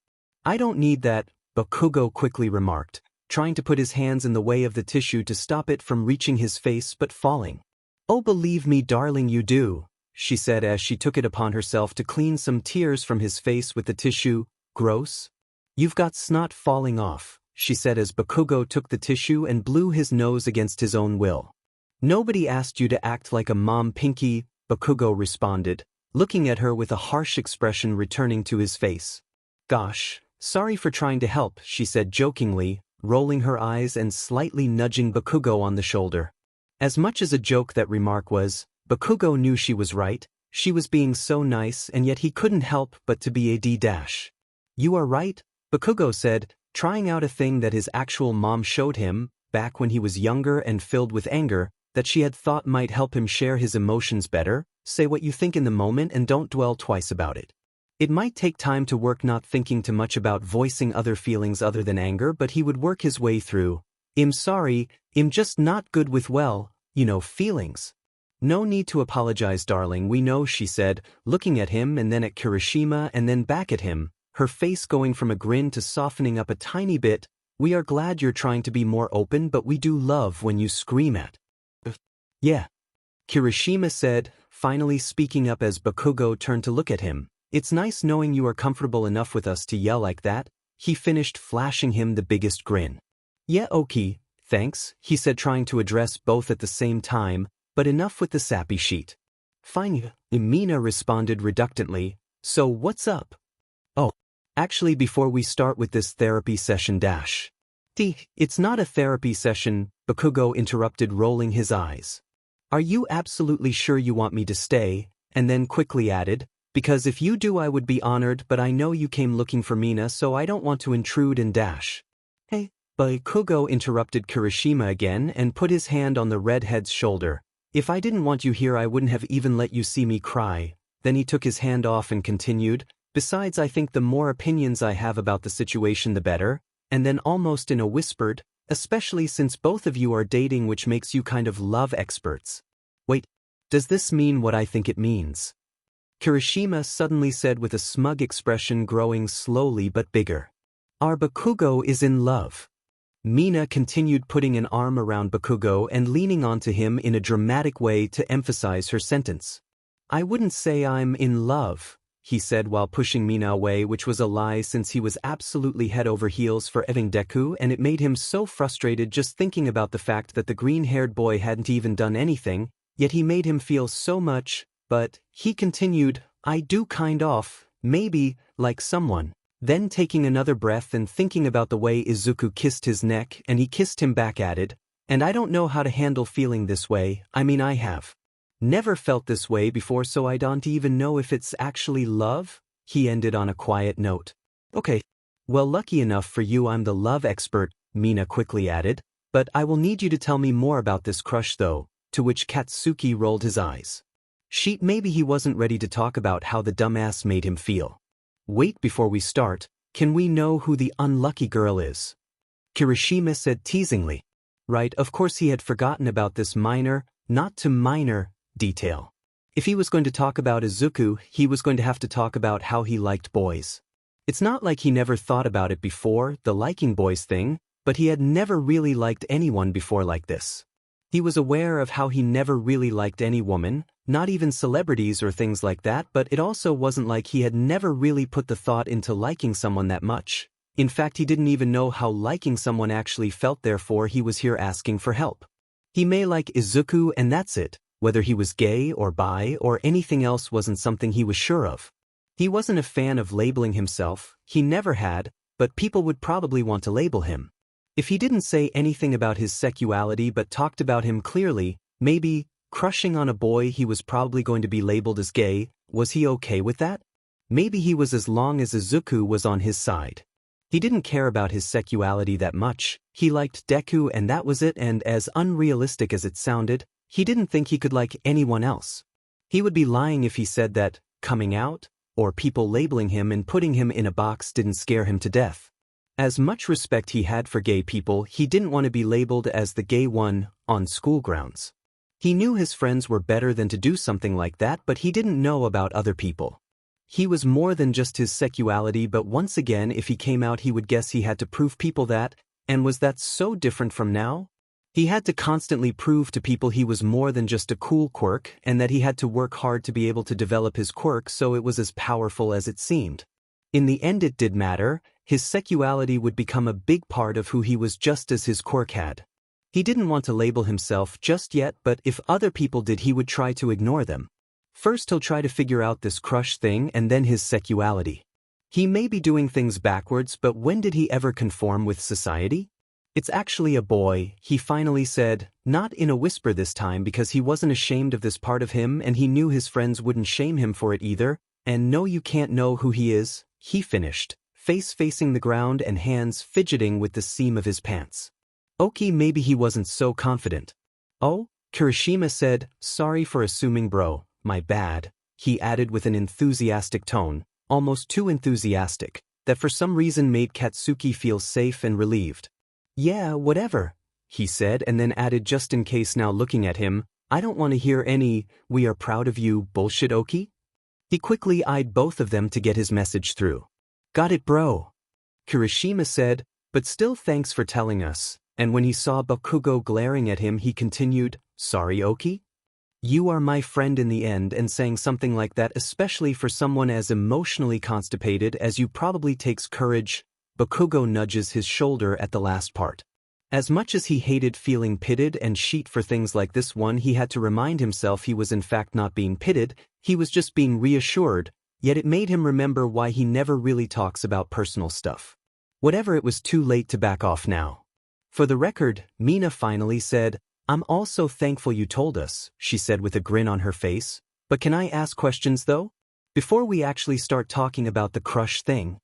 "I don't need that," Bakugo quickly remarked, trying to put his hands in the way of the tissue to stop it from reaching his face but falling. "Oh, believe me, darling, you do," she said as she took it upon herself to clean some tears from his face with the tissue. "Gross. You've got snot falling off," she said as Bakugo took the tissue and blew his nose against his own will. "Nobody asked you to act like a mom, Pinky," Bakugo responded, looking at her with a harsh expression returning to his face. "Gosh, sorry for trying to help," she said jokingly, rolling her eyes and slightly nudging Bakugo on the shoulder. As much as a joke that remark was, Bakugo knew she was right. She was being so nice, and yet he couldn't help but to be a d-dash. "You are right," Bakugo said, trying out a thing that his actual mom showed him, back when he was younger and filled with anger, that she had thought might help him share his emotions better. "Say what you think in the moment and don't dwell twice about it. It might take time to work not thinking too much about voicing other feelings other than anger, but he would work his way through. I'm sorry, I'm just not good with, well, feelings." "No need to apologize, darling, we know," she said, looking at him and then at Kirishima and then back at him, her face going from a grin to softening up a tiny bit. "We are glad you're trying to be more open, but we do love when you scream at." "Yeah," Kirishima said, finally speaking up as Bakugo turned to look at him. "It's nice knowing you are comfortable enough with us to yell like that," he finished, flashing him the biggest grin. "Yeah, okay, thanks," he said, trying to address both at the same time, but enough with the sappy sheet. "Fine," Mina responded reluctantly. "So what's up?" "Oh, actually, before we start with this therapy session dash." It's not a therapy session," Bakugo interrupted, rolling his eyes. "Are you absolutely sure you want me to stay?" and then quickly added, "Because if you do I would be honored, but I know you came looking for Mina, so I don't want to intrude and dash." "Hey," Bakugo interrupted Kirishima again and put his hand on the redhead's shoulder. "If I didn't want you here I wouldn't have even let you see me cry." Then he took his hand off and continued, "Besides, I think the more opinions I have about the situation the better," and then almost in a whispered, "especially since both of you are dating, which makes you kind of love experts." "Wait, does this mean what I think it means?" Kirishima suddenly said with a smug expression growing slowly but bigger. "Our Bakugo is in love." Mina continued, putting an arm around Bakugo and leaning onto him in a dramatic way to emphasize her sentence. "I wouldn't say I'm in love," he said while pushing Mina away, which was a lie since he was absolutely head over heels for having Deku, and it made him so frustrated just thinking about the fact that the green-haired boy hadn't even done anything, yet he made him feel so much. "But," he continued, "I do kind of, maybe, like someone." Then taking another breath and thinking about the way Izuku kissed his neck and he kissed him back, added, "And I don't know how to handle feeling this way. I mean, I have never felt this way before, so I don't even know if it's actually love." He ended on a quiet note. "Okay. Well, lucky enough for you I'm the love expert," Mina quickly added, "but I will need you to tell me more about this crush though," to which Katsuki rolled his eyes. Maybe he wasn't ready to talk about how the dumbass made him feel. "Wait, before we start, can we know who the unlucky girl is?" Kirishima said teasingly. Right, of course he had forgotten about this minor, not too minor, detail. If he was going to talk about Izuku, he was going to have to talk about how he liked boys. It's not like he never thought about it before, the liking boys thing, but he had never really liked anyone before like this. He was aware of how he never really liked any woman, not even celebrities or things like that, but it also wasn't like he had never really put the thought into liking someone that much. In fact, he didn't even know how liking someone actually felt, therefore he was here asking for help. He may like Izuku and that's it. Whether he was gay or bi or anything else wasn't something he was sure of. He wasn't a fan of labeling himself, he never had, but people would probably want to label him. If he didn't say anything about his sexuality but talked about him clearly, maybe crushing on a boy he was probably going to be labeled as gay, was he okay with that? Maybe he was as long as Izuku was on his side. He didn't care about his sexuality that much, he liked Deku and that was it, and as unrealistic as it sounded, he didn't think he could like anyone else. He would be lying if he said that coming out, or people labeling him and putting him in a box didn't scare him to death. As much respect he had for gay people, he didn't want to be labeled as the gay one on school grounds. He knew his friends were better than to do something like that, but he didn't know about other people. He was more than just his sexuality, but once again if he came out he would guess he had to prove people that, and was that so different from now? He had to constantly prove to people he was more than just a cool quirk and that he had to work hard to be able to develop his quirk so it was as powerful as it seemed. In the end it did matter, his sexuality would become a big part of who he was just as his quirk had. He didn't want to label himself just yet, but if other people did he would try to ignore them. First he'll try to figure out this crush thing and then his sexuality. He may be doing things backwards, but when did he ever conform with society? It's actually a boy, he finally said, not in a whisper this time because he wasn't ashamed of this part of him and he knew his friends wouldn't shame him for it either, and no, you can't know who he is, he finished, face facing the ground and hands fidgeting with the seam of his pants. Okay, maybe he wasn't so confident. Oh, Kirishima said, sorry for assuming bro, my bad, he added with an enthusiastic tone, almost too enthusiastic, that for some reason made Katsuki feel safe and relieved. Yeah, whatever, he said and then added just in case now looking at him, I don't want to hear any, we are proud of you bullshit Oki. He quickly eyed both of them to get his message through. Got it bro, Kirishima said, but still thanks for telling us, and when he saw Bakugo glaring at him he continued, sorry Oki? You are my friend in the end, and saying something like that especially for someone as emotionally constipated as you probably takes courage. Bakugo nudges his shoulder at the last part. As much as he hated feeling pitted and shit for things like this one, he had to remind himself he was in fact not being pitted, he was just being reassured, yet it made him remember why he never really talks about personal stuff. Whatever, it was too late to back off now. For the record, Mina finally said, I'm also thankful you told us, she said with a grin on her face, but can I ask questions though? Before we actually start talking about the crush thing.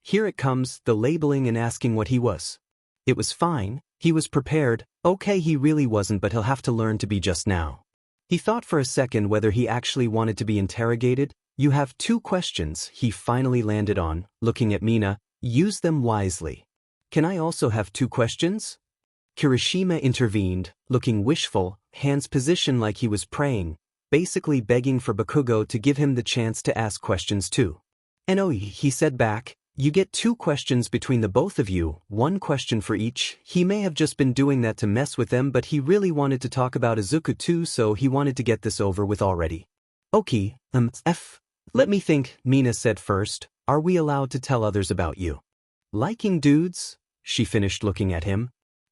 Here it comes, the labeling and asking what he was. It was fine, he was prepared, okay he really wasn't, but he'll have to learn to be just now. He thought for a second whether he actually wanted to be interrogated. You have 2 questions, he finally landed on, looking at Mina, use them wisely. Can I also have 2 questions? Kirishima intervened, looking wishful, hands positioned like he was praying, basically begging for Bakugo to give him the chance to ask questions too. And oh, he said back, you get 2 questions between the both of you, 1 question for each. He may have just been doing that to mess with them, but he really wanted to talk about Izuku too, so he wanted to get this over with already. Okay, let me think, Mina said first, are we allowed to tell others about you? Liking dudes? She finished looking at him.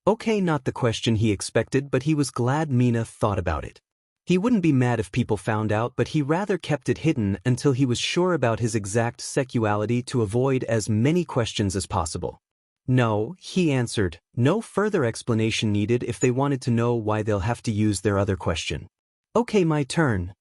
Okay, not the question he expected, but he was glad Mina thought about it. He wouldn't be mad if people found out, but he rather kept it hidden until he was sure about his exact sexuality to avoid as many questions as possible. No, he answered, no further explanation needed. If they wanted to know why, they'll have to use their other question. Okay, my turn,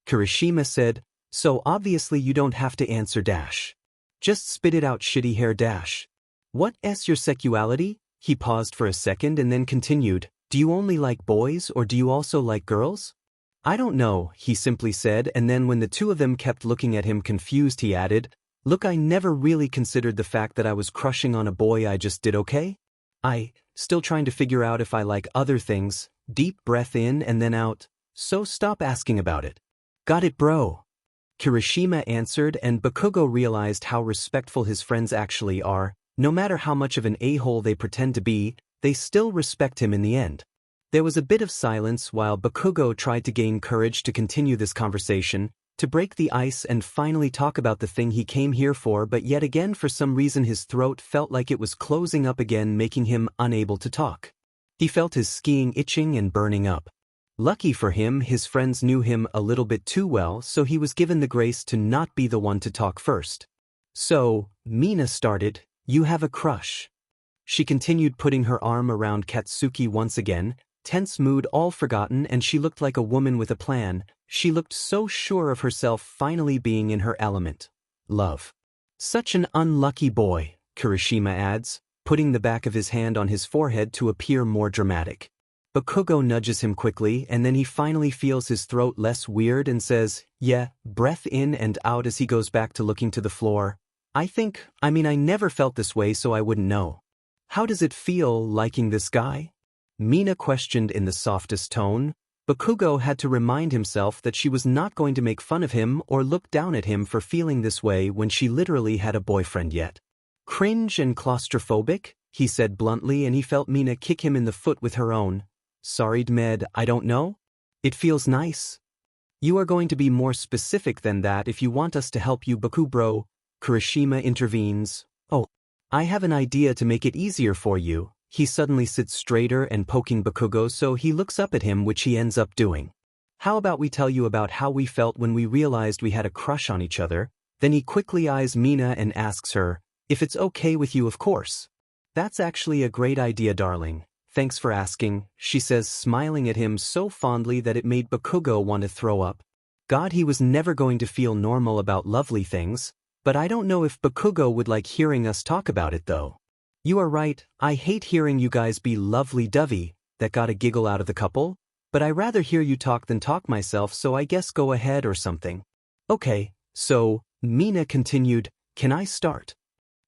Kirishima said, so obviously you don't have to answer dash. Just spit it out, shitty hair dash. What's your sexuality? He paused for a second and then continued, do you only like boys or do you also like girls? I don't know, he simply said, and then when the 2 of them kept looking at him confused he added, look, I never really considered the fact that I was crushing on a boy, I just did okay? Still trying to figure out if I like other things, deep breath in and then out, so stop asking about it. Got it bro, Kirishima answered, and Bakugo realized how respectful his friends actually are. No matter how much of an a-hole they pretend to be, they still respect him in the end. There was a bit of silence while Bakugo tried to gain courage to continue this conversation, to break the ice and finally talk about the thing he came here for, but yet again for some reason his throat felt like it was closing up again, making him unable to talk. He felt his skiing itching and burning up. Lucky for him, his friends knew him a little bit too well, so he was given the grace to not be the one to talk first. So, Mina started, "You have a crush." She continued, putting her arm around Katsuki once again, tense mood all forgotten, and she looked like a woman with a plan. She looked so sure of herself, finally being in her element. Love. Such an unlucky boy, Kirishima adds, putting the back of his hand on his forehead to appear more dramatic. Bakugo nudges him quickly, and then he finally feels his throat less weird and says, "Yeah," breath in and out as he goes back to looking to the floor. I never felt this way, so I wouldn't know." "How does it feel, liking this guy?" Mina questioned in the softest tone. Bakugo had to remind himself that she was not going to make fun of him or look down at him for feeling this way when she literally had a boyfriend yet. "Cringe and claustrophobic," he said bluntly, and he felt Mina kick him in the foot with her own. "Sorry Dmed, I don't know. It feels nice." "You are going to be more specific than that if you want us to help you, Baku bro," Kirishima intervenes. "Oh, I have an idea to make it easier for you." He suddenly sits straighter and poking Bakugo, so he looks up at him, which he ends up doing. "How about we tell you about how we felt when we realized we had a crush on each other?" Then he quickly eyes Mina and asks her, "If it's okay with you, of course." "That's actually a great idea, darling. Thanks for asking," she says, smiling at him so fondly that it made Bakugo want to throw up. God, he was never going to feel normal about lovely things, but I don't know if Bakugo would like hearing us talk about it though. "You are right, I hate hearing you guys be lovely-dovey," that got a giggle out of the couple, "but I rather hear you talk than talk myself, so I guess go ahead or something." "Okay, so," Mina continued, "can I start?"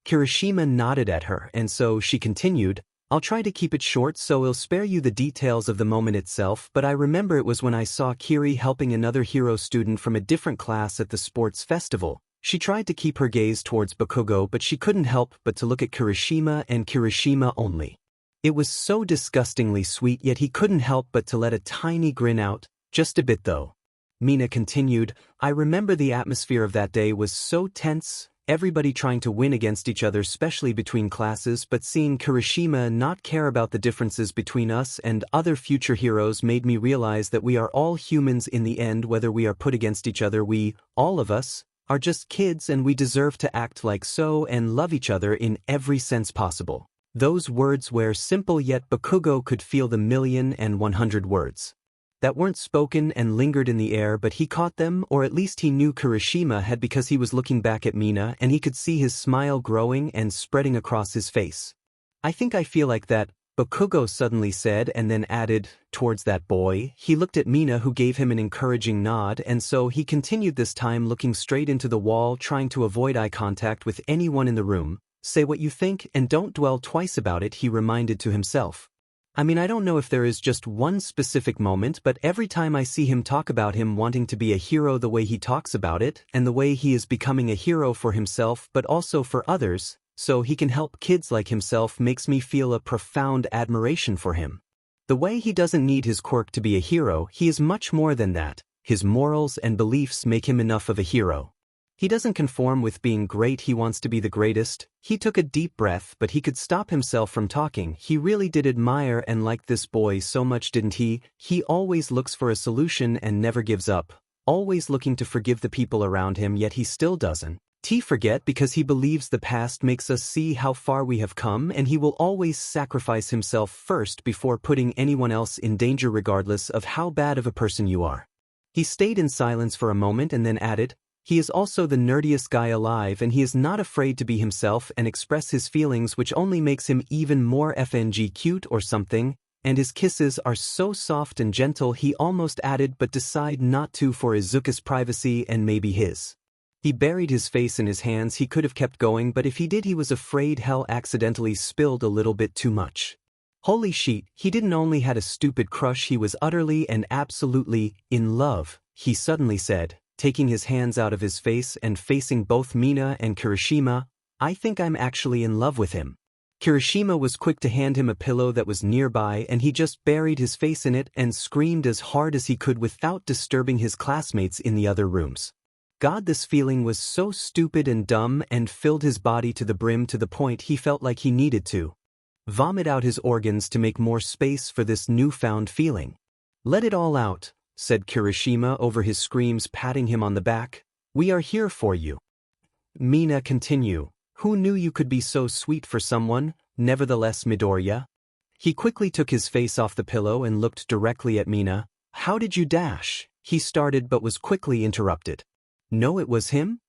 Kirishima nodded at her, and so she continued, "I'll try to keep it short so I'll spare you the details of the moment itself, but I remember it was when I saw Kiri helping another hero student from a different class at the sports festival. She tried to keep her gaze towards Bakugo, but she couldn't help but to look at Kirishima and Kirishima only. It was so disgustingly sweet, yet he couldn't help but to let a tiny grin out, just a bit though." Mina continued, "I remember the atmosphere of that day was so tense, everybody trying to win against each other, especially between classes, but seeing Kirishima not care about the differences between us and other future heroes made me realize that we are all humans in the end. Whether we are put against each other, we, all of us, are just kids, and we deserve to act like so and love each other in every sense possible." Those words were simple, yet Bakugo could feel the 1,100,000 words that weren't spoken and lingered in the air, but he caught them, or at least he knew Kirishima had, because he was looking back at Mina and he could see his smile growing and spreading across his face. "I think I feel like that," Bakugo suddenly said, and then added, "towards that boy." He looked at Mina, who gave him an encouraging nod, and so he continued, this time looking straight into the wall, trying to avoid eye contact with anyone in the room. "Say what you think and don't dwell twice about it," he reminded to himself. I don't know if there is just one specific moment, but every time I see him talk about him wanting to be a hero, the way he talks about it, and the way he is becoming a hero for himself but also for others, so he can help kids like himself, makes me feel a profound admiration for him. The way he doesn't need his quirk to be a hero, he is much more than that. His morals and beliefs make him enough of a hero. He doesn't conform with being great, he wants to be the greatest. He took a deep breath, but he could stop himself from talking. He really did admire and like this boy so much, didn't he? He always looks for a solution and never gives up, always looking to forgive the people around him, yet he still doesn't forget, because he believes the past makes us see how far we have come, and he will always sacrifice himself first before putting anyone else in danger, regardless of how bad of a person you are. He stayed in silence for a moment and then added, "He is also the nerdiest guy alive, and he is not afraid to be himself and express his feelings, which only makes him even more FNG cute or something, and his kisses are so soft and gentle," he almost added, but decide not to for Izuku's privacy and maybe his. He buried his face in his hands. He could have kept going, but if he did, he was afraid he'll accidentally spilled a little bit too much. Holy shit, he didn't only had a stupid crush, he was utterly and absolutely in love, he suddenly said, taking his hands out of his face and facing both Mina and Kirishima. "I think I'm actually in love with him." Kirishima was quick to hand him a pillow that was nearby, and he just buried his face in it and screamed as hard as he could without disturbing his classmates in the other rooms. God, this feeling was so stupid and dumb and filled his body to the brim, to the point he felt like he needed to vomit out his organs to make more space for this newfound feeling. "Let it all out," said Kirishima over his screams, patting him on the back. "We are here for you." Mina continue. "Who knew you could be so sweet for someone, nevertheless Midoriya?" He quickly took his face off the pillow and looked directly at Mina. "How did you dash?" he started but was quickly interrupted. "No, it was him?"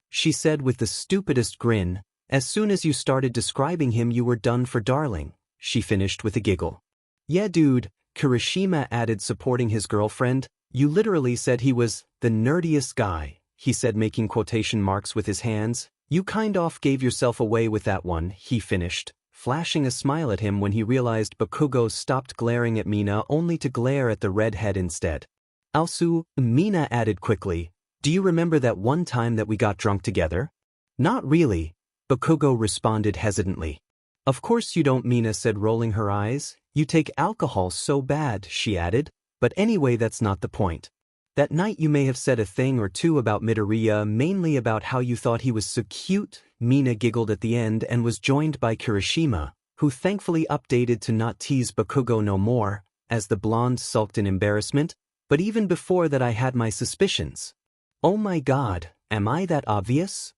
she said with the stupidest grin. "As soon as you started describing him you were done for, darling," she finished with a giggle. "Yeah dude," Kirishima added, supporting his girlfriend. "You literally said he was the nerdiest guy," he said, making quotation marks with his hands. "You kind of gave yourself away with that one," he finished, flashing a smile at him when he realized Bakugo stopped glaring at Mina only to glare at the redhead instead. "Also," Mina added quickly, "do you remember that one time that we got drunk together?" "Not really," Bakugo responded hesitantly. "Of course you don't," Mina said, rolling her eyes. "You take alcohol so bad," she added. "But anyway, that's not the point. That night you may have said a thing or two about Midoriya, mainly about how you thought he was so cute." Mina giggled at the end and was joined by Kirishima, who thankfully updated to not tease Bakugo no more, as the blonde sulked in embarrassment. "But even before that I had my suspicions." "Oh my god, am I that obvious?"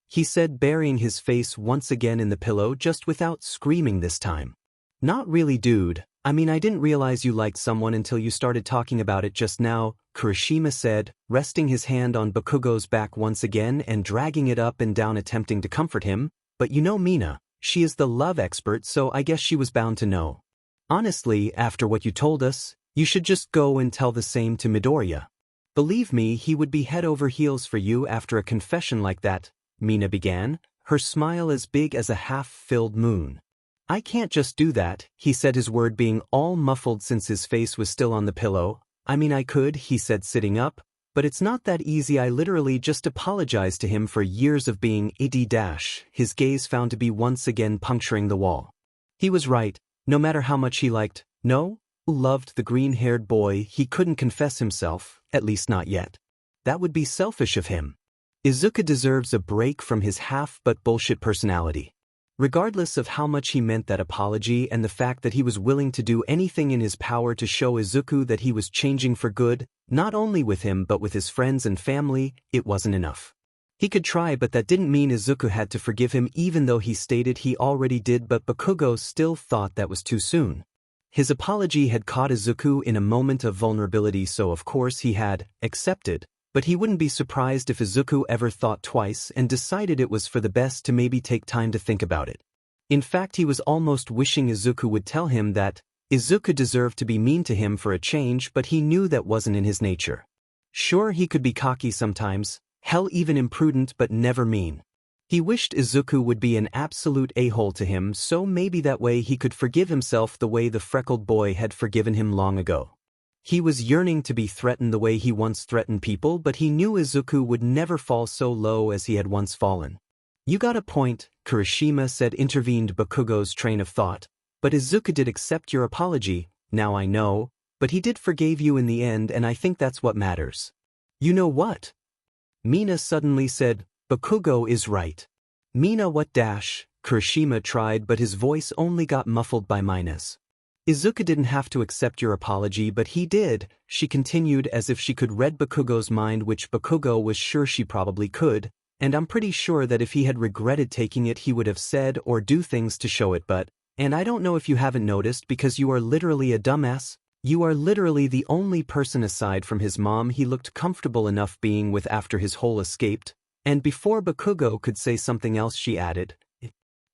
he said, burying his face once again in the pillow, just without screaming this time. "Not really dude, I mean I didn't realize you liked someone until you started talking about it just now," Kirishima said, resting his hand on Bakugo's back once again and dragging it up and down, attempting to comfort him. "But you know Mina, she is the love expert, so I guess she was bound to know. Honestly, after what you told us, you should just go and tell the same to Midoriya. Believe me, he would be head over heels for you after a confession like that," Mina began, her smile as big as a half-filled moon. "I can't just do that," he said, his word being all muffled since his face was still on the pillow. "I mean I could," he said, sitting up, "but it's not that easy. I literally just apologized to him for years of being id-dash." His gaze found to be once again puncturing the wall. He was right. No matter how much he loved the green-haired boy, he couldn't confess himself, at least not yet. That would be selfish of him. Izuku deserves a break from his half-but-bullshit personality. Regardless of how much he meant that apology and the fact that he was willing to do anything in his power to show Izuku that he was changing for good, not only with him but with his friends and family, it wasn't enough. He could try, but that didn't mean Izuku had to forgive him, even though he stated he already did. But Bakugo still thought that was too soon. His apology had caught Izuku in a moment of vulnerability, so of course he had accepted, but he wouldn't be surprised if Izuku ever thought twice and decided it was for the best to maybe take time to think about it. In fact, he was almost wishing Izuku would tell him that Izuku deserved to be mean to him for a change, but he knew that wasn't in his nature. Sure, he could be cocky sometimes, hell, even imprudent, but never mean. He wished Izuku would be an absolute a-hole to him, so maybe that way he could forgive himself the way the freckled boy had forgiven him long ago. He was yearning to be threatened the way he once threatened people, but he knew Izuku would never fall so low as he had once fallen. "You got a point," Kirishima said, intervened Bakugo's train of thought. "But Izuku did accept your apology, now I know, but he did forgive you in the end, and I think that's what matters." "You know what?" Mina suddenly said. "Bakugo is right." "Mina what dash?" Kirishima tried, but his voice only got muffled by Mina's. "Izuku didn't have to accept your apology, but he did," she continued as if she could read Bakugo's mind, which Bakugo was sure she probably could, "and I'm pretty sure that if he had regretted taking it he would have said or do things to show it, and I don't know if you haven't noticed, because you are literally a dumbass. You are literally the only person aside from his mom he looked comfortable enough being with after his whole escaped." And before Bakugo could say something else, she added,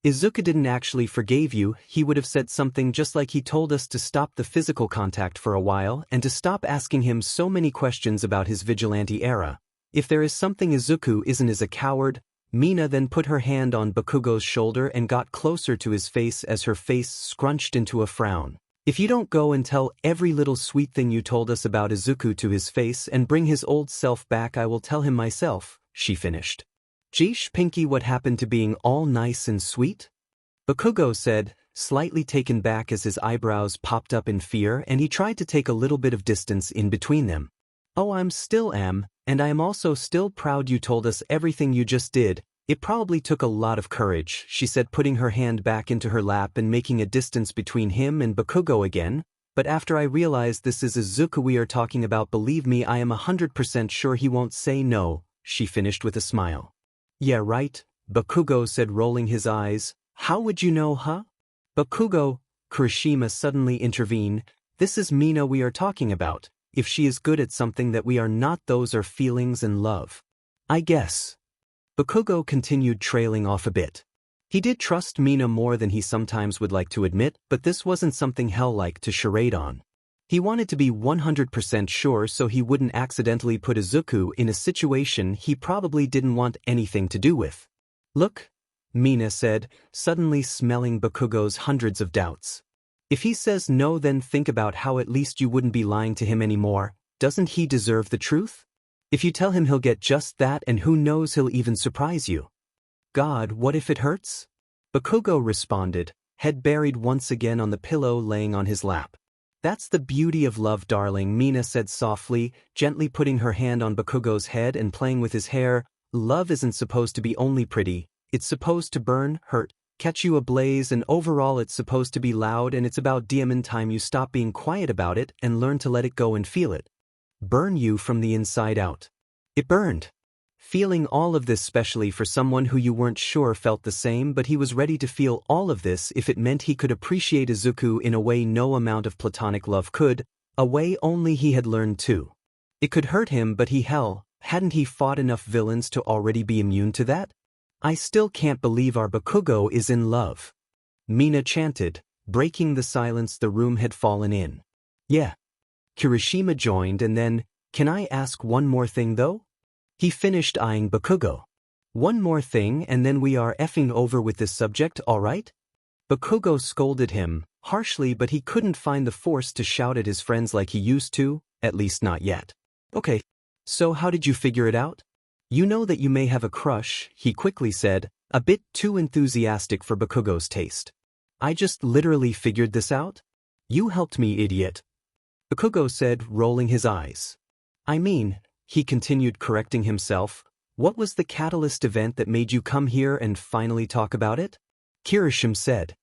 "Izuku didn't actually forgive you. He would have said something just like he told us to stop the physical contact for a while and to stop asking him so many questions about his vigilante era. If there is something Izuku isn't is a coward." Mina then put her hand on Bakugo's shoulder and got closer to his face as her face scrunched into a frown. "If you don't go and tell every little sweet thing you told us about Izuku to his face and bring his old self back, I will tell him myself," she finished. "Jeesh, Pinky, what happened to being all nice and sweet?" Bakugo said, slightly taken back as his eyebrows popped up in fear and he tried to take a little bit of distance in between them. "Oh, I'm still am, and I am also still proud you told us everything you just did." It probably took a lot of courage, she said, putting her hand back into her lap and making a distance between him and Bakugo again. But after I realized this is Izuku we are talking about, believe me, I am 100% sure he won't say no, she finished with a smile. Yeah, right, Bakugo said, rolling his eyes. How would you know, huh? Bakugo, Kirishima suddenly intervened. This is Mina we are talking about. If she is good at something that we are not, those are feelings and love. I guess. Bakugo continued, trailing off a bit. He did trust Mina more than he sometimes would like to admit, but this wasn't something hell-like to charade on. He wanted to be 100% sure so he wouldn't accidentally put Izuku in a situation he probably didn't want anything to do with. Look, Mina said, suddenly smelling Bakugo's hundreds of doubts. If he says no, then think about how at least you wouldn't be lying to him anymore. Doesn't he deserve the truth? If you tell him, he'll get just that, and who knows, he'll even surprise you. God, what if it hurts? Bakugo responded, head buried once again on the pillow laying on his lap. That's the beauty of love, darling, Mina said softly, gently putting her hand on Bakugo's head and playing with his hair. Love isn't supposed to be only pretty, it's supposed to burn, hurt, catch you ablaze, and overall it's supposed to be loud, and it's about damn time you stop being quiet about it and learn to let it go and feel it. Burn you from the inside out. It burned. Feeling all of this, especially for someone who you weren't sure felt the same, but he was ready to feel all of this if it meant he could appreciate Izuku in a way no amount of platonic love could, a way only he had learned to. It could hurt him, but hadn't he fought enough villains to already be immune to that? I still can't believe our Bakugo is in love, Mina chanted, breaking the silence the room had fallen in. Yeah. Kirishima joined, and then, can I ask one more thing though? He finished, eyeing Bakugo. One more thing, and then we are effing over with this subject, alright? Bakugo scolded him, harshly, but he couldn't find the force to shout at his friends like he used to, at least not yet. Okay. So how did you figure it out? You know that you may have a crush, he quickly said, a bit too enthusiastic for Bakugo's taste. I just literally figured this out? You helped me, idiot. Bakugo said, rolling his eyes. I mean, he continued, correcting himself, what was the catalyst event that made you come here and finally talk about it? Kirishima said.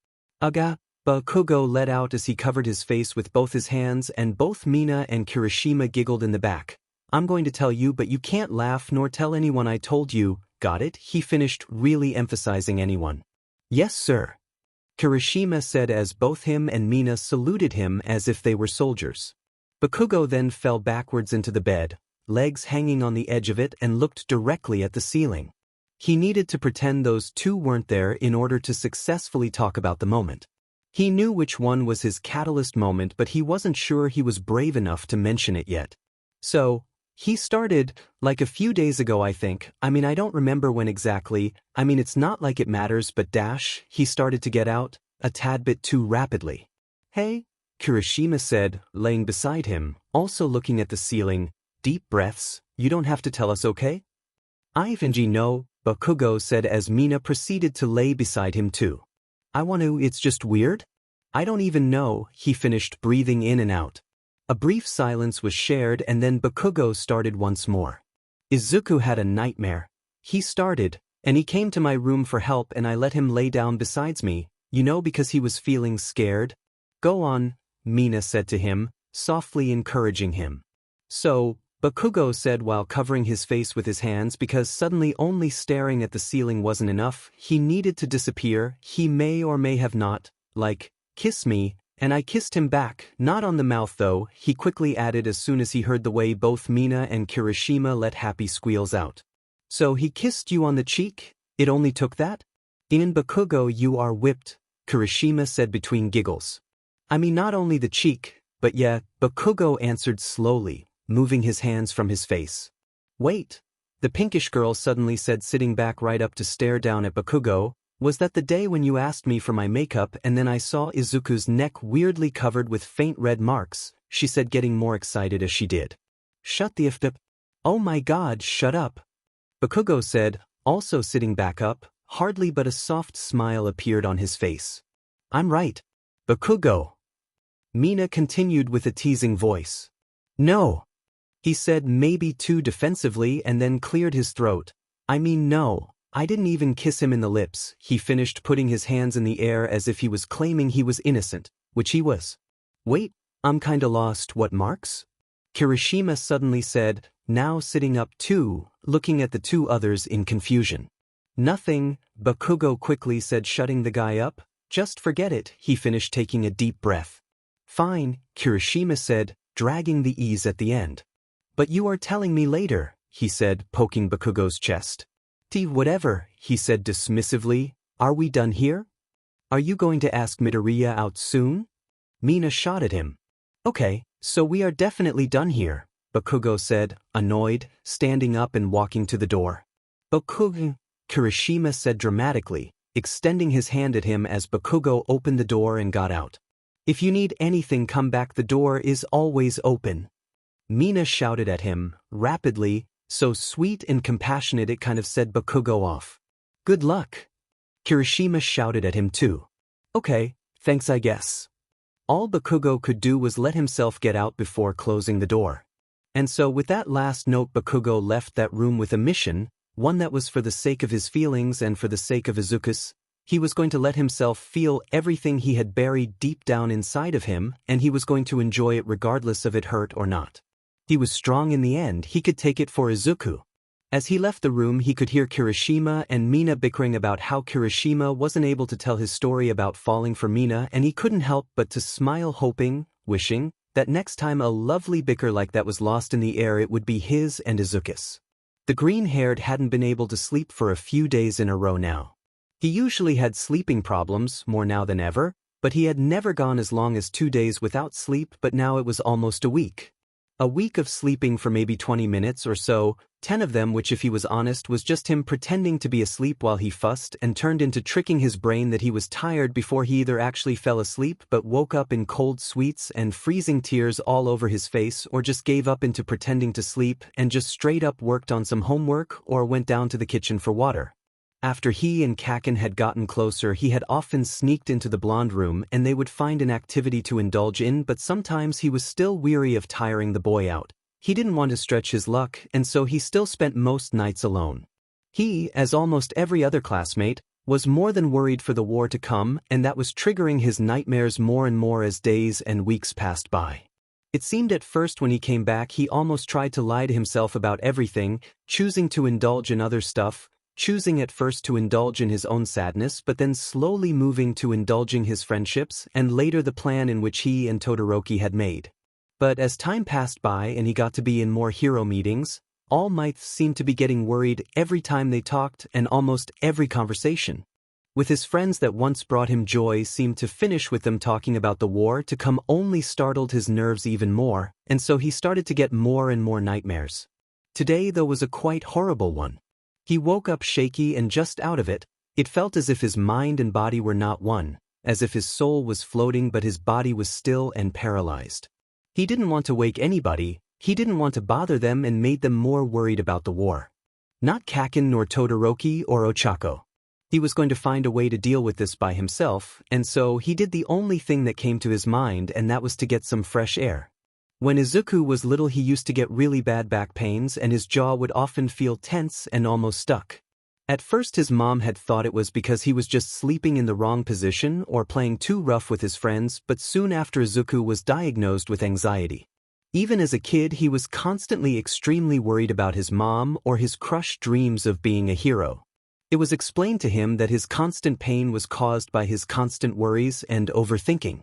Aga, Bakugo let out as he covered his face with both his hands, and both Mina and Kirishima giggled in the back. I'm going to tell you, but you can't laugh nor tell anyone I told you, got it? He finished, really emphasizing anyone. Yes, sir. Kirishima said as both him and Mina saluted him as if they were soldiers. Bakugo then fell backwards into the bed, legs hanging on the edge of it, and looked directly at the ceiling. He needed to pretend those two weren't there in order to successfully talk about the moment. He knew which one was his catalyst moment, but he wasn't sure he was brave enough to mention it yet. So, he started, like a few days ago, I think. I don't remember when exactly. It's not like it matters, but he started to get out, a tad bit too rapidly. Hey, Kirishima said, laying beside him, also looking at the ceiling. Deep breaths, you don't have to tell us, okay? No, Bakugo said as Mina proceeded to lay beside him too. I want to, it's just weird. I don't even know, he finished, breathing in and out. A brief silence was shared, and then Bakugo started once more. Izuku had a nightmare. He started, and he came to my room for help, and I let him lay down beside me, because he was feeling scared. Go on, Mina said to him, softly encouraging him. So, Bakugo said while covering his face with his hands, because suddenly only staring at the ceiling wasn't enough, he needed to disappear. He may or may have not, kiss me. And I kissed him back, not on the mouth though, he quickly added as soon as he heard the way both Mina and Kirishima let happy squeals out. So he kissed you on the cheek? It only took that? In Bakugo, you are whipped, Kirishima said between giggles. Not only the cheek, but yeah, Bakugo answered slowly, moving his hands from his face. Wait, the pinkish girl suddenly said, sitting back right up to stare down at Bakugo. Was that the day when you asked me for my makeup and then I saw Izuku's neck weirdly covered with faint red marks, she said, getting more excited as she did. Shut the f up. Oh my god, shut up. Bakugo said, also sitting back up, hardly, but a soft smile appeared on his face. I'm right. Bakugo. Mina continued with a teasing voice. No. He said, maybe too defensively, and then cleared his throat. No. I didn't even kiss him in the lips, he finished, putting his hands in the air as if he was claiming he was innocent, which he was. Wait, I'm kinda lost, what marks? Kirishima suddenly said, now sitting up too, looking at the two others in confusion. Nothing, Bakugo quickly said, shutting the guy up. Just forget it, he finished, taking a deep breath. Fine, Kirishima said, dragging the ease at the end. But you are telling me later, he said, poking Bakugo's chest. Whatever, he said dismissively, are we done here? Are you going to ask Midoriya out soon? Mina shot at him. Okay, so we are definitely done here, Bakugo said, annoyed, standing up and walking to the door. Bakugo, Kirishima said dramatically, extending his hand at him as Bakugo opened the door and got out. If you need anything, come back, the door is always open. Mina shouted at him, rapidly, so sweet and compassionate it kind of set Bakugo off. Good luck. Kirishima shouted at him too. Okay, thanks I guess. All Bakugo could do was let himself get out before closing the door. And so with that last note, Bakugo left that room with a mission, one that was for the sake of his feelings and for the sake of Izuku's. He was going to let himself feel everything he had buried deep down inside of him, and he was going to enjoy it regardless of it hurt or not. He was strong in the end, he could take it for Izuku. As he left the room, he could hear Kirishima and Mina bickering about how Kirishima wasn't able to tell his story about falling for Mina, and he couldn't help but to smile, hoping, wishing, that next time a lovely bicker like that was lost in the air, it would be his and Izuku's. The green-haired hadn't been able to sleep for a few days in a row now. He usually had sleeping problems, more now than ever, but he had never gone as long as 2 days without sleep, but now it was almost a week. A week of sleeping for maybe 20 minutes or so, 10 of them which, if he was honest, was just him pretending to be asleep while he fussed and turned into tricking his brain that he was tired before he either actually fell asleep but woke up in cold sweats and freezing tears all over his face, or just gave up into pretending to sleep and just straight up worked on some homework or went down to the kitchen for water. After he and Kaken had gotten closer, he had often sneaked into the blonde room and they would find an activity to indulge in, but sometimes he was still weary of tiring the boy out. He didn't want to stretch his luck, and so he still spent most nights alone. He, as almost every other classmate, was more than worried for the war to come, and that was triggering his nightmares more and more as days and weeks passed by. It seemed at first when he came back he almost tried to lie to himself about everything, choosing to indulge in other stuff, choosing at first to indulge in his own sadness, but then slowly moving to indulging his friendships and later the plan in which he and Todoroki had made. But as time passed by and he got to be in more hero meetings, All Might seemed to be getting worried every time they talked and almost every conversation. With his friends that once brought him joy seemed to finish with them talking about the war to come only startled his nerves even more, and so he started to get more and more nightmares. Today though was a quite horrible one. He woke up shaky and just out of it, it felt as if his mind and body were not one, as if his soul was floating but his body was still and paralyzed. He didn't want to wake anybody, he didn't want to bother them, and made them more worried about the war. Not Kaken nor Todoroki or Ochako. He was going to find a way to deal with this by himself, and so he did the only thing that came to his mind, and that was to get some fresh air. When Izuku was little he used to get really bad back pains and his jaw would often feel tense and almost stuck. At first his mom had thought it was because he was just sleeping in the wrong position or playing too rough with his friends, but soon after Izuku was diagnosed with anxiety. Even as a kid he was constantly extremely worried about his mom or his crushed dreams of being a hero. It was explained to him that his constant pain was caused by his constant worries and overthinking.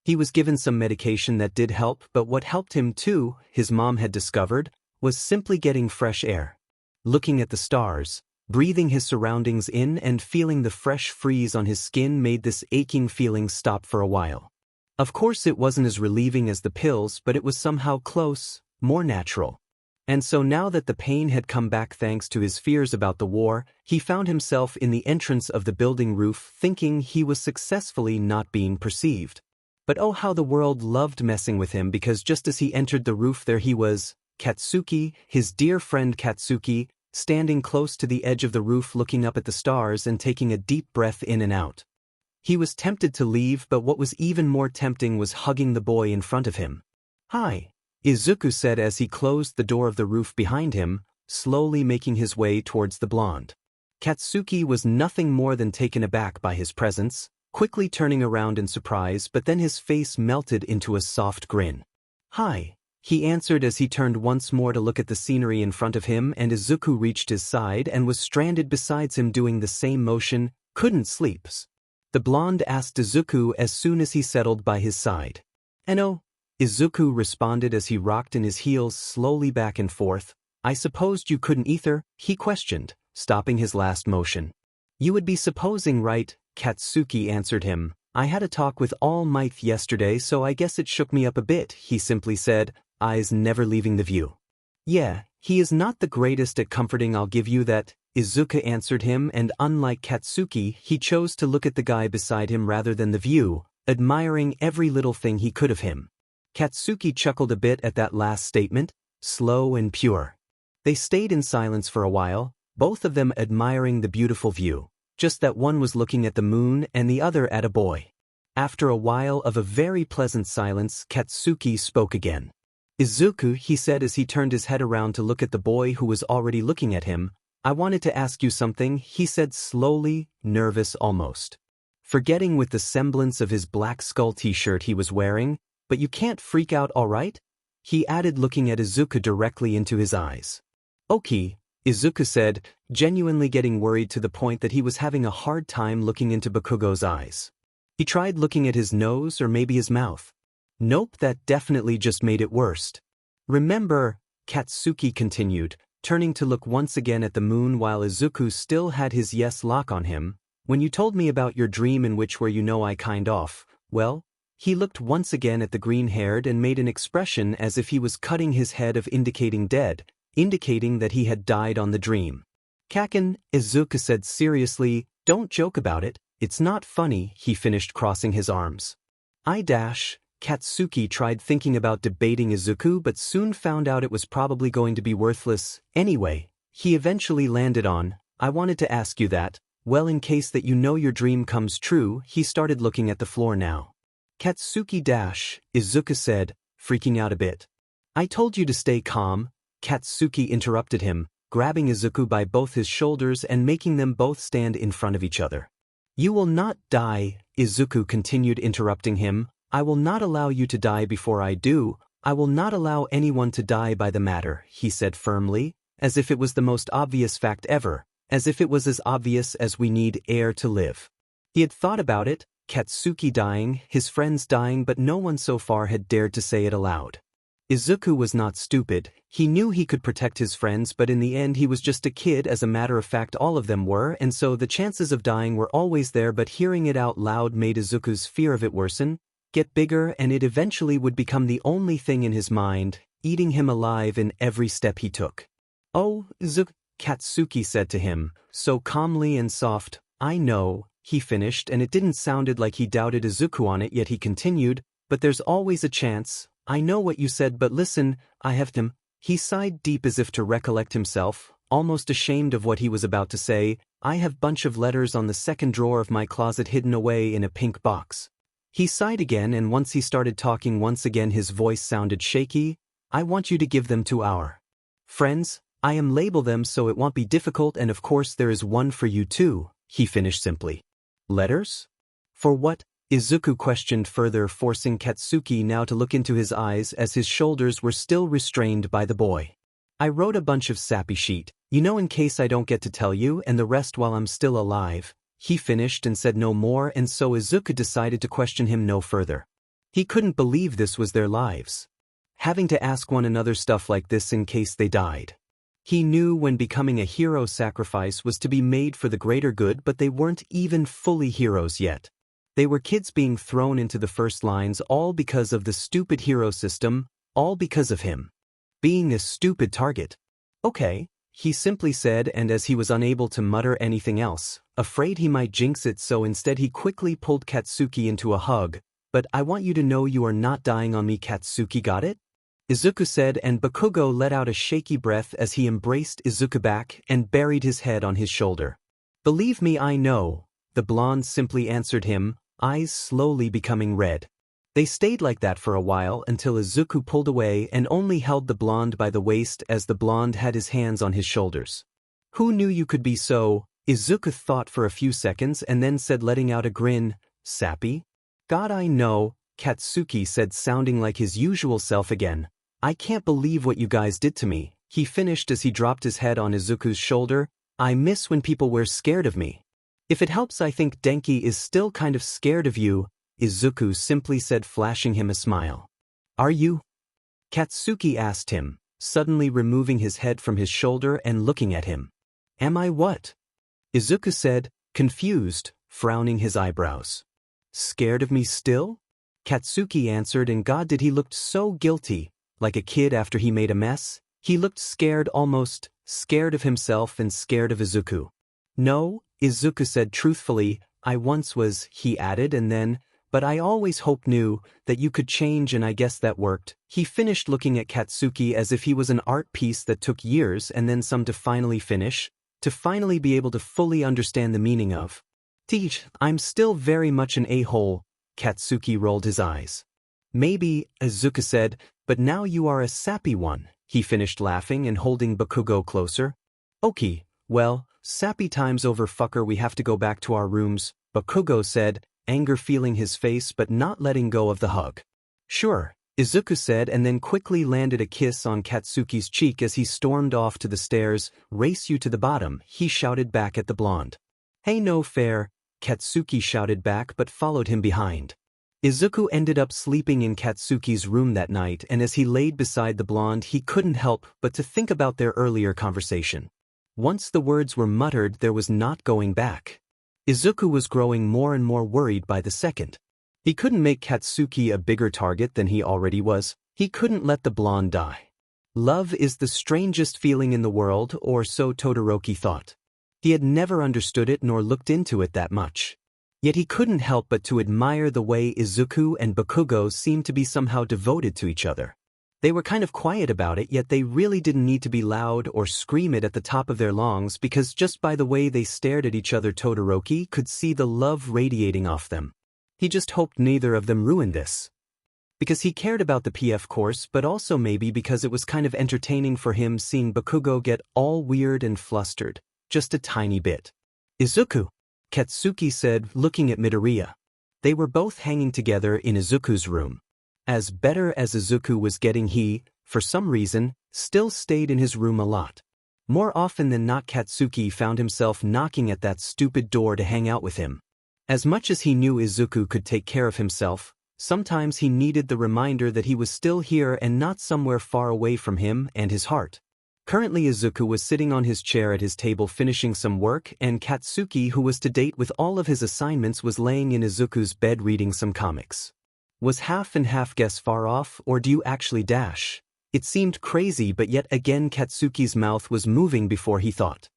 He was given some medication that did help, but what helped him too, his mom had discovered, was simply getting fresh air. Looking at the stars, breathing his surroundings in and feeling the fresh freeze on his skin made this aching feeling stop for a while. Of course it wasn't as relieving as the pills, but it was somehow close, more natural. And so now that the pain had come back thanks to his fears about the war, he found himself in the entrance of the building roof thinking he was successfully not being perceived. But oh how the world loved messing with him, because just as he entered the roof there he was, Katsuki, his dear friend Katsuki, standing close to the edge of the roof looking up at the stars and taking a deep breath in and out. He was tempted to leave, but what was even more tempting was hugging the boy in front of him. "Hi," Izuku said as he closed the door of the roof behind him, slowly making his way towards the blonde. Katsuki was nothing more than taken aback by his presence, quickly turning around in surprise, but then his face melted into a soft grin. "Hi," he answered as he turned once more to look at the scenery in front of him, and Izuku reached his side and was stranded beside him doing the same motion. "Couldn't sleep?" the blonde asked Izuku as soon as he settled by his side. "No," Izuku responded as he rocked in his heels slowly back and forth. "I supposed you couldn't either?" he questioned, stopping his last motion. "You would be supposing, right?" Katsuki answered him. "I had a talk with All Might yesterday, so I guess it shook me up a bit," he simply said, eyes never leaving the view. "Yeah, he is not the greatest at comforting, I'll give you that," Izuku answered him, and unlike Katsuki, he chose to look at the guy beside him rather than the view, admiring every little thing he could of him. Katsuki chuckled a bit at that last statement, slow and pure. They stayed in silence for a while, both of them admiring the beautiful view, just that one was looking at the moon and the other at a boy. After a while of a very pleasant silence, Katsuki spoke again. "Izuku," he said as he turned his head around to look at the boy who was already looking at him, "I wanted to ask you something," he said slowly, nervous almost. Forgetting with the semblance of his black skull t-shirt he was wearing, "But you can't freak out, all right?" he added, looking at Izuku directly into his eyes. "Okay," Izuku said, genuinely getting worried to the point that he was having a hard time looking into Bakugo's eyes. He tried looking at his nose or maybe his mouth. Nope, that definitely just made it worse. "Remember," Katsuki continued, turning to look once again at the moon while Izuku still had his yes lock on him, "when you told me about your dream in which where you know I kind of, well," he looked once again at the green-haired and made an expression as if he was cutting his head of indicating dead, indicating that he had died on the dream. "Kaken," Izuku said seriously, "don't joke about it, it's not funny," he finished crossing his arms. Katsuki tried thinking about debating Izuku but soon found out it was probably going to be worthless. Anyway, he eventually landed on, "I wanted to ask you that, well, in case that you know your dream comes true." He started looking at the floor now. "Katsuki Izuku said, freaking out a bit. "I told you to stay calm," Katsuki interrupted him, grabbing Izuku by both his shoulders and making them both stand in front of each other. "You will not die," Izuku continued, interrupting him. "I will not allow you to die before I do. I will not allow anyone to die by the matter," he said firmly, as if it was the most obvious fact ever, as if it was as obvious as we need air to live. He had thought about it, Katsuki dying, his friends dying, but no one so far had dared to say it aloud. Izuku was not stupid. He knew he could protect his friends, but in the end he was just a kid. As a matter of fact, all of them were, and so the chances of dying were always there, but hearing it out loud made Izuku's fear of it worsen, get bigger, and it eventually would become the only thing in his mind, eating him alive in every step he took. "Oh, Izuku," Katsuki said to him, so calmly and soft. "I know," he finished, and it didn't sounded like he doubted Izuku on it, yet he continued, "But there's always a chance. I know what you said, but listen, I have them." He sighed deep as if to recollect himself, almost ashamed of what he was about to say. "I have bunch of letters on the second drawer of my closet hidden away in a pink box." He sighed again, and once he started talking once again his voice sounded shaky. "I want you to give them to our friends. I am label them so it won't be difficult, and of course there is one for you too," he finished simply. "Letters? For what?" Izuku questioned further, forcing Katsuki now to look into his eyes as his shoulders were still restrained by the boy. "I wrote a bunch of sappy shit, you know, in case I don't get to tell you, and the rest while I'm still alive." He finished and said no more, and so Izuku decided to question him no further. He couldn't believe this was their lives. Having to ask one another stuff like this in case they died. He knew when becoming a hero sacrifice was to be made for the greater good, but they weren't even fully heroes yet. They were kids being thrown into the first lines, all because of the stupid hero system, all because of him being a stupid target. "Okay," he simply said, and as he was unable to mutter anything else, afraid he might jinx it, so instead he quickly pulled Katsuki into a hug. "But I want you to know you are not dying on me, Katsuki, got it?" Izuku said, and Bakugo let out a shaky breath as he embraced Izuku back and buried his head on his shoulder. "Believe me, I know," the blonde simply answered him, eyes slowly becoming red. They stayed like that for a while until Izuku pulled away and only held the blonde by the waist as the blonde had his hands on his shoulders. "Who knew you could be so?" Izuku thought for a few seconds and then said, letting out a grin, "Sappy?" "God, I know," Katsuki said, sounding like his usual self again. "I can't believe what you guys did to me," he finished as he dropped his head on Izuku's shoulder. "I miss when people were scared of me." "If it helps, I think Denki is still kind of scared of you," Izuku simply said, flashing him a smile. "Are you?" Katsuki asked him, suddenly removing his head from his shoulder and looking at him. "Am I what?" Izuku said, confused, frowning his eyebrows. "Scared of me still?" Katsuki answered, and God, did he looked so guilty, like a kid after he made a mess. He looked scared, almost scared of himself and scared of Izuku. "No," Izuku said truthfully, "I once was," he added, and then, "but I always hoped knew that you could change, and I guess that worked." He finished, looking at Katsuki as if he was an art piece that took years and then some to finally finish, to finally be able to fully understand the meaning of. "Teach, I'm still very much an a-hole," Katsuki rolled his eyes. "Maybe," Izuku said, "but now you are a sappy one," he finished, laughing and holding Bakugo closer. "Okay, well, sappy time's over, fucker, we have to go back to our rooms," Bakugo said, anger feeling his face but not letting go of the hug. "Sure," Izuku said, and then quickly landed a kiss on Katsuki's cheek as he stormed off to the stairs. "Race you to the bottom," he shouted back at the blonde. "Hey, no fair," Katsuki shouted back but followed him behind. Izuku ended up sleeping in Katsuki's room that night, and as he laid beside the blonde he couldn't help but to think about their earlier conversation. Once the words were muttered, there was not going back. Izuku was growing more and more worried by the second. He couldn't make Katsuki a bigger target than he already was. He couldn't let the blonde die. Love is the strangest feeling in the world, or so Todoroki thought. He had never understood it nor looked into it that much. Yet he couldn't help but to admire the way Izuku and Bakugo seemed to be somehow devoted to each other. They were kind of quiet about it, yet they really didn't need to be loud or scream it at the top of their lungs, because just by the way they stared at each other, Todoroki could see the love radiating off them. He just hoped neither of them ruined this. Because he cared about the PF course, but also maybe because it was kind of entertaining for him seeing Bakugo get all weird and flustered, just a tiny bit. "Izuku," Katsuki said, looking at Midoriya. They were both hanging together in Izuku's room. As better as Izuku was getting, he, for some reason, still stayed in his room a lot. More often than not, Katsuki found himself knocking at that stupid door to hang out with him. As much as he knew Izuku could take care of himself, sometimes he needed the reminder that he was still here and not somewhere far away from him and his heart. Currently Izuku was sitting on his chair at his table finishing some work, and Katsuki, who was to date with all of his assignments, was laying in Izuku's bed reading some comics. Was half and half guess far off, or do you actually dash? It seemed crazy, but yet again Katsuki's mouth was moving before he thought.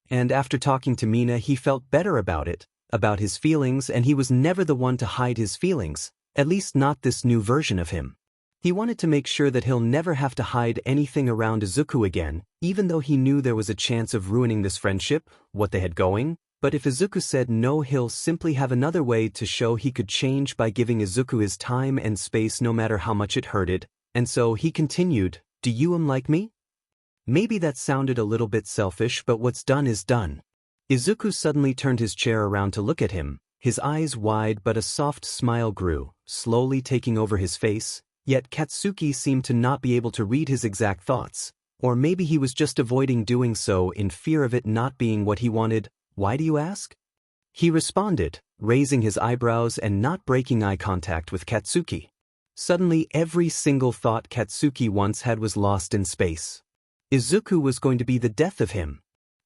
And after talking to Mina he felt better about it, about his feelings, and he was never the one to hide his feelings, at least not this new version of him. He wanted to make sure that he'll never have to hide anything around Izuku again, even though he knew there was a chance of ruining this friendship, what they had going. But if Izuku said no, he'll simply have another way to show he could change by giving Izuku his time and space no matter how much it hurted. And so he continued, "Do you like me?" Maybe that sounded a little bit selfish, but what's done is done. Izuku suddenly turned his chair around to look at him, his eyes wide, but a soft smile grew, slowly taking over his face, yet Katsuki seemed to not be able to read his exact thoughts. Or maybe he was just avoiding doing so in fear of it not being what he wanted. "Why do you ask?" he responded, raising his eyebrows and not breaking eye contact with Katsuki. Suddenly every single thought Katsuki once had was lost in space. Izuku was going to be the death of him.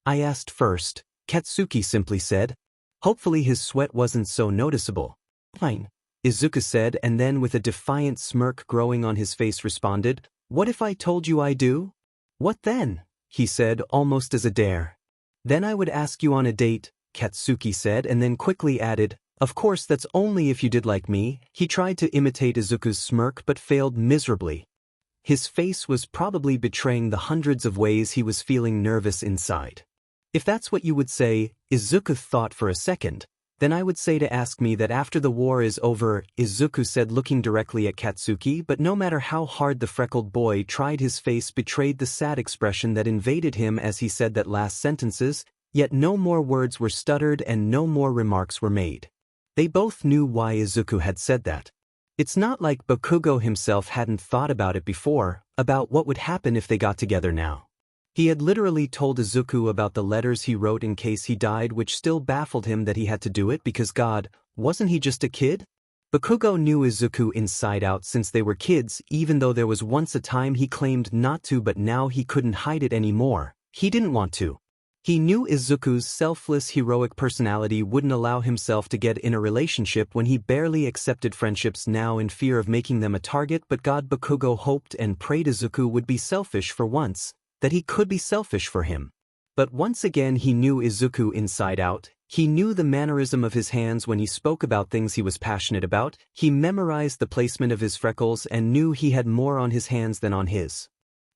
"I asked first," Katsuki simply said. Hopefully his sweat wasn't so noticeable. "Fine," Izuku said, and then with a defiant smirk growing on his face responded, "What if I told you I do?" "What then?" he said, almost as a dare. "Then I would ask you on a date," Katsuki said, and then quickly added, "Of course that's only if you did like me." He tried to imitate Izuku's smirk but failed miserably. His face was probably betraying the hundreds of ways he was feeling nervous inside. "If that's what you would say," Izuku thought for a second, "then I would say to ask me that after the war is over," Izuku said, looking directly at Katsuki, but no matter how hard the freckled boy tried, his face betrayed the sad expression that invaded him as he said that last sentences. Yet no more words were stuttered and no more remarks were made. They both knew why Izuku had said that. It's not like Bakugo himself hadn't thought about it before, about what would happen if they got together now. He had literally told Izuku about the letters he wrote in case he died, which still baffled him that he had to do it because God, wasn't he just a kid? Bakugo knew Izuku inside out since they were kids, even though there was once a time he claimed not to, but now he couldn't hide it anymore. He didn't want to. He knew Izuku's selfless heroic personality wouldn't allow himself to get in a relationship when he barely accepted friendships now in fear of making them a target, but God, Bakugo hoped and prayed Izuku would be selfish for once, that he could be selfish for him. But once again he knew Izuku inside out. He knew the mannerism of his hands when he spoke about things he was passionate about. He memorized the placement of his freckles and knew he had more on his hands than on his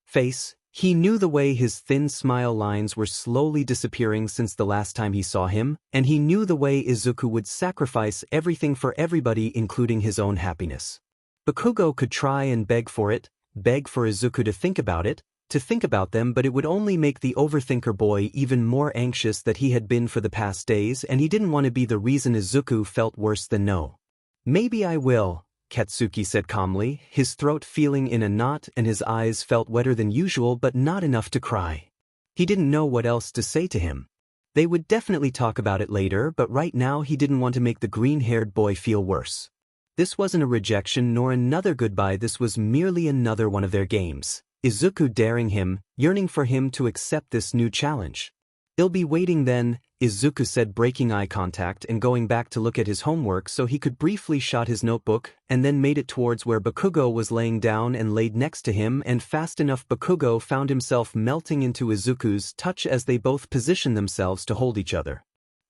face. He knew the way his thin smile lines were slowly disappearing since the last time he saw him, and he knew the way Izuku would sacrifice everything for everybody, including his own happiness. Bakugo could try and beg for Izuku to think about it, to think about them, but it would only make the overthinker boy even more anxious than he had been for the past days, and he didn't want to be the reason Izuku felt worse than no. Maybe I will, Katsuki said calmly, his throat feeling in a knot and his eyes felt wetter than usual but not enough to cry. He didn't know what else to say to him. They would definitely talk about it later, but right now he didn't want to make the green-haired boy feel worse. This wasn't a rejection nor another goodbye, this was merely another one of their games. Izuku daring him, yearning for him to accept this new challenge. "I'll be waiting then," Izuku said, breaking eye contact and going back to look at his homework so he could briefly shot his notebook, and then made it towards where Bakugo was laying down and laid next to him, and fast enough Bakugo found himself melting into Izuku's touch as they both positioned themselves to hold each other.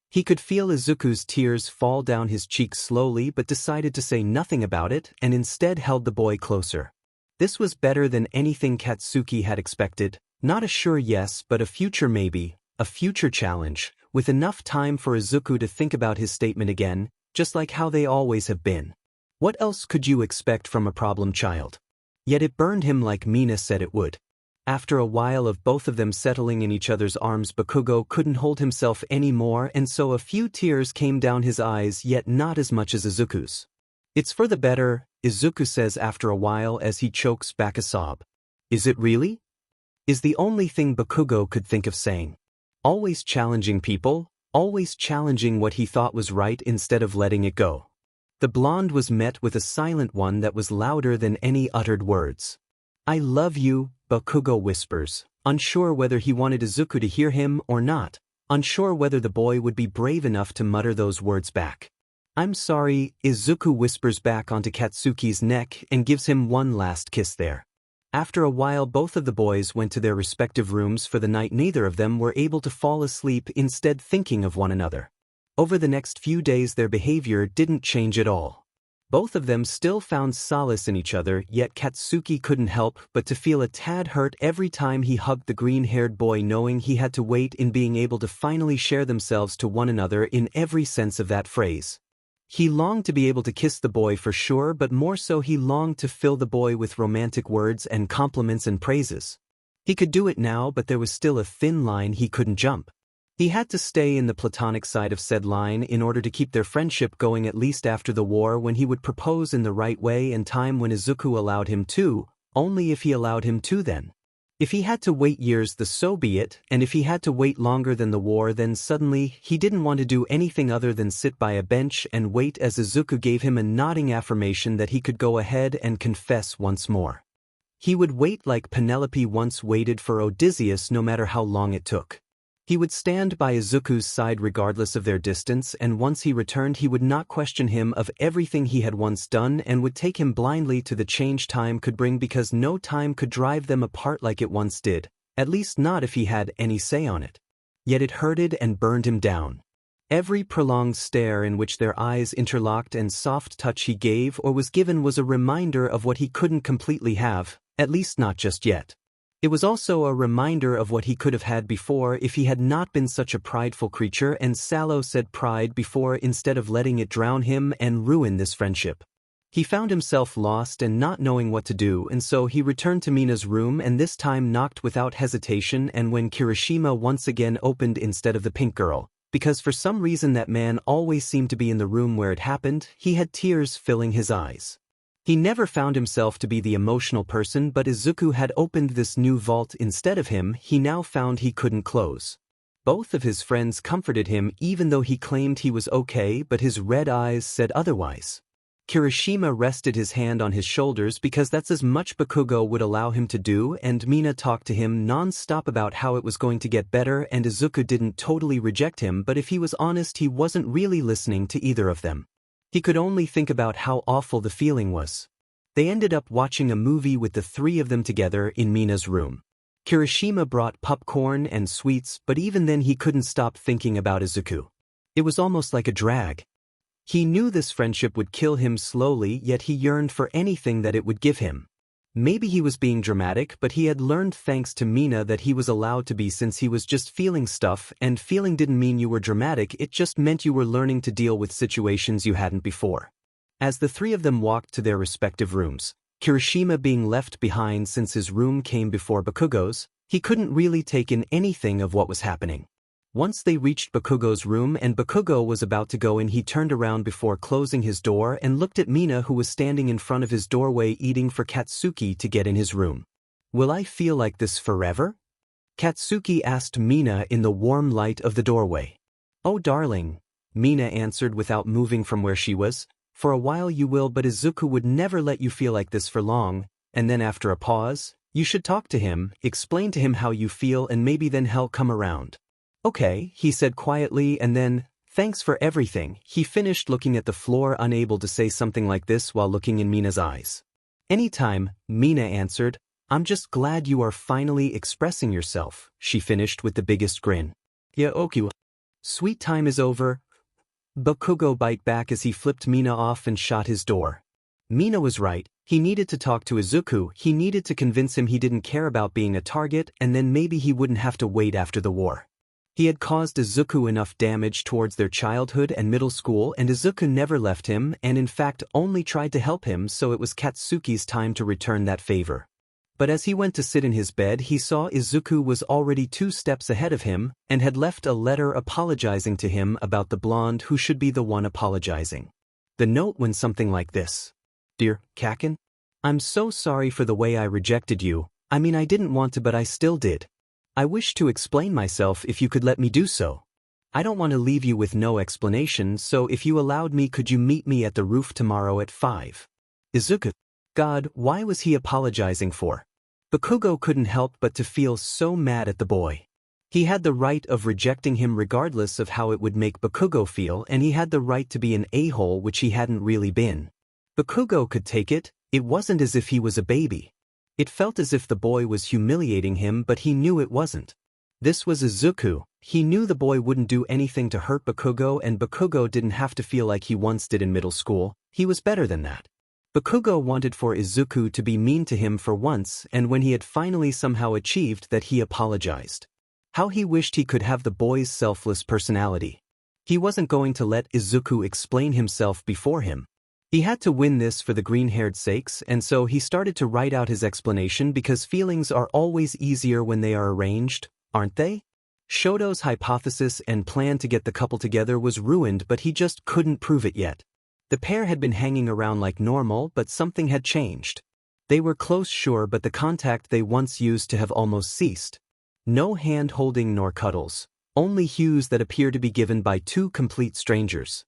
He could feel Izuku's tears fall down his cheeks slowly but decided to say nothing about it and instead held the boy closer. This was better than anything Katsuki had expected, not a sure yes but a future maybe, a future challenge, with enough time for Izuku to think about his statement again, just like how they always have been. What else could you expect from a problem child? Yet it burned him like Mina said it would. After a while of both of them settling in each other's arms, Bakugo couldn't hold himself anymore, and so a few tears came down his eyes, yet not as much as Izuku's. "It's for the better," Izuku says after a while as he chokes back a sob. "Is it really?" Is the only thing Bakugo could think of saying. Always challenging people, always challenging what he thought was right instead of letting it go. The blonde was met with a silent one that was louder than any uttered words. "I love you," Bakugo whispers, unsure whether he wanted Izuku to hear him or not, unsure whether the boy would be brave enough to mutter those words back. "I'm sorry," Izuku whispers back onto Katsuki's neck and gives him one last kiss there. After a while both of the boys went to their respective rooms for the night. Neither of them were able to fall asleep, instead thinking of one another. Over the next few days their behavior didn't change at all. Both of them still found solace in each other, yet Katsuki couldn't help but to feel a tad hurt every time he hugged the green-haired boy, knowing he had to wait in being able to finally share themselves to one another in every sense of that phrase. He longed to be able to kiss the boy for sure, but more so he longed to fill the boy with romantic words and compliments and praises. He could do it now, but there was still a thin line he couldn't jump. He had to stay in the platonic side of said line in order to keep their friendship going, at least after the war, when he would propose in the right way and time when Izuku allowed him to, only if he allowed him to then. If he had to wait years, then so be it, and if he had to wait longer than the war, then suddenly he didn't want to do anything other than sit by a bench and wait as Izuku gave him a nodding affirmation that he could go ahead and confess once more. He would wait like Penelope once waited for Odysseus, no matter how long it took. He would stand by Izuku's side regardless of their distance, and once he returned he would not question him of everything he had once done and would take him blindly to the change time could bring, because no time could drive them apart like it once did, at least not if he had any say on it. Yet it hurted and burned him down. Every prolonged stare in which their eyes interlocked and soft touch he gave or was given was a reminder of what he couldn't completely have, at least not just yet. It was also a reminder of what he could have had before if he had not been such a prideful creature and sallow said pride before, instead of letting it drown him and ruin this friendship. He found himself lost and not knowing what to do, and so he returned to Mina's room and this time knocked without hesitation, and when Kirishima once again opened instead of the pink girl, because for some reason that man always seemed to be in the room where it happened, he had tears filling his eyes. He never found himself to be the emotional person, but Izuku had opened this new vault instead of him. He now found he couldn't close. Both of his friends comforted him even though he claimed he was okay, but his red eyes said otherwise. Kirishima rested his hand on his shoulders because that's as much Bakugo would allow him to do, and Mina talked to him non-stop about how it was going to get better, and Izuku didn't totally reject him, but if he was honest he wasn't really listening to either of them. He could only think about how awful the feeling was. They ended up watching a movie with the three of them together in Mina's room. Kirishima brought popcorn and sweets, but even then he couldn't stop thinking about Izuku. It was almost like a drag. He knew this friendship would kill him slowly, yet he yearned for anything that it would give him. Maybe he was being dramatic, but he had learned thanks to Mina that he was allowed to be, since he was just feeling stuff, and feeling didn't mean you were dramatic, it just meant you were learning to deal with situations you hadn't before. As the three of them walked to their respective rooms, Kirishima being left behind since his room came before Bakugo's, he couldn't really take in anything of what was happening. Once they reached Bakugo's room and Bakugo was about to go in, he turned around before closing his door and looked at Mina, who was standing in front of his doorway eating for Katsuki to get in his room. "Will I feel like this forever?" Katsuki asked Mina in the warm light of the doorway. "Oh darling," Mina answered without moving from where she was, "for a while you will, but Izuku would never let you feel like this for long." And then after a pause, "You should talk to him, explain to him how you feel, and maybe then he'll come around." "Okay," he said quietly, and then, "Thanks for everything," he finished, looking at the floor, unable to say something like this while looking in Mina's eyes. "Anytime," Mina answered. "I'm just glad you are finally expressing yourself," she finished with the biggest grin. "Yeah, okay. Sweet time is over." Bakugo bite back as he flipped Mina off and shot his door. Mina was right. He needed to talk to Izuku. He needed to convince him he didn't care about being a target, and then maybe he wouldn't have to wait after the war. He had caused Izuku enough damage towards their childhood and middle school, and Izuku never left him and in fact only tried to help him, so it was Katsuki's time to return that favor. But as he went to sit in his bed, he saw Izuku was already 2 steps ahead of him and had left a letter apologizing to him about the blonde who should be the one apologizing. The note went something like this. "Dear Kaken, I'm so sorry for the way I rejected you. I mean, I didn't want to, but I still did. I wish to explain myself if you could let me do so. I don't want to leave you with no explanation, so if you allowed me, could you meet me at the roof tomorrow at 5? Izuku. God, why was he apologizing for? Bakugo couldn't help but to feel so mad at the boy. He had the right of rejecting him regardless of how it would make Bakugo feel, and he had the right to be an a-hole, which he hadn't really been. Bakugo could take it. It wasn't as if he was a baby. It felt as if the boy was humiliating him, but he knew it wasn't. This was Izuku. He knew the boy wouldn't do anything to hurt Bakugo, and Bakugo didn't have to feel like he once did in middle school. He was better than that. Bakugo wanted for Izuku to be mean to him for once, and when he had finally somehow achieved that, he apologized. How he wished he could have the boy's selfless personality. He wasn't going to let Izuku explain himself before him. He had to win this for the green-haired sakes, and so he started to write out his explanation, because feelings are always easier when they are arranged, aren't they? Shoto's hypothesis and plan to get the couple together was ruined, but he just couldn't prove it yet. The pair had been hanging around like normal, but something had changed. They were close, sure, but the contact they once used to have almost ceased. No hand-holding nor cuddles, only hues that appear to be given by 2 complete strangers.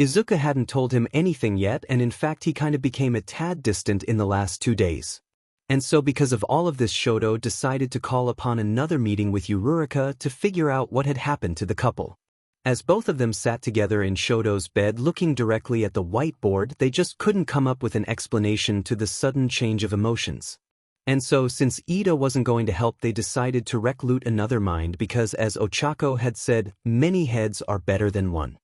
Izuku hadn't told him anything yet, and in fact he kind of became a tad distant in the last 2 days. And so because of all of this, Shoto decided to call upon another meeting with Uraraka to figure out what had happened to the couple. As both of them sat together in Shoto's bed looking directly at the whiteboard, they just couldn't come up with an explanation to the sudden change of emotions. And so since Ida wasn't going to help, they decided to recruit another mind, because as Ochako had said, many heads are better than one.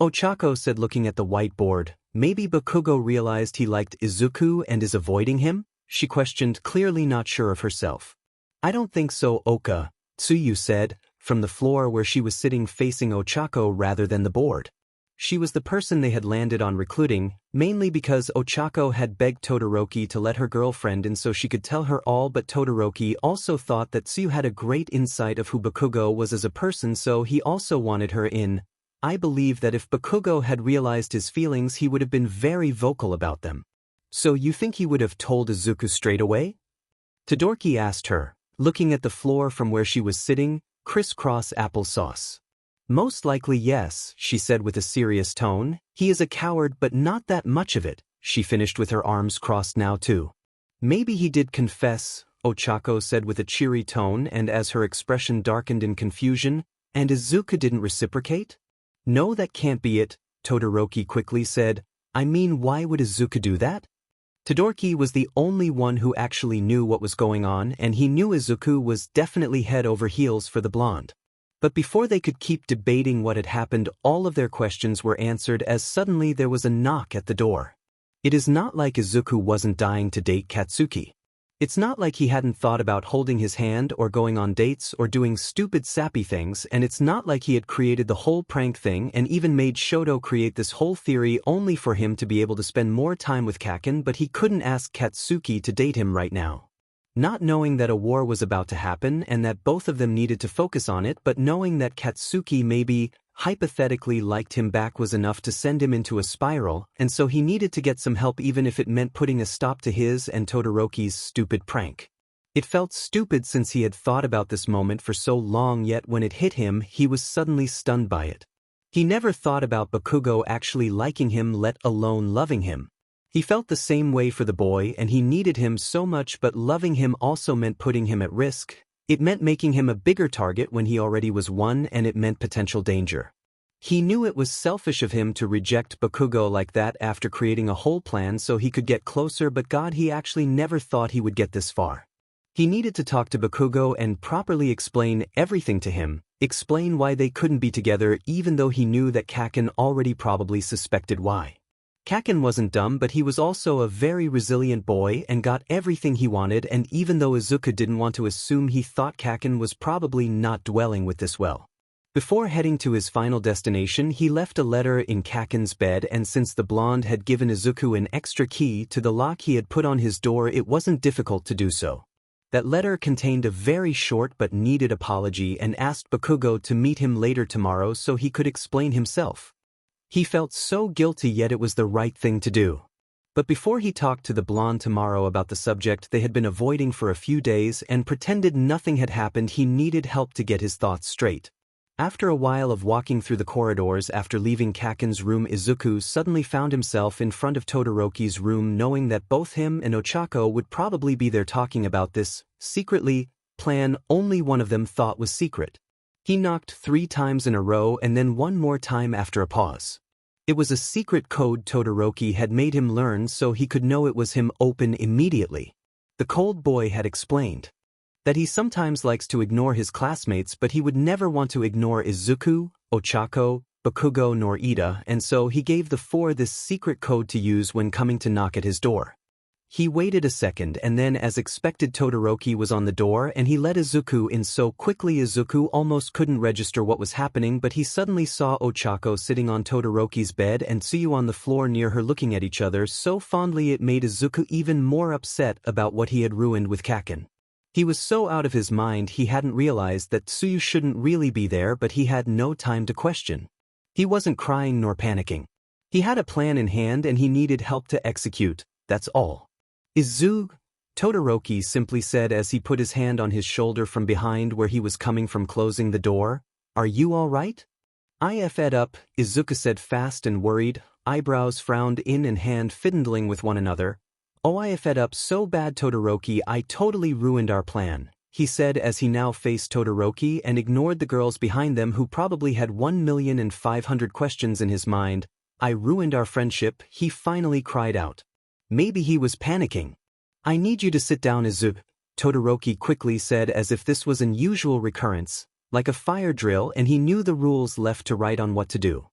Ochako said, looking at the whiteboard. "Maybe Bakugo realized he liked Izuku and is avoiding him?" she questioned, clearly not sure of herself. "I don't think so, Oka," Tsuyu said, from the floor where she was sitting facing Ochako rather than the board. She was the person they had landed on recruiting, mainly because Ochako had begged Todoroki to let her girlfriend in so she could tell her all, but Todoroki also thought that Tsuyu had a great insight of who Bakugo was as a person, so he also wanted her in. I believe that if Bakugo had realized his feelings, he would have been very vocal about them. So you think he would have told Izuku straight away? Todoroki asked her, looking at the floor from where she was sitting, crisscross applesauce. Most likely yes, she said with a serious tone. He is a coward, but not that much of it, she finished with her arms crossed now too. Maybe he did confess, Ochako said with a cheery tone, and as her expression darkened in confusion, and Izuku didn't reciprocate? No, that can't be it, Todoroki quickly said. I mean, why would Izuku do that? Todoroki was the only one who actually knew what was going on, and he knew Izuku was definitely head over heels for the blonde. But before they could keep debating what had happened, all of their questions were answered as suddenly there was a knock at the door. It is not like Izuku wasn't dying to date Katsuki. It's not like he hadn't thought about holding his hand or going on dates or doing stupid sappy things, and it's not like he had created the whole prank thing and even made Shoto create this whole theory only for him to be able to spend more time with Kaken, but he couldn't ask Katsuki to date him right now. Not knowing that a war was about to happen and that both of them needed to focus on it, but knowing that Katsuki maybe, hypothetically, liked him back was enough to send him into a spiral, and so he needed to get some help even if it meant putting a stop to his and Todoroki's stupid prank. It felt stupid since he had thought about this moment for so long, yet when it hit him, he was suddenly stunned by it. He never thought about Bakugo actually liking him, let alone loving him. He felt the same way for the boy and he needed him so much, but loving him also meant putting him at risk. It meant making him a bigger target when he already was one, and it meant potential danger. He knew it was selfish of him to reject Bakugo like that after creating a whole plan so he could get closer, but God, he actually never thought he would get this far. He needed to talk to Bakugo and properly explain everything to him, explain why they couldn't be together even though he knew that Kaken already probably suspected why. Kaken wasn't dumb, but he was also a very resilient boy and got everything he wanted, and even though Izuku didn't want to assume, he thought Kaken was probably not dwelling with this well. Before heading to his final destination, he left a letter in Kaken's bed, and since the blonde had given Izuku an extra key to the lock he had put on his door, it wasn't difficult to do so. That letter contained a very short but needed apology and asked Bakugo to meet him later tomorrow so he could explain himself. He felt so guilty, yet it was the right thing to do. But before he talked to the blonde tomorrow about the subject they had been avoiding for a few days and pretended nothing had happened, he needed help to get his thoughts straight. After a while of walking through the corridors after leaving Kaken's room, Izuku suddenly found himself in front of Todoroki's room, knowing that both him and Ochako would probably be there talking about this plan only one of them thought was secret. He knocked 3 times in a row and then one more time after a pause. It was a secret code Todoroki had made him learn so he could know it was him. Open immediately. The cold boy had explained that he sometimes likes to ignore his classmates, but he would never want to ignore Izuku, Ochako, Bakugo nor Ida, and so he gave the 4 this secret code to use when coming to knock at his door. He waited a second and then, as expected, Todoroki was on the door and he let Izuku in so quickly Izuku almost couldn't register what was happening, but he suddenly saw Ochako sitting on Todoroki's bed and Tsuyu on the floor near her, looking at each other so fondly it made Izuku even more upset about what he had ruined with Kaken. He was so out of his mind he hadn't realized that Tsuyu shouldn't really be there, but he had no time to question. He wasn't crying nor panicking. He had a plan in hand and he needed help to execute, that's all. Izuku, Todoroki simply said as he put his hand on his shoulder from behind where he was coming from, closing the door. Are you all right? I fed up, Izuku said fast and worried, eyebrows frowned in and hand fiddling with one another. Oh, I fed up so bad, Todoroki, I totally ruined our plan, he said as he now faced Todoroki and ignored the girls behind them who probably had 1,500,000 questions in his mind. I ruined our friendship, he finally cried out. Maybe he was panicking. I need you to sit down, Izuku, Todoroki quickly said as if this was an usual recurrence, like a fire drill, and he knew the rules left to right on what to do.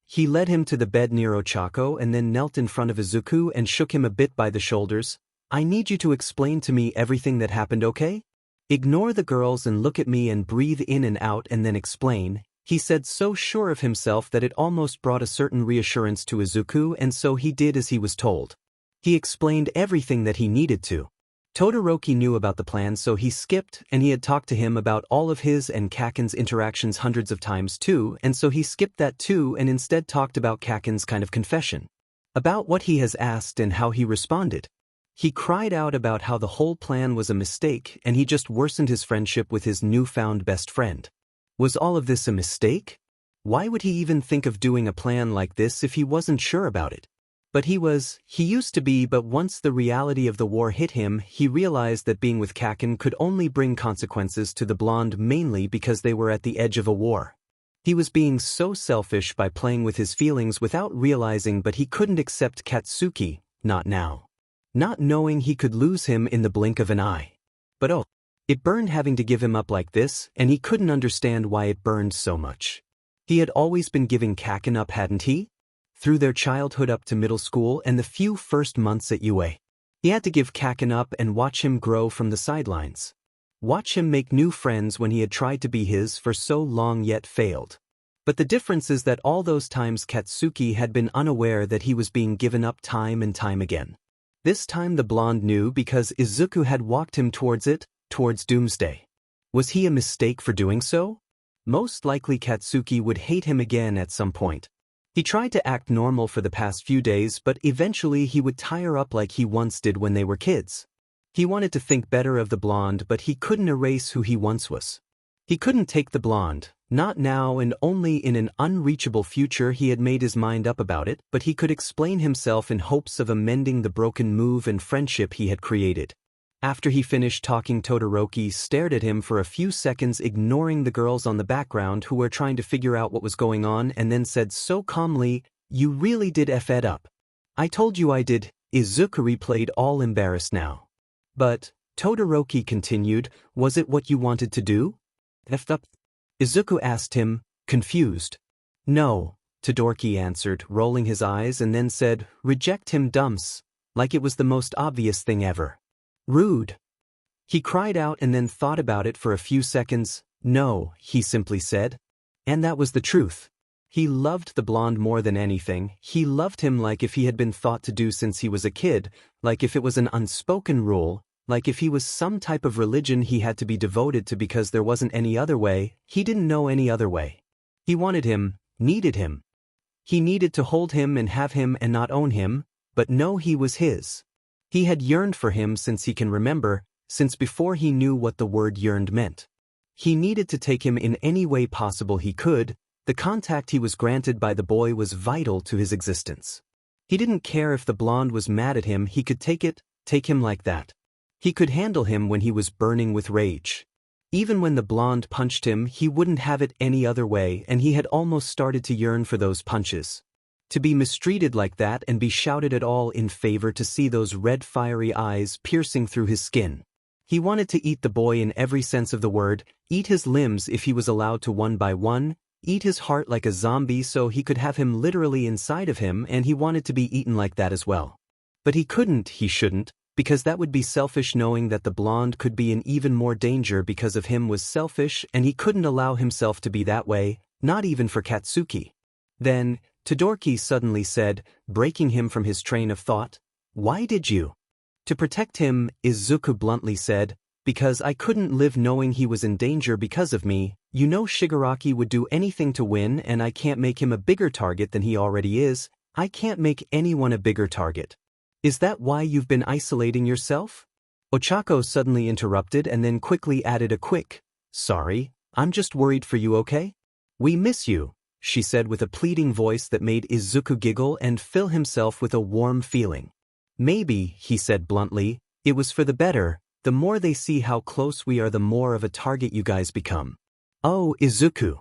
He led him to the bed near Ochako and then knelt in front of Izuku and shook him a bit by the shoulders. I need you to explain to me everything that happened, okay? Ignore the girls and look at me and breathe in and out and then explain. He said so sure of himself that it almost brought a certain reassurance to Izuku, and so he did as he was told. He explained everything that he needed to. Todoroki knew about the plan, so he skipped, and he had talked to him about all of his and Kaken's interactions hundreds of times too, and so he skipped that too and instead talked about Kaken's kind of confession. About what he has asked and how he responded. He cried out about how the whole plan was a mistake and he just worsened his friendship with his newfound best friend. Was all of this a mistake? Why would he even think of doing a plan like this if he wasn't sure about it? But he used to be, but once the reality of the war hit him, he realized that being with Kaken could only bring consequences to the blonde, mainly because they were at the edge of a war. He was being so selfish by playing with his feelings without realizing, but he couldn't accept Katsuki, not now. Not knowing he could lose him in the blink of an eye. But oh, it burned having to give him up like this, and he couldn't understand why it burned so much. He had always been giving Kaken up, hadn't he? Through their childhood up to middle school and the few first months at UA. He had to give Kaken up and watch him grow from the sidelines. Watch him make new friends when he had tried to be his for so long yet failed. But the difference is that all those times Katsuki had been unaware that he was being given up time and time again. This time the blonde knew because Izuku had walked him towards doomsday. Was he a mistake for doing so? Most likely Katsuki would hate him again at some point. He tried to act normal for the past few days, but eventually he would tire up like he once did when they were kids. He wanted to think better of the blonde, but he couldn't erase who he once was. He couldn't take the blonde, not now, and only in an unreachable future. He had made his mind up about it, but he could explain himself in hopes of amending the broken move and friendship he had created. After he finished talking, Todoroki stared at him for a few seconds, ignoring the girls on the background who were trying to figure out what was going on, and then said so calmly, "You really did F it up." "I told you I did." Izuku replayed, all embarrassed now. "But," Todoroki continued, "was it what you wanted to do? F'd up?" Izuku asked him, confused. "No," Todoroki answered, rolling his eyes, and then said, "Reject him, dumps," like it was the most obvious thing ever. "Rude." He cried out and then thought about it for a few seconds. "No," he simply said. And that was the truth. He loved the blonde more than anything. He loved him like if he had been thought to do since he was a kid, like if it was an unspoken rule, like if he was some type of religion he had to be devoted to because there wasn't any other way. He didn't know any other way. He wanted him, needed him. He needed to hold him and have him and not own him, but know he was his. He had yearned for him since he can remember, since before he knew what the word yearned meant. He needed to take him in any way possible he could. The contact he was granted by the boy was vital to his existence. He didn't care if the blonde was mad at him. He could take him like that. He could handle him when he was burning with rage. Even when the blonde punched him, he wouldn't have it any other way, and he had almost started to yearn for those punches. To be mistreated like that and be shouted at all in favor, to see those red fiery eyes piercing through his skin. He wanted to eat the boy in every sense of the word, eat his limbs if he was allowed to one by one, eat his heart like a zombie so he could have him literally inside of him, and he wanted to be eaten like that as well. But he couldn't, he shouldn't, because that would be selfish. Knowing that the blonde could be in even more danger because of him was selfish, and he couldn't allow himself to be that way, not even for Katsuki. Then, Todoroki suddenly said, breaking him from his train of thought, "Why did you?" "To protect him," Izuku bluntly said, "because I couldn't live knowing he was in danger because of me. You know Shigaraki would do anything to win, and I can't make him a bigger target than he already is. I can't make anyone a bigger target." "Is that why you've been isolating yourself?" Ochako suddenly interrupted and then quickly added a quick, "Sorry, I'm just worried for you, okay? We miss you," she said with a pleading voice that made Izuku giggle and fill himself with a warm feeling. "Maybe," he said bluntly, "it was for the better. The more they see how close we are, the more of a target you guys become." "Oh, Izuku,"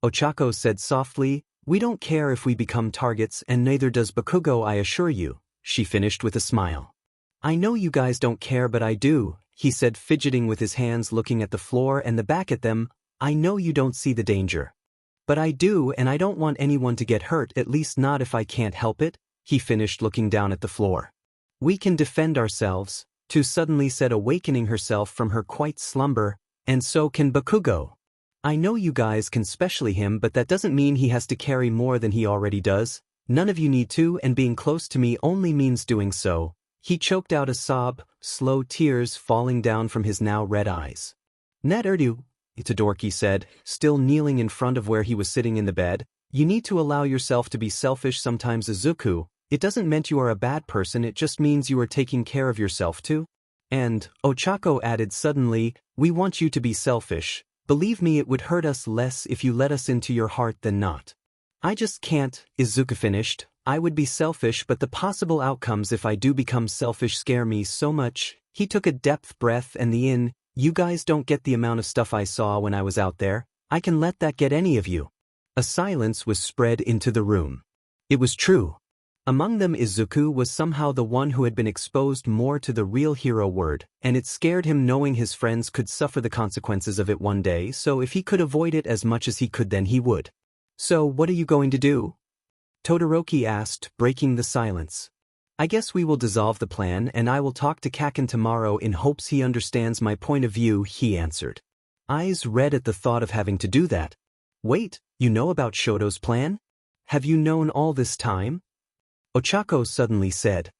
Ochako said softly, "we don't care if we become targets, and neither does Bakugo, I assure you," she finished with a smile. "I know you guys don't care, but I do," he said, fidgeting with his hands, looking at the floor and the back at them. "I know you don't see the danger. But I do, and I don't want anyone to get hurt, at least not if I can't help it," he finished, looking down at the floor. "We can defend ourselves," Tu suddenly said, awakening herself from her quiet slumber, "and so can Bakugo." I know you guys can specially him, but that doesn't mean he has to carry more than he already does. None of you need to, and being close to me only means doing so. He choked out a sob, slow tears falling down from his now red eyes. Net Urdu, Itadorki said, still kneeling in front of where he was sitting in the bed. You need to allow yourself to be selfish sometimes, Izuku. It doesn't mean you are a bad person, it just means you are taking care of yourself too. And, Ochako added suddenly, we want you to be selfish. Believe me, it would hurt us less if you let us into your heart than not. I just can't, Izuku finished. I would be selfish, but the possible outcomes if I do become selfish scare me so much. He took a deep breath and you guys don't get the amount of stuff I saw when I was out there. I can let that get any of you. A silence was spread into the room. It was true. Among them Izuku was somehow the one who had been exposed more to the real hero word, and it scared him knowing his friends could suffer the consequences of it one day, so if he could avoid it as much as he could then he would. So what are you going to do? Todoroki asked, breaking the silence. I guess we will dissolve the plan and I will talk to Kaken tomorrow in hopes he understands my point of view, he answered. Eyes red at the thought of having to do that. Wait, you know about Shoto's plan? Have you known all this time? Ochako suddenly said.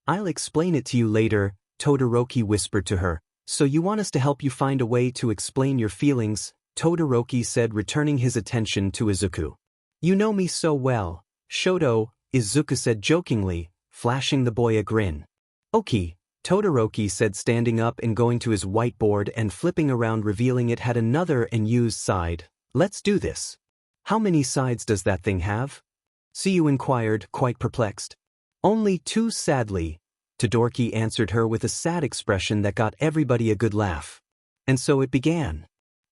I'll explain it to you later, Todoroki whispered to her. So you want us to help you find a way to explain your feelings, Todoroki said, returning his attention to Izuku. You know me so well, Shoto, Izuku said jokingly, flashing the boy a grin. Okay, Todoroki said, standing up and going to his whiteboard and flipping around, revealing it had another unused side. Let's do this. How many sides does that thing have? Siyu inquired, quite perplexed. Only 2, sadly, Todoroki answered her with a sad expression that got everybody a good laugh. And so it began.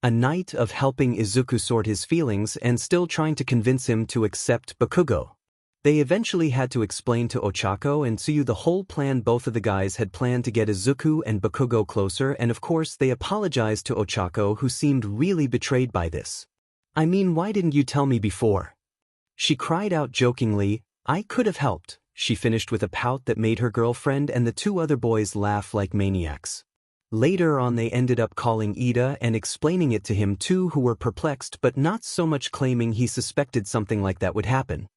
A night of helping Izuku sort his feelings and still trying to convince him to accept Bakugo. They eventually had to explain to Ochako and Siyu the whole plan. Both of the guys had planned to get Izuku and Bakugo closer, and of course they apologized to Ochako, who seemed really betrayed by this. I mean, why didn't you tell me before? She cried out jokingly. I could have helped, she finished with a pout that made her girlfriend and the 2 other boys laugh like maniacs. Later on they ended up calling Ida and explaining it to him too, who were perplexed but not so much, claiming he suspected something like that would happen.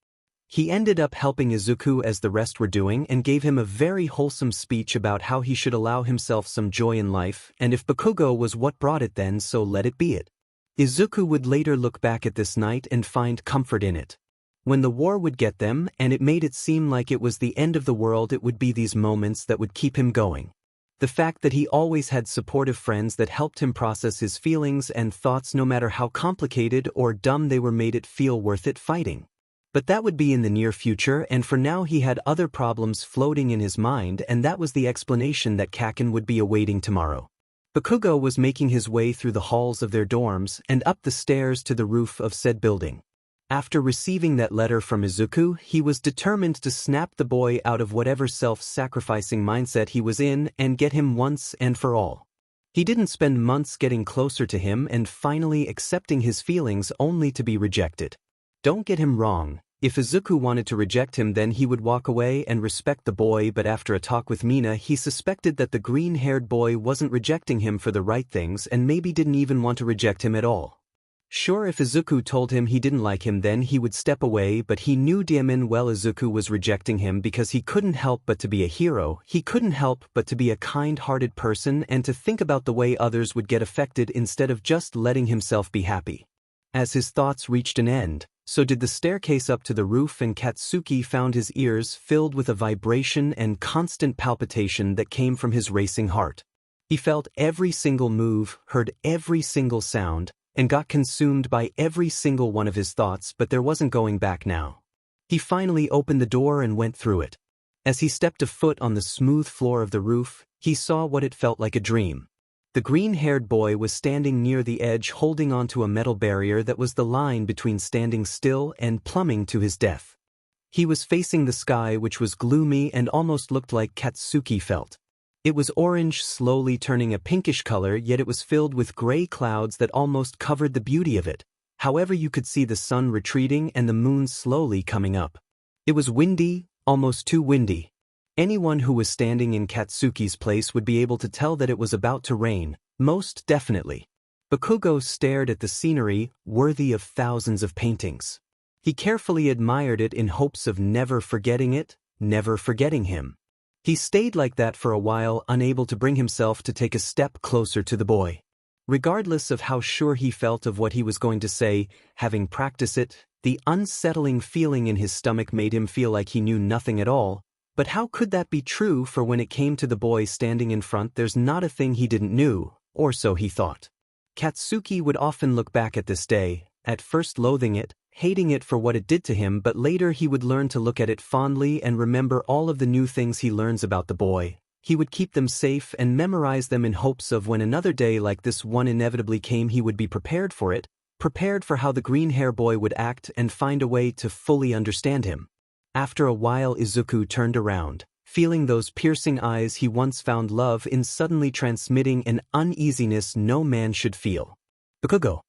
He ended up helping Izuku as the rest were doing and gave him a very wholesome speech about how he should allow himself some joy in life, and if Bakugo was what brought it then so let it be it. Izuku would later look back at this night and find comfort in it. When the war would get them and it made it seem like it was the end of the world, it would be these moments that would keep him going. The fact that he always had supportive friends that helped him process his feelings and thoughts, no matter how complicated or dumb they were, made it feel worth it fighting. But that would be in the near future, and for now he had other problems floating in his mind, and that was the explanation that Kaken would be awaiting tomorrow. Bakugo was making his way through the halls of their dorms and up the stairs to the roof of said building. After receiving that letter from Izuku, he was determined to snap the boy out of whatever self-sacrificing mindset he was in and get him once and for all. He didn't spend months getting closer to him and finally accepting his feelings only to be rejected. Don't get him wrong, if Izuku wanted to reject him then he would walk away and respect the boy, but after a talk with Mina he suspected that the green-haired boy wasn't rejecting him for the right things and maybe didn't even want to reject him at all. Sure, if Izuku told him he didn't like him then he would step away, but he knew damn well Izuku was rejecting him because he couldn't help but to be a hero, he couldn't help but to be a kind-hearted person and to think about the way others would get affected instead of just letting himself be happy. As his thoughts reached an end, so did the staircase up to the roof, and Katsuki found his ears filled with a vibration and constant palpitation that came from his racing heart. He felt every single move, heard every single sound, and got consumed by every single one of his thoughts, but there wasn't going back now. He finally opened the door and went through it. As he stepped a foot on the smooth floor of the roof, he saw what it felt like a dream. The green-haired boy was standing near the edge, holding onto a metal barrier that was the line between standing still and plumbing to his death. He was facing the sky, which was gloomy and almost looked like Katsuki felt. It was orange, slowly turning a pinkish color, yet it was filled with gray clouds that almost covered the beauty of it. However, you could see the sun retreating and the moon slowly coming up. It was windy, almost too windy. Anyone who was standing in Katsuki's place would be able to tell that it was about to rain, most definitely. Bakugo stared at the scenery, worthy of thousands of paintings. He carefully admired it in hopes of never forgetting it, never forgetting him. He stayed like that for a while, unable to bring himself to take a step closer to the boy. Regardless of how sure he felt of what he was going to say, having practiced it, the unsettling feeling in his stomach made him feel like he knew nothing at all. But how could that be true, for when it came to the boy standing in front, there's not a thing he didn't know, or so he thought. Katsuki would often look back at this day, at first loathing it, hating it for what it did to him, but later he would learn to look at it fondly and remember all of the new things he learns about the boy. He would keep them safe and memorize them in hopes of when another day like this one inevitably came, he would be prepared for it, prepared for how the green-hair boy would act and find a way to fully understand him. After a while, Izuku turned around, feeling those piercing eyes he once found love in, suddenly transmitting an uneasiness no man should feel. Bakugo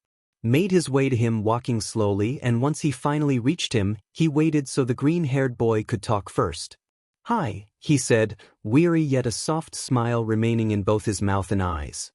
made his way to him, walking slowly, and once he finally reached him, he waited so the green-haired boy could talk first. "Hi," he said, weary yet a soft smile remaining in both his mouth and eyes.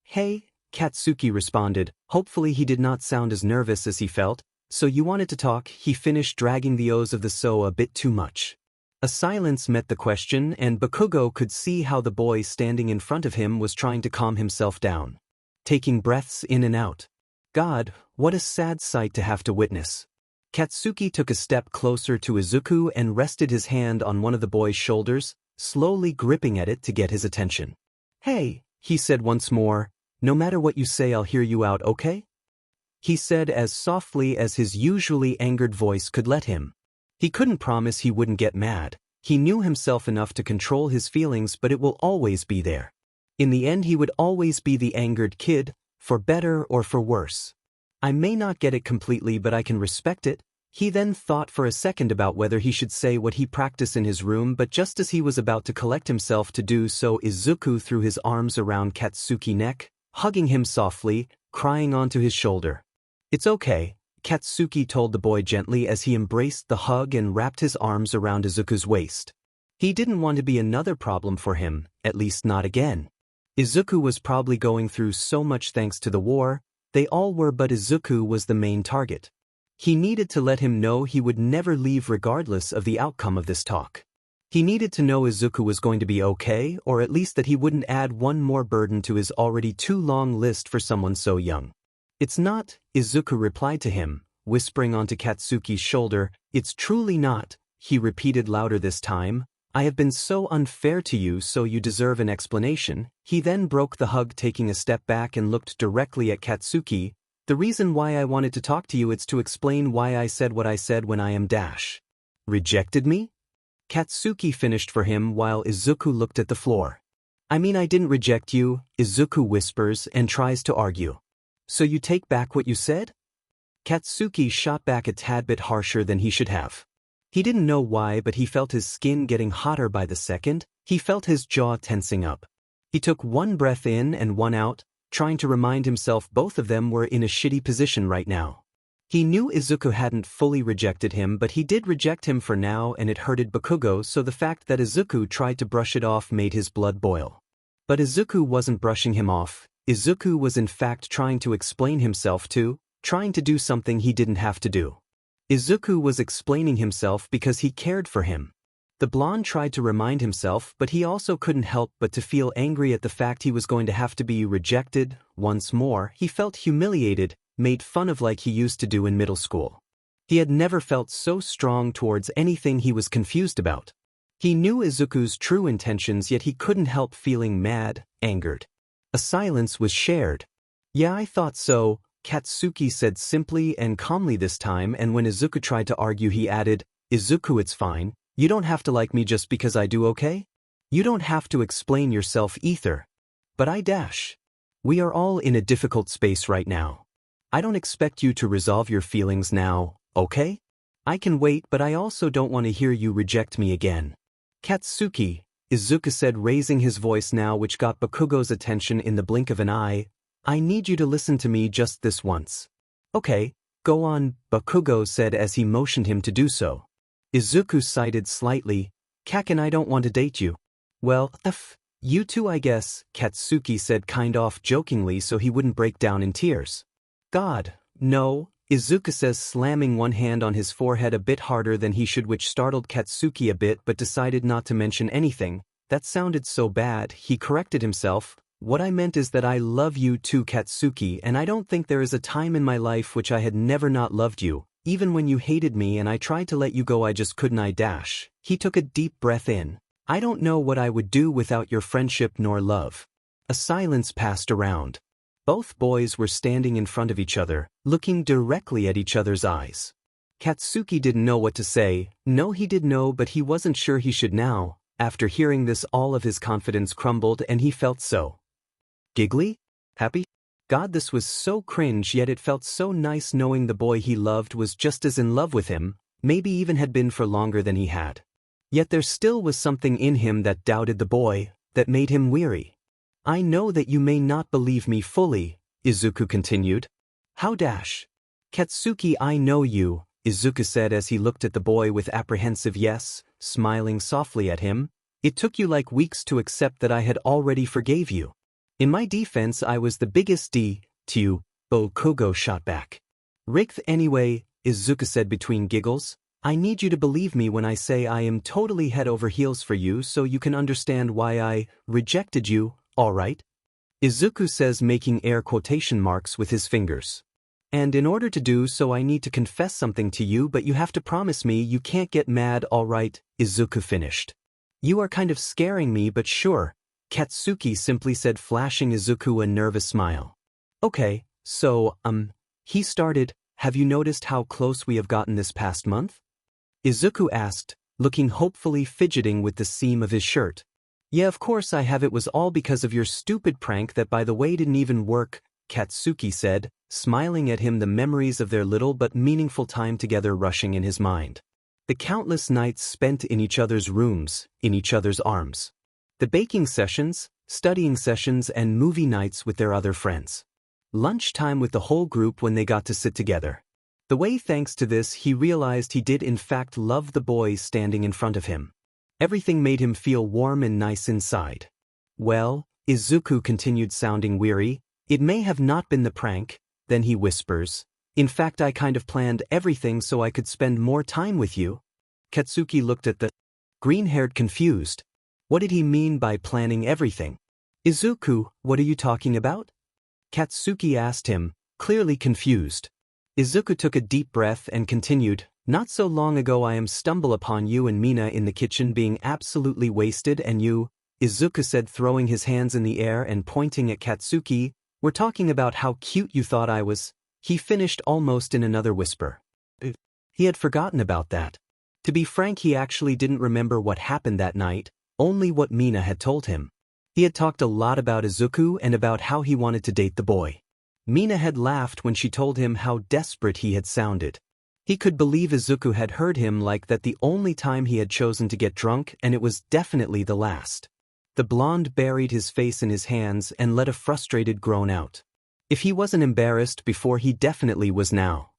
"Hey," Katsuki responded. Hopefully he did not sound as nervous as he felt. "So you wanted to talk?" He finished, dragging the O's of the so a bit too much. A silence met the question, and Bakugo could see how the boy standing in front of him was trying to calm himself down, taking breaths in and out. God, what a sad sight to have to witness. Katsuki took a step closer to Izuku and rested his hand on one of the boy's shoulders, slowly gripping at it to get his attention. "Hey," he said once more, "no matter what you say, I'll hear you out, okay?" He said as softly as his usually angered voice could let him. He couldn't promise he wouldn't get mad. He knew himself enough to control his feelings, but it will always be there. In the end, he would always be the angered kid, for better or for worse. "I may not get it completely, but I can respect it." He then thought for a second about whether he should say what he practiced in his room, but just as he was about to collect himself to do so, Izuku threw his arms around Katsuki's neck, hugging him softly, crying onto his shoulder. "It's okay," Katsuki told the boy gently as he embraced the hug and wrapped his arms around Izuku's waist. He didn't want to be another problem for him, at least not again. Izuku was probably going through so much thanks to the war. They all were, but Izuku was the main target. He needed to let him know he would never leave regardless of the outcome of this talk. He needed to know Izuku was going to be okay, or at least that he wouldn't add one more burden to his already too long list for someone so young. "It's not," Izuku replied to him, whispering onto Katsuki's shoulder. "It's truly not," he repeated louder this time. "I have been so unfair to you, so you deserve an explanation." He then broke the hug, taking a step back and looked directly at Katsuki. "The reason why I wanted to talk to you is to explain why I said what I said when I am rejected me?" Katsuki finished for him while Izuku looked at the floor. "I mean, I didn't reject you," Izuku whispers and tries to argue. "So you take back what you said?" Katsuki shot back a tad bit harsher than he should have. He didn't know why, but he felt his skin getting hotter by the second. He felt his jaw tensing up. He took one breath in and one out, trying to remind himself both of them were in a shitty position right now. He knew Izuku hadn't fully rejected him, but he did reject him for now, and it hurted Bakugo, so the fact that Izuku tried to brush it off made his blood boil. But Izuku wasn't brushing him off. Izuku was in fact trying to explain himself trying to do something he didn't have to do. Izuku was explaining himself because he cared for him. The blonde tried to remind himself, but he also couldn't help but to feel angry at the fact he was going to have to be rejected once more. He felt humiliated, made fun of like he used to do in middle school. He had never felt so strong towards anything he was confused about. He knew Izuku's true intentions, yet he couldn't help feeling mad, angered. A silence was shared. "Yeah, I thought so," Katsuki said simply and calmly this time, and when Izuku tried to argue, he added, "Izuku, it's fine. You don't have to like me just because I do, okay? You don't have to explain yourself either." "But we are all in a difficult space right now. I don't expect you to resolve your feelings now, okay? I can wait, but I also don't want to hear you reject me again." "Katsuki," Izuku said, raising his voice now, which got Bakugo's attention in the blink of an eye, "I need you to listen to me just this once." "Okay, go on," Bakugo said as he motioned him to do so. Izuku sighed slightly. "Kak and I don't want to date you." "Well, You too, I guess, Katsuki said kind of jokingly so he wouldn't break down in tears. God, no, Izuku says, slamming one hand on his forehead a bit harder than he should, which startled Katsuki a bit but decided not to mention anything. That sounded so bad, he corrected himself. What I meant is that I love you too, Katsuki, and I don't think there is a time in my life which I had never not loved you. Even when you hated me and I tried to let you go, I just couldn't. He took a deep breath in. I don't know what I would do without your friendship nor love. A silence passed around. Both boys were standing in front of each other, looking directly at each other's eyes. Katsuki didn't know what to say. No, he did know, but he wasn't sure he should now. After hearing this, all of his confidence crumbled and he felt so giggly? Happy? God, this was so cringe, yet it felt so nice knowing the boy he loved was just as in love with him, maybe even had been for longer than he had. Yet there still was something in him that doubted the boy, that made him weary. I know that you may not believe me fully, Izuku continued. How dash? Katsuki, I know you, Izuku said as he looked at the boy with apprehensive yes, smiling softly at him. It took you like weeks to accept that I had already forgave you. In my defense, I was the biggest to Bakugo shot back. Rikth anyway, Izuku said between giggles. I need you to believe me when I say I am totally head over heels for you so you can understand why I rejected you, alright? Izuku says, making air quotation marks with his fingers. And in order to do so I need to confess something to you, but you have to promise me you can't get mad, alright? Izuku finished. You are kind of scaring me, but sure, Katsuki simply said, flashing Izuku a nervous smile. Okay, so, he started, have you noticed how close we have gotten this past month? Izuku asked, looking hopefully, fidgeting with the seam of his shirt. Yeah, of course I have. It was all because of your stupid prank that, by the way, didn't even work, Katsuki said, smiling at him, the memories of their little but meaningful time together rushing in his mind. The countless nights spent in each other's rooms, in each other's arms. The baking sessions, studying sessions, and movie nights with their other friends. Lunchtime with the whole group when they got to sit together. The way, thanks to this, he realized he did in fact love the boys standing in front of him. Everything made him feel warm and nice inside. Well, Izuku continued, sounding weary, it may have not been the prank, then he whispers. In fact, I kind of planned everything so I could spend more time with you. Katsuki looked at the green-haired, confused. What did he mean by planning everything? Izuku, what are you talking about? Katsuki asked him, clearly confused. Izuku took a deep breath and continued, not so long ago I stumbled upon you and Mina in the kitchen being absolutely wasted, and you, Izuku said, throwing his hands in the air and pointing at Katsuki, were talking about how cute you thought I was. He finished almost in another whisper. He had forgotten about that. To be frank, he actually didn't remember what happened that night, only what Mina had told him. He had talked a lot about Izuku and about how he wanted to date the boy. Mina had laughed when she told him how desperate he had sounded. He could believe Izuku had heard him like that the only time he had chosen to get drunk, and it was definitely the last. The blonde buried his face in his hands and let a frustrated groan out. If he wasn't embarrassed before, he definitely was now.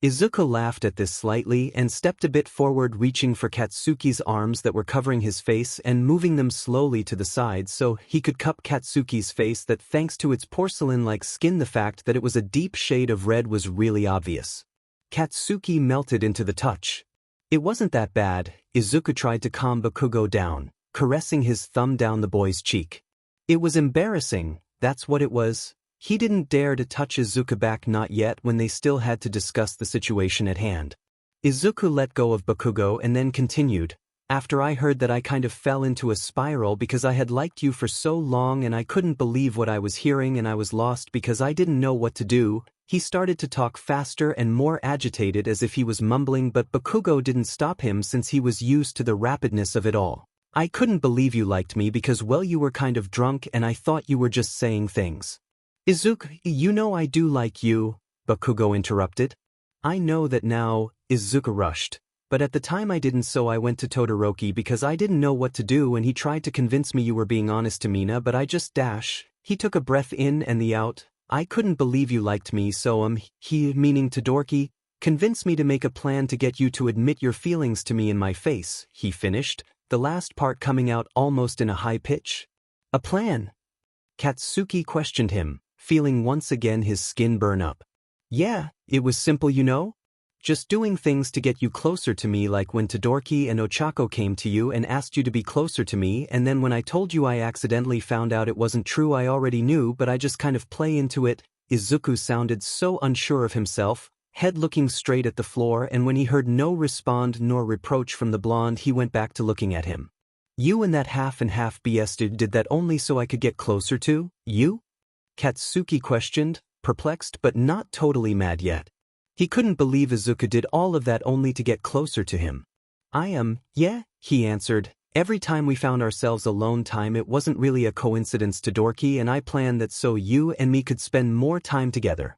Izuku laughed at this slightly and stepped a bit forward, reaching for Katsuki's arms that were covering his face and moving them slowly to the side so he could cup Katsuki's face that, thanks to its porcelain-like skin, the fact that it was a deep shade of red was really obvious. Katsuki melted into the touch. It wasn't that bad. Izuku tried to calm Bakugo down, caressing his thumb down the boy's cheek. It was embarrassing, that's what it was. He didn't dare to touch Izuku back, not yet, when they still had to discuss the situation at hand. Izuku let go of Bakugo and then continued, after I heard that I kind of fell into a spiral because I had liked you for so long and I couldn't believe what I was hearing and I was lost because I didn't know what to do. He started to talk faster and more agitated as if he was mumbling, but Bakugo didn't stop him since he was used to the rapidness of it all. I couldn't believe you liked me because, well, you were kind of drunk and I thought you were just saying things. Izuku, you know I do like you, Bakugo interrupted. I know that now, Izuku rushed. But at the time I didn't, so I went to Todoroki because I didn't know what to do and he tried to convince me you were being honest to Mina, but I just He took a breath in and the out. I couldn't believe you liked me, so he, meaning Todoroki, convinced me to make a plan to get you to admit your feelings to me in my face, he finished, the last part coming out almost in a high pitch. A plan? Katsuki questioned him, feeling once again his skin burn up. Yeah, it was simple, you know? Just doing things to get you closer to me, like when Todoroki and Ochako came to you and asked you to be closer to me, and then when I told you I accidentally found out it wasn't true, I already knew, but I just kind of play into it. Izuku sounded so unsure of himself, head looking straight at the floor, and when he heard no respond nor reproach from the blonde, he went back to looking at him. You and that half and half BS dude did that only so I could get closer to you? Katsuki questioned, perplexed but not totally mad yet. He couldn't believe Izuku did all of that only to get closer to him. Yeah, he answered. Every time we found ourselves alone time, it wasn't really a coincidence. Todoroki and I planned that so you and me could spend more time together.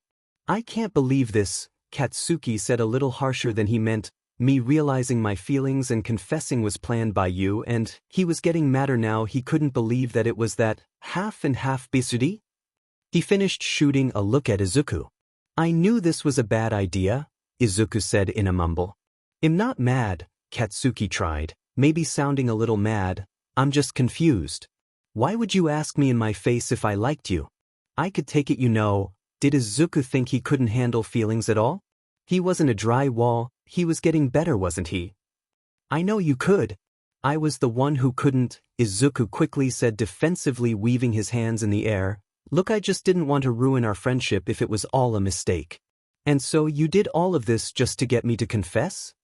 I can't believe this, Katsuki said a little harsher than he meant. Me realizing my feelings and confessing was planned by you, and he was getting madder now. He couldn't believe that it was that half and half Bisudi. He finished shooting a look at Izuku. I knew this was a bad idea, Izuku said in a mumble. I'm not mad, Katsuki tried, maybe sounding a little mad. I'm just confused. Why would you ask me in my face if I liked you? I could take it, you know. Did Izuku think he couldn't handle feelings at all? He wasn't a dry wall, he was getting better, wasn't he? I know you could. I was the one who couldn't, Izuku quickly said defensively, weaving his hands in the air. Look, I just didn't want to ruin our friendship if it was all a mistake. And so you did all of this just to get me to confess?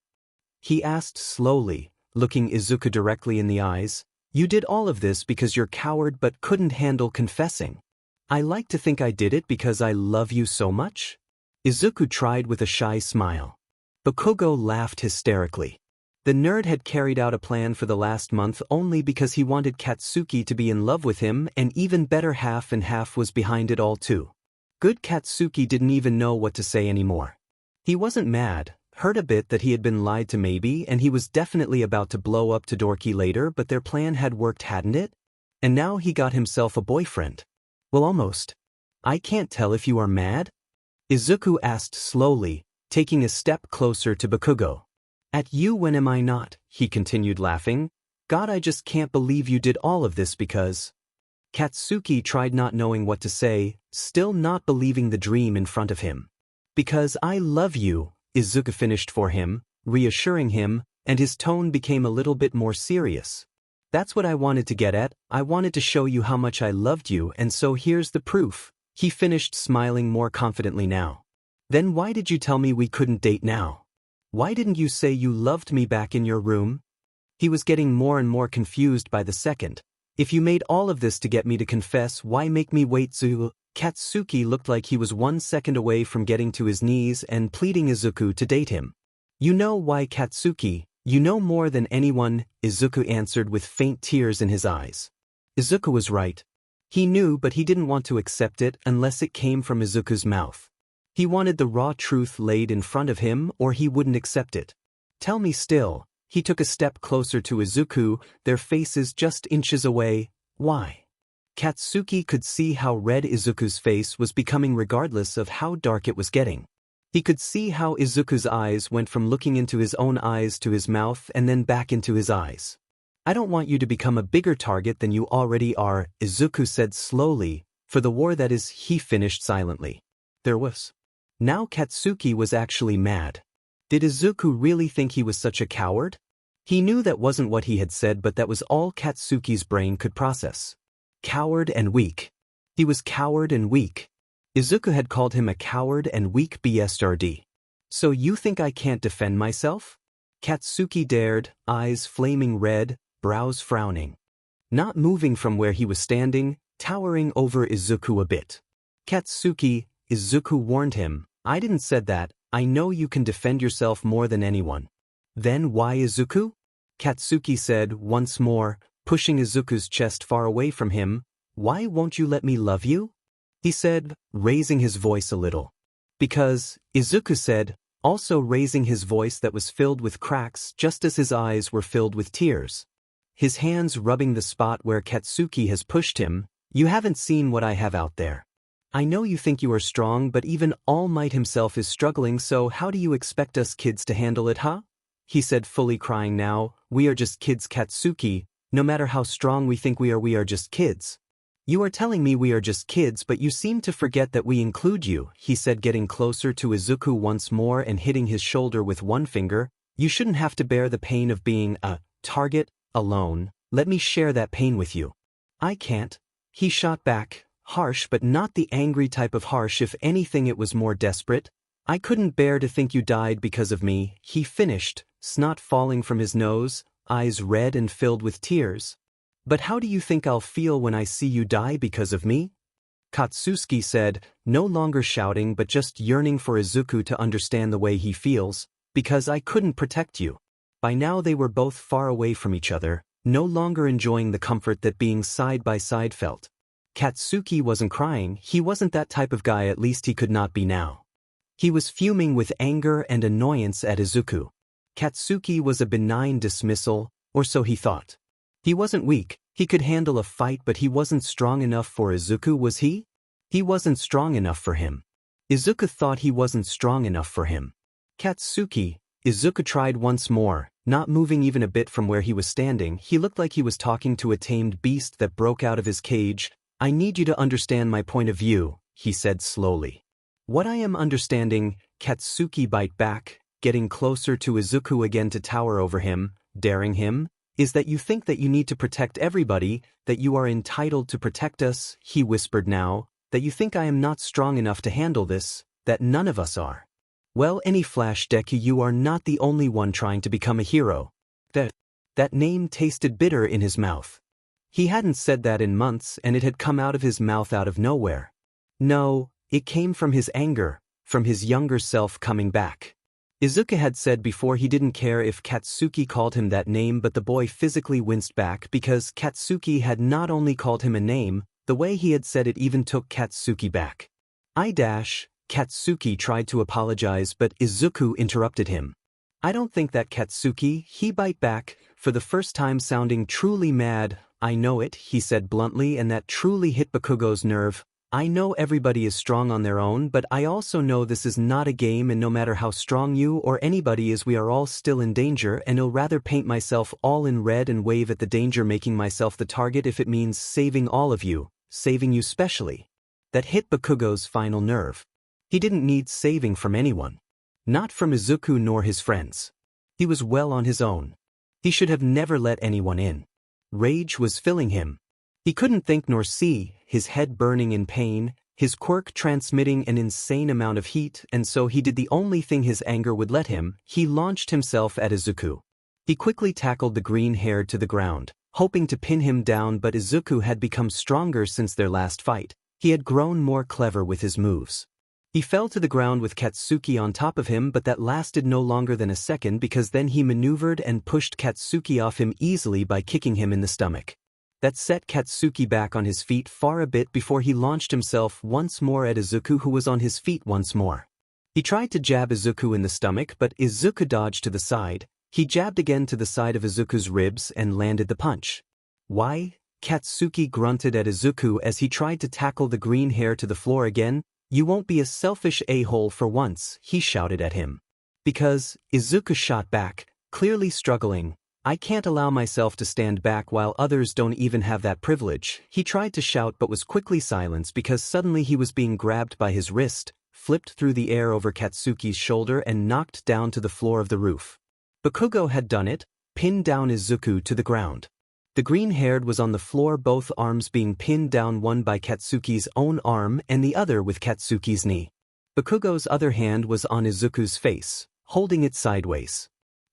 He asked slowly, looking Izuku directly in the eyes. You did all of this because you're coward but couldn't handle confessing. I like to think I did it because I love you so much. Izuku tried with a shy smile. Bakugo laughed hysterically. The nerd had carried out a plan for the last month only because he wanted Katsuki to be in love with him, and even better, half and half was behind it all too. Good. Katsuki didn't even know what to say anymore. He wasn't mad, hurt a bit that he had been lied to maybe, and he was definitely about to blow up Todoroki later, but their plan had worked, hadn't it? And now he got himself a boyfriend. Well, almost. I can't tell if you are mad? Izuku asked slowly, taking a step closer to Bakugo. At you, when am I not? He continued laughing. God, I just can't believe you did all of this because... Katsuki tried, not knowing what to say, still not believing the dream in front of him. Because I love you, Izuku finished for him, reassuring him, and his tone became a little bit more serious. That's what I wanted to get at. I wanted to show you how much I loved you, and so here's the proof. He finished, smiling more confidently now. Then why did you tell me we couldn't date now? Why didn't you say you loved me back in your room? He was getting more and more confused by the second. If you made all of this to get me to confess, why make me wait? Katsuki looked like he was 1 second away from getting to his knees and pleading Izuku to date him. You know why, Katsuki? You know more than anyone, Izuku answered with faint tears in his eyes. Izuku was right. He knew, but he didn't want to accept it unless it came from Izuku's mouth. He wanted the raw truth laid in front of him, or he wouldn't accept it. Tell me still. He took a step closer to Izuku, their faces just inches away. Why? Katsuki could see how red Izuku's face was becoming regardless of how dark it was getting. He could see how Izuku's eyes went from looking into his own eyes to his mouth and then back into his eyes. I don't want you to become a bigger target than you already are, Izuku said slowly, for the war that is, he finished silently. There was. Now Katsuki was actually mad. Did Izuku really think he was such a coward? He knew that wasn't what he had said, but that was all Katsuki's brain could process. Coward and weak. He was coward and weak. Izuku had called him a coward and weak bsrd. So you think I can't defend myself? Katsuki dared, eyes flaming red, brows frowning. Not moving from where he was standing, towering over Izuku a bit. Katsuki, Izuku warned him, I didn't said that, I know you can defend yourself more than anyone. Then why Izuku? Katsuki said once more, pushing Izuku's chest far away from him. Why won't you let me love you? He said, raising his voice a little. Because, Izuku said, also raising his voice that was filled with cracks just as his eyes were filled with tears. His hands rubbing the spot where Katsuki has pushed him. You haven't seen what I have out there. I know you think you are strong, but even All Might himself is struggling, so how do you expect us kids to handle it, huh? He said, fully crying now. We are just kids, Katsuki. No matter how strong we think we are just kids. You are telling me we are just kids, but you seem to forget that we include you, he said, getting closer to Izuku once more and hitting his shoulder with one finger. You shouldn't have to bear the pain of being a target alone. Let me share that pain with you. I can't. He shot back, harsh but not the angry type of harsh. If anything, it was more desperate. I couldn't bear to think you died because of me, he finished, snot falling from his nose, eyes red and filled with tears. But how do you think I'll feel when I see you die because of me? Katsuki said, no longer shouting but just yearning for Izuku to understand the way he feels. Because I couldn't protect you. By now they were both far away from each other, no longer enjoying the comfort that being side by side felt. Katsuki wasn't crying. He wasn't that type of guy, at least he could not be now. He was fuming with anger and annoyance at Izuku. Katsuki was a benign dismissal, or so he thought. He wasn't weak, he could handle a fight, but he wasn't strong enough for Izuku, was he? He wasn't strong enough for him. Izuku thought he wasn't strong enough for him. Katsuki, Izuku tried once more, not moving even a bit from where he was standing. He looked like he was talking to a tamed beast that broke out of his cage. I need you to understand my point of view, he said slowly. What I am understanding, Katsuki bite back, getting closer to Izuku again to tower over him, daring him, is that you think that you need to protect everybody, that you are entitled to protect us, he whispered now, that you think I am not strong enough to handle this, that none of us are. Well, any flash, Deku, you are not the only one trying to become a hero. That name tasted bitter in his mouth. He hadn't said that in months, and it had come out of his mouth out of nowhere. No, it came from his anger, from his younger self coming back. Izuku had said before he didn't care if Katsuki called him that name, but the boy physically winced back because Katsuki had not only called him a name, the way he had said it even took Katsuki back. Katsuki tried to apologize, but Izuku interrupted him. I don't think that, Katsuki, he bite back, for the first time sounding truly mad. I know it, he said bluntly, and that truly hit Bakugo's nerve. I know everybody is strong on their own, but I also know this is not a game, and no matter how strong you or anybody is, we are all still in danger, and I'll rather paint myself all in red and wave at the danger, making myself the target if it means saving all of you, saving you specially. That hit Bakugo's final nerve. He didn't need saving from anyone. Not from Izuku nor his friends. He was well on his own. He should have never let anyone in. Rage was filling him. He couldn't think nor see, his head burning in pain, his quirk transmitting an insane amount of heat, and so he did the only thing his anger would let him. He launched himself at Izuku. He quickly tackled the green-haired to the ground, hoping to pin him down, but Izuku had become stronger since their last fight. He had grown more clever with his moves. He fell to the ground with Katsuki on top of him, but that lasted no longer than a second, because then he maneuvered and pushed Katsuki off him easily by kicking him in the stomach. That set Katsuki back on his feet for a bit before he launched himself once more at Izuku, who was on his feet once more. He tried to jab Izuku in the stomach, but Izuku dodged to the side. He jabbed again to the side of Izuku's ribs and landed the punch. Why? Katsuki grunted at Izuku as he tried to tackle the green hair to the floor again. You won't be a selfish a-hole for once, he shouted at him. Because, Izuku shot back, clearly struggling. I can't allow myself to stand back while others don't even have that privilege. He tried to shout but was quickly silenced because suddenly he was being grabbed by his wrist, flipped through the air over Katsuki's shoulder and knocked down to the floor of the roof. Bakugo had done it, pinned down Izuku to the ground. The green-haired was on the floor, both arms being pinned down, one by Katsuki's own arm and the other with Katsuki's knee. Bakugo's other hand was on Izuku's face, holding it sideways.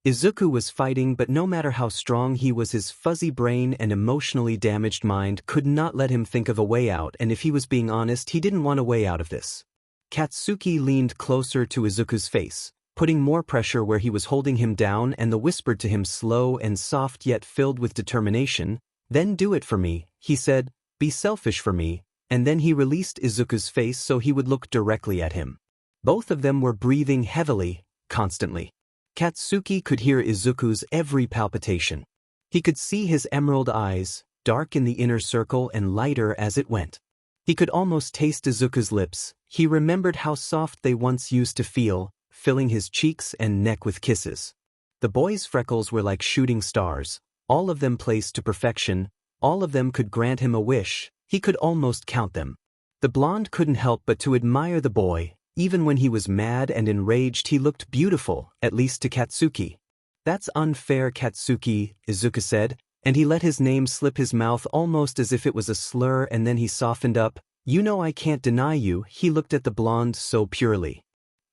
Izuku was fighting, but no matter how strong he was, his fuzzy brain and emotionally damaged mind could not let him think of a way out, and if he was being honest, he didn't want a way out of this. Katsuki leaned closer to Izuku's face, putting more pressure where he was holding him down, and whispered to him, slow and soft yet filled with determination, "Then do it for me," he said, "be selfish for me," and then he released Izuku's face so he would look directly at him. Both of them were breathing heavily, constantly. Katsuki could hear Izuku's every palpitation. He could see his emerald eyes, dark in the inner circle and lighter as it went. He could almost taste Izuku's lips. He remembered how soft they once used to feel, filling his cheeks and neck with kisses. The boy's freckles were like shooting stars, all of them placed to perfection, all of them could grant him a wish. He could almost count them. The blonde couldn't help but to admire the boy. Even when he was mad and enraged, he looked beautiful, at least to Katsuki. "That's unfair, Katsuki," Izuku said, and he let his name slip his mouth almost as if it was a slur, and then he softened up. "You know I can't deny you." He looked at the blonde so purely,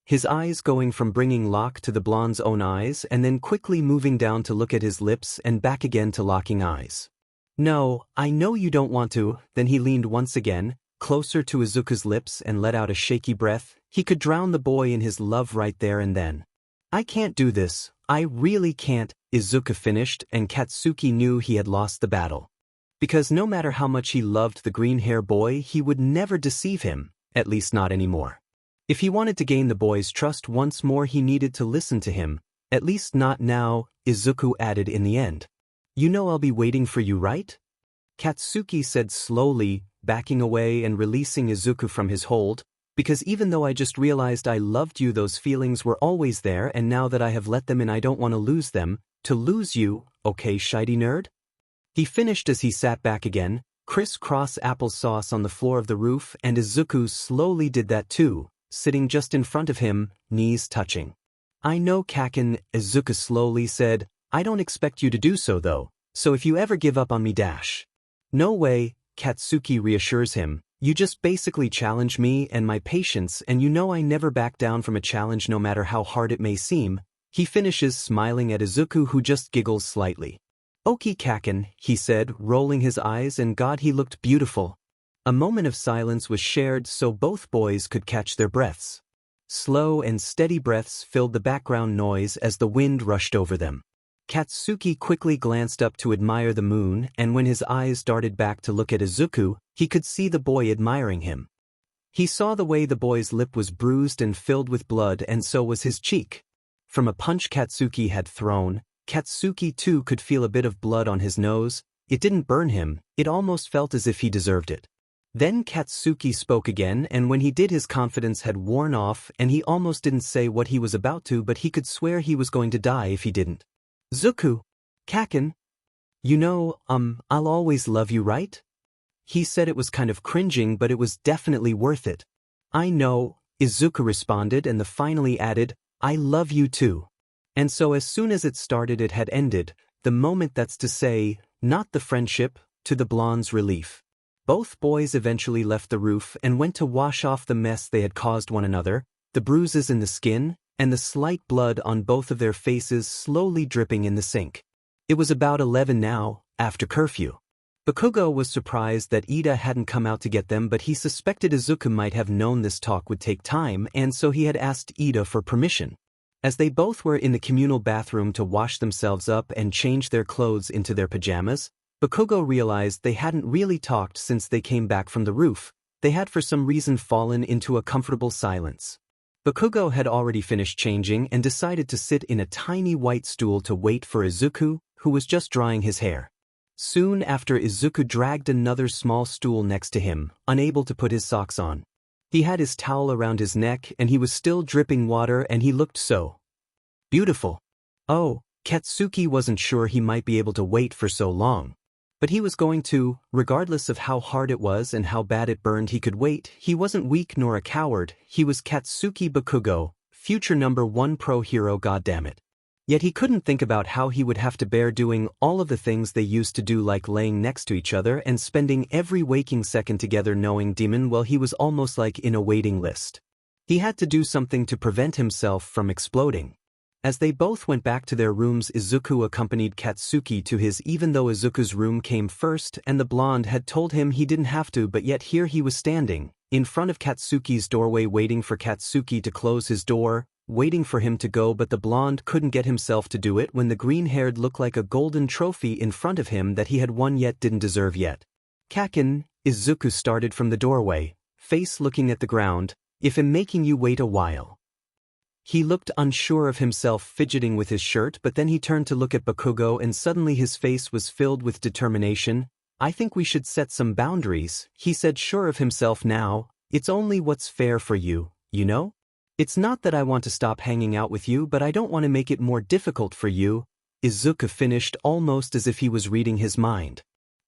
his eyes going from bringing lock to the blonde's own eyes and then quickly moving down to look at his lips and back again to locking eyes. "No, I know you don't want to." Then he leaned once again, closer to Izuku's lips, and let out a shaky breath. He could drown the boy in his love right there and then. "I can't do this. I really can't," Izuku finished, and Katsuki knew he had lost the battle. Because no matter how much he loved the green-hair boy, he would never deceive him, at least not anymore. If he wanted to gain the boy's trust once more, he needed to listen to him, at least not now, Izuku added in the end. "You know I'll be waiting for you, right?" Katsuki said slowly, backing away and releasing Izuku from his hold. "Because even though I just realized I loved you, those feelings were always there, and now that I have let them in, I don't want to lose them. To lose you, okay, shitey nerd?" He finished as he sat back again, criss-cross applesauce on the floor of the roof, and Izuku slowly did that too, sitting just in front of him, knees touching. "I know, Kaken," Izuku slowly said. "I don't expect you to do so though, so if you ever give up on me dash." "No way," Katsuki reassures him. "You just basically challenge me and my patience, and you know I never back down from a challenge no matter how hard it may seem." He finishes smiling at Izuku, who just giggles slightly. "Oki Kaken," he said, rolling his eyes, and God, he looked beautiful. A moment of silence was shared so both boys could catch their breaths. Slow and steady breaths filled the background noise as the wind rushed over them. Katsuki quickly glanced up to admire the moon, and when his eyes darted back to look at Izuku, he could see the boy admiring him. He saw the way the boy's lip was bruised and filled with blood, and so was his cheek. From a punch Katsuki had thrown, Katsuki too could feel a bit of blood on his nose. It didn't burn him, it almost felt as if he deserved it. Then Katsuki spoke again, and when he did, his confidence had worn off, and he almost didn't say what he was about to, but he could swear he was going to die if he didn't. "Zuku, Kaken, you know, I'll always love you, right?" He said it was kind of cringing, but it was definitely worth it. "I know," Izuku responded, and the finally added, "I love you too." And so as soon as it started, it had ended, the moment, that's to say, not the friendship, to the blonde's relief. Both boys eventually left the roof and went to wash off the mess they had caused one another, the bruises in the skin, and the slight blood on both of their faces slowly dripping in the sink. It was about 11 now, after curfew. Bakugo was surprised that Ida hadn't come out to get them, but he suspected Izuku might have known this talk would take time, and so he had asked Ida for permission. As they both were in the communal bathroom to wash themselves up and change their clothes into their pajamas, Bakugo realized they hadn't really talked since they came back from the roof. They had for some reason fallen into a comfortable silence. Bakugo had already finished changing and decided to sit in a tiny white stool to wait for Izuku, who was just drying his hair. Soon after, Izuku dragged another small stool next to him, unable to put his socks on. He had his towel around his neck and he was still dripping water, and he looked so beautiful. Oh, Katsuki wasn't sure he might be able to wait for so long. But he was going to, regardless of how hard it was and how bad it burned. He could wait. He wasn't weak nor a coward. He was Katsuki Bakugo, future #1 pro hero, goddammit. Yet he couldn't think about how he would have to bear doing all of the things they used to do, like laying next to each other and spending every waking second together, knowing demon well he was almost like in a waiting list. He had to do something to prevent himself from exploding. As they both went back to their rooms, Izuku accompanied Katsuki to his, even though Izuku's room came first and the blonde had told him he didn't have to, but yet here he was standing in front of Katsuki's doorway, waiting for Katsuki to close his door, waiting for him to go, but the blonde couldn't get himself to do it when the green-haired looked like a golden trophy in front of him that he had won yet didn't deserve yet. "Kaken," Izuku started from the doorway, face looking at the ground, "if I'm making you wait a while." He looked unsure of himself, fidgeting with his shirt, but then he turned to look at Bakugo and suddenly his face was filled with determination. "I think we should set some boundaries," he said, sure of himself now. "It's only what's fair for you, you know? It's not that I want to stop hanging out with you, but I don't want to make it more difficult for you." Izuku finished almost as if he was reading his mind.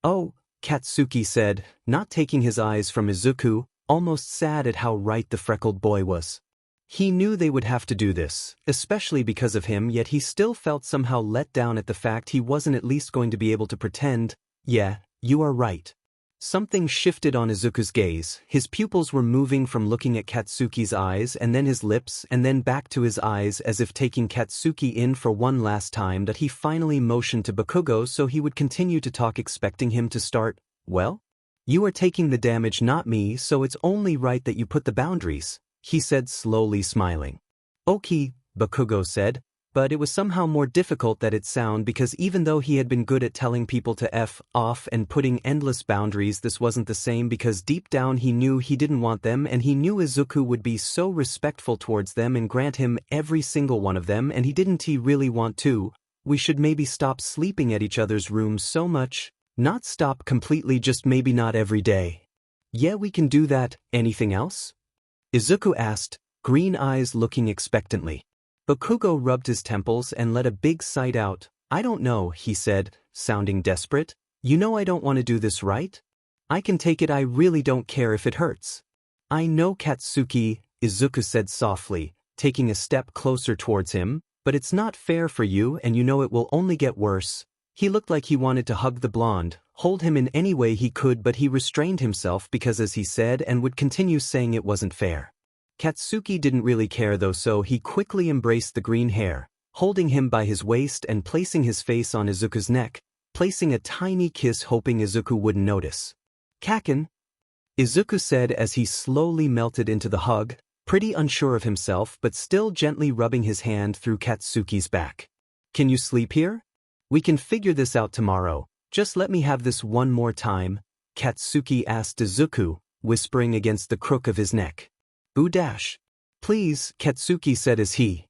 "Oh, Katsuki said, not taking his eyes from Izuku, almost sad at how right the freckled boy was. He knew they would have to do this, especially because of him, yet he still felt somehow let down at the fact he wasn't at least going to be able to pretend, yeah, you are right. Something shifted on Izuku's gaze. His pupils were moving from looking at Katsuki's eyes and then his lips and then back to his eyes as if taking Katsuki in for one last time, that he finally motioned to Bakugo so he would continue to talk, expecting him to start, well? You are taking the damage, not me, so it's only right that you put the boundaries, he said, slowly smiling. Okay, Bakugo said, but it was somehow more difficult than it sounded, because even though he had been good at telling people to F off and putting endless boundaries, this wasn't the same, because deep down he knew he didn't want them, and he knew Izuku would be so respectful towards them and grant him every single one of them, and he really want to. We should maybe stop sleeping at each other's rooms so much. Not stop completely, just maybe not every day. Yeah, we can do that. Anything else? Izuku asked, green eyes looking expectantly. Bakugo rubbed his temples and let a big sigh out. I don't know, he said, sounding desperate. You know I don't want to do this, right? I can take it, I really don't care if it hurts. I know, Katsuki, Izuku said softly, taking a step closer towards him, but it's not fair for you, and you know it will only get worse. He looked like he wanted to hug the blonde, hold him in any way he could, but he restrained himself because, as he said, and would continue saying, it wasn't fair. Katsuki didn't really care though, so he quickly embraced the green hair, holding him by his waist and placing his face on Izuku's neck, placing a tiny kiss, hoping Izuku wouldn't notice. Kaken, Izuku said as he slowly melted into the hug, pretty unsure of himself but still gently rubbing his hand through Katsuki's back. Can you sleep here? We can figure this out tomorrow. Just let me have this one more time, Katsuki asked Izuku, whispering against the crook of his neck. Dash. Please, Katsuki said as he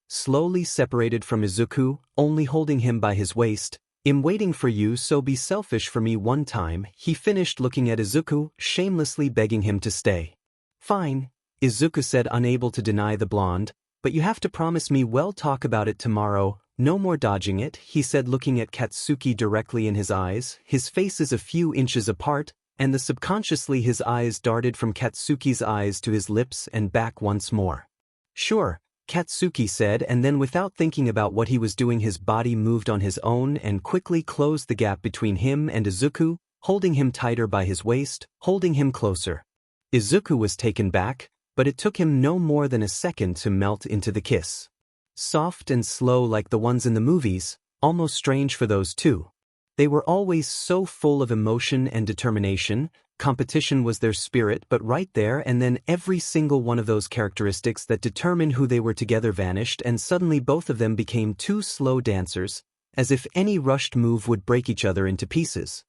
slowly separated from Izuku, only holding him by his waist. I'm waiting for you, so be selfish for me one time, he finished, looking at Izuku, shamelessly begging him to stay. Fine, Izuku said, unable to deny the blonde, but you have to promise me we'll talk about it tomorrow. No more dodging it, he said, looking at Katsuki directly in his eyes. His face is a few inches apart, and subconsciously his eyes darted from Katsuki's eyes to his lips and back once more. Sure, Katsuki said, and then without thinking about what he was doing, his body moved on his own and quickly closed the gap between him and Izuku, holding him tighter by his waist, holding him closer. Izuku was taken back, but it took him no more than a second to melt into the kiss. Soft and slow like the ones in the movies, almost strange for those two. They were always so full of emotion and determination. Competition was their spirit, but right there and then every single one of those characteristics that determine who they were together vanished, and suddenly both of them became two slow dancers, as if any rushed move would break each other into pieces.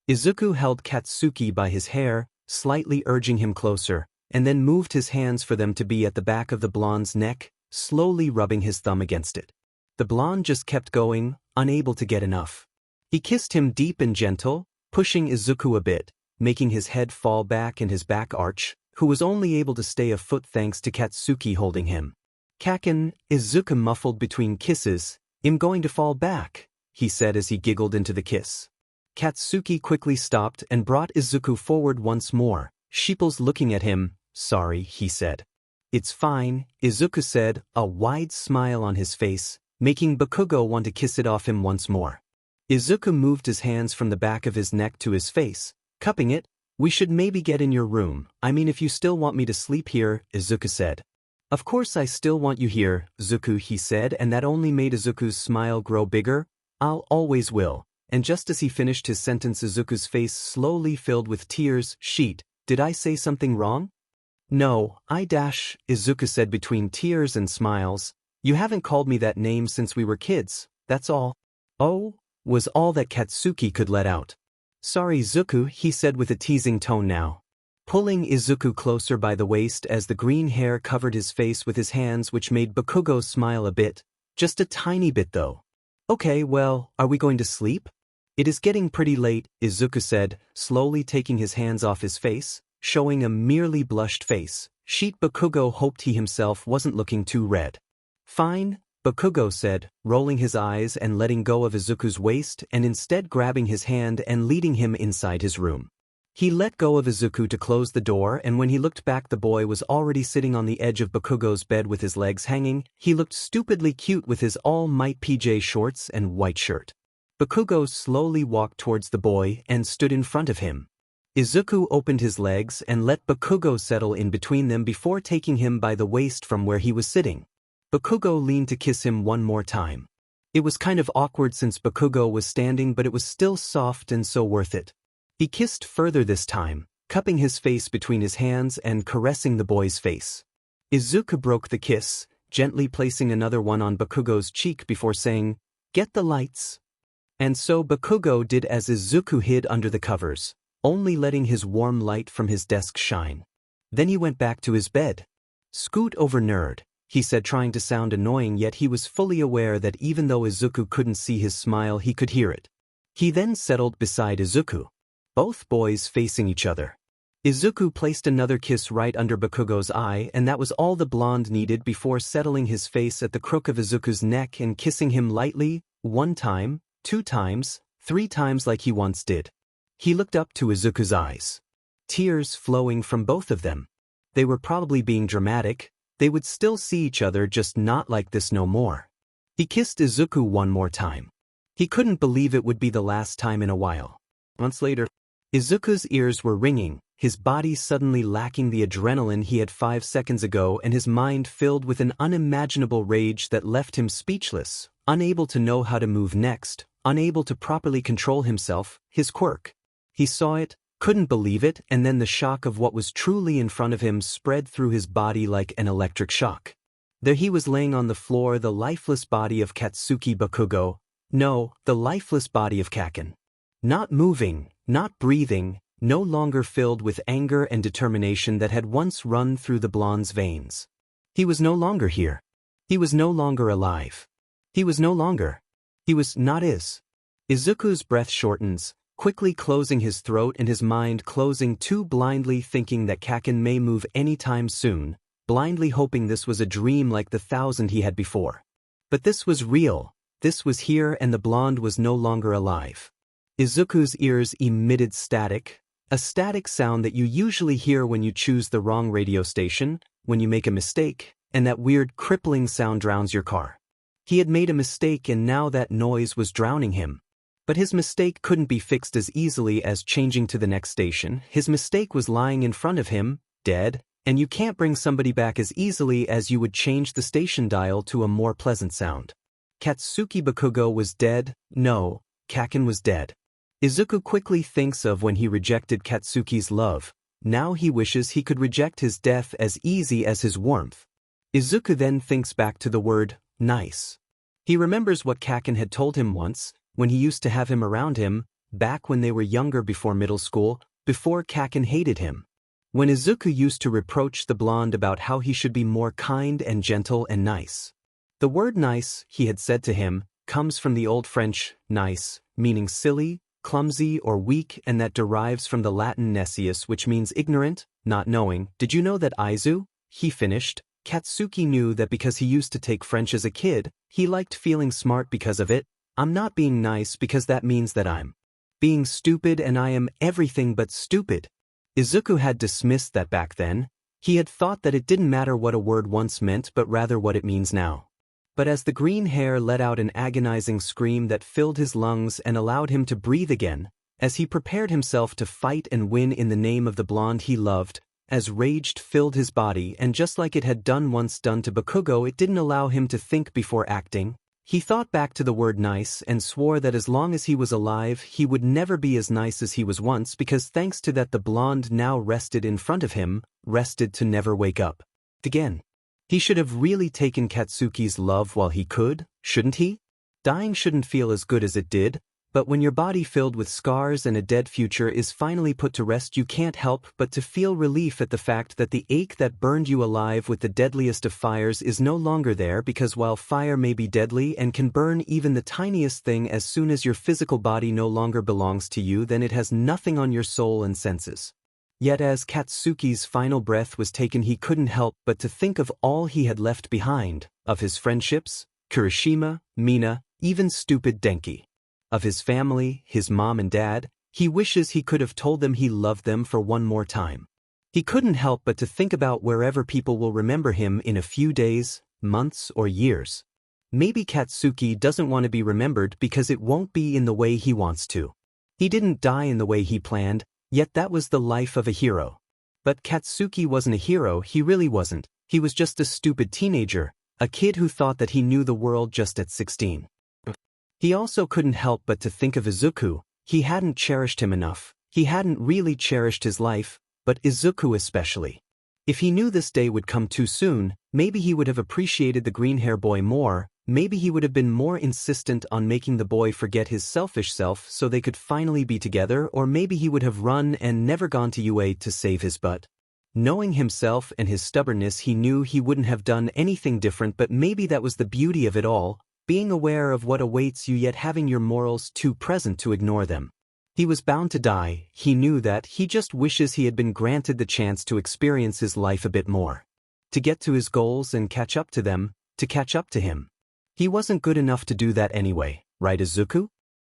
Izuku held Katsuki by his hair, slightly urging him closer, and then moved his hands for them to be at the back of the blonde's neck, slowly rubbing his thumb against it. The blonde just kept going, unable to get enough. He kissed him deep and gentle, pushing Izuku a bit, making his head fall back and his back arch, who was only able to stay a foot thanks to Katsuki holding him. Kaken, Izuku muffled between kisses. I'm going to fall back, he said as he giggled into the kiss. Katsuki quickly stopped and brought Izuku forward once more, sheeples looking at him. Sorry, he said. It's fine, Izuku said, a wide smile on his face, making Bakugo want to kiss it off him once more. Izuku moved his hands from the back of his neck to his face, cupping it. We should maybe get in your room. I mean, if you still want me to sleep here, Izuku said. Of course I still want you here, Izuku, he said, and that only made Izuku's smile grow bigger. I'll always will. And just as he finished his sentence, Izuku's face slowly filled with tears. Sheet, did I say something wrong? No, Izuku said between tears and smiles. You haven't called me that name since we were kids, that's all. Oh, was all that Katsuki could let out. Sorry, Izuku, he said with a teasing tone now, pulling Izuku closer by the waist as the green hair covered his face with his hands, which made Bakugo smile a bit, just a tiny bit though. Okay, well, are we going to sleep? It is getting pretty late, Izuku said, slowly taking his hands off his face, showing a merely blushed face. Bakugo hoped he himself wasn't looking too red. Fine, Bakugo said, rolling his eyes and letting go of Izuku's waist and instead grabbing his hand and leading him inside his room. He let go of Izuku to close the door, and when he looked back the boy was already sitting on the edge of Bakugo's bed with his legs hanging. He looked stupidly cute with his all-might PJ shorts and white shirt. Bakugo slowly walked towards the boy and stood in front of him. Izuku opened his legs and let Bakugo settle in between them before taking him by the waist from where he was sitting. Bakugo leaned to kiss him one more time. It was kind of awkward since Bakugo was standing, but it was still soft and so worth it. He kissed further this time, cupping his face between his hands and caressing the boy's face. Izuku broke the kiss, gently placing another one on Bakugo's cheek before saying, "Get the lights." And so Bakugo did as Izuku hid under the covers, only letting his warm light from his desk shine. Then he went back to his bed. "Scoot over, nerd," he said, trying to sound annoying, yet he was fully aware that even though Izuku couldn't see his smile, he could hear it. He then settled beside Izuku, both boys facing each other. Izuku placed another kiss right under Bakugo's eye, and that was all the blonde needed before settling his face at the crook of Izuku's neck and kissing him lightly, 1 time, 2 times, 3 times like he once did. He looked up to Izuku's eyes, tears flowing from both of them. They were probably being dramatic. They would still see each other, just not like this no more. He kissed Izuku one more time. He couldn't believe it would be the last time in a while. Months later, Izuku's ears were ringing, his body suddenly lacking the adrenaline he had 5 seconds ago, and his mind filled with an unimaginable rage that left him speechless, unable to know how to move next, unable to properly control himself, his quirk. He saw it, couldn't believe it, and then the shock of what was truly in front of him spread through his body like an electric shock. There he was laying on the floor, the lifeless body of Katsuki Bakugo. No, the lifeless body of Kaken. Not moving, not breathing, no longer filled with anger and determination that had once run through the blonde's veins. He was no longer here. He was no longer alive. He was not is. Izuku's breath shortens, quickly closing his throat and his mind closing too, blindly thinking that Kaken may move anytime soon, blindly hoping this was a dream like the 1,000 he had before. But this was real, this was here, and the blonde was no longer alive. Izuku's ears emitted static, a static sound that you usually hear when you choose the wrong radio station, when you make a mistake, and that weird crippling sound drowns your car. He had made a mistake and now that noise was drowning him. But his mistake couldn't be fixed as easily as changing to the next station. His mistake was lying in front of him, dead, and you can't bring somebody back as easily as you would change the station dial to a more pleasant sound. Katsuki Bakugo was dead. No, Kaken was dead. Izuku quickly thinks of when he rejected Katsuki's love. Now he wishes he could reject his death as easy as his warmth. Izuku then thinks back to the word, nice. He remembers what Kaken had told him once, when he used to have him around him, back when they were younger before middle school, before Kaken hated him. When Izuku used to reproach the blonde about how he should be more kind and gentle and nice. The word nice, he had said to him, comes from the Old French, nice, meaning silly, clumsy or weak, and that derives from the Latin necius, which means ignorant, not knowing. Did you know that Aizu? He finished. Katsuki knew that because he used to take French as a kid, he liked feeling smart because of it. I'm not being nice because that means that I'm being stupid, and I am everything but stupid. Izuku had dismissed that back then. He had thought that it didn't matter what a word once meant but rather what it means now. But as the green hair let out an agonizing scream that filled his lungs and allowed him to breathe again, as he prepared himself to fight and win in the name of the blonde he loved, as rage filled his body, and just like it had once done to Bakugo, it didn't allow him to think before acting. He thought back to the word nice and swore that as long as he was alive, he would never be as nice as he was once, because thanks to that the blonde now rested in front of him, rested to never wake up again. He should have really taken Katsuki's love while he could, shouldn't he? Dying shouldn't feel as good as it did, but when your body filled with scars and a dead future is finally put to rest, you can't help but to feel relief at the fact that the ache that burned you alive with the deadliest of fires is no longer there, because while fire may be deadly and can burn even the tiniest thing, as soon as your physical body no longer belongs to you, then it has nothing on your soul and senses. Yet as Katsuki's final breath was taken, he couldn't help but to think of all he had left behind, of his friendships, Kirishima, Mina, even stupid Denki. Of his family, his mom and dad, he wishes he could have told them he loved them for one more time. He couldn't help but to think about wherever people will remember him in a few days, months, or years. Maybe Katsuki doesn't want to be remembered because it won't be in the way he wants to. He didn't die in the way he planned, yet that was the life of a hero. But Katsuki wasn't a hero, he really wasn't. He was just a stupid teenager, a kid who thought that he knew the world just at 16. He also couldn't help but to think of Izuku. He hadn't cherished him enough. He hadn't really cherished his life, but Izuku especially. If he knew this day would come too soon, maybe he would have appreciated the green-hair boy more, maybe he would have been more insistent on making the boy forget his selfish self so they could finally be together, or maybe he would have run and never gone to UA to save his butt. Knowing himself and his stubbornness, he knew he wouldn't have done anything different, but maybe that was the beauty of it all, being aware of what awaits you yet having your morals too present to ignore them. He was bound to die, he knew that. He just wishes he had been granted the chance to experience his life a bit more. To get to his goals and catch up to them, to catch up to him. He wasn't good enough to do that anyway, right Izuku?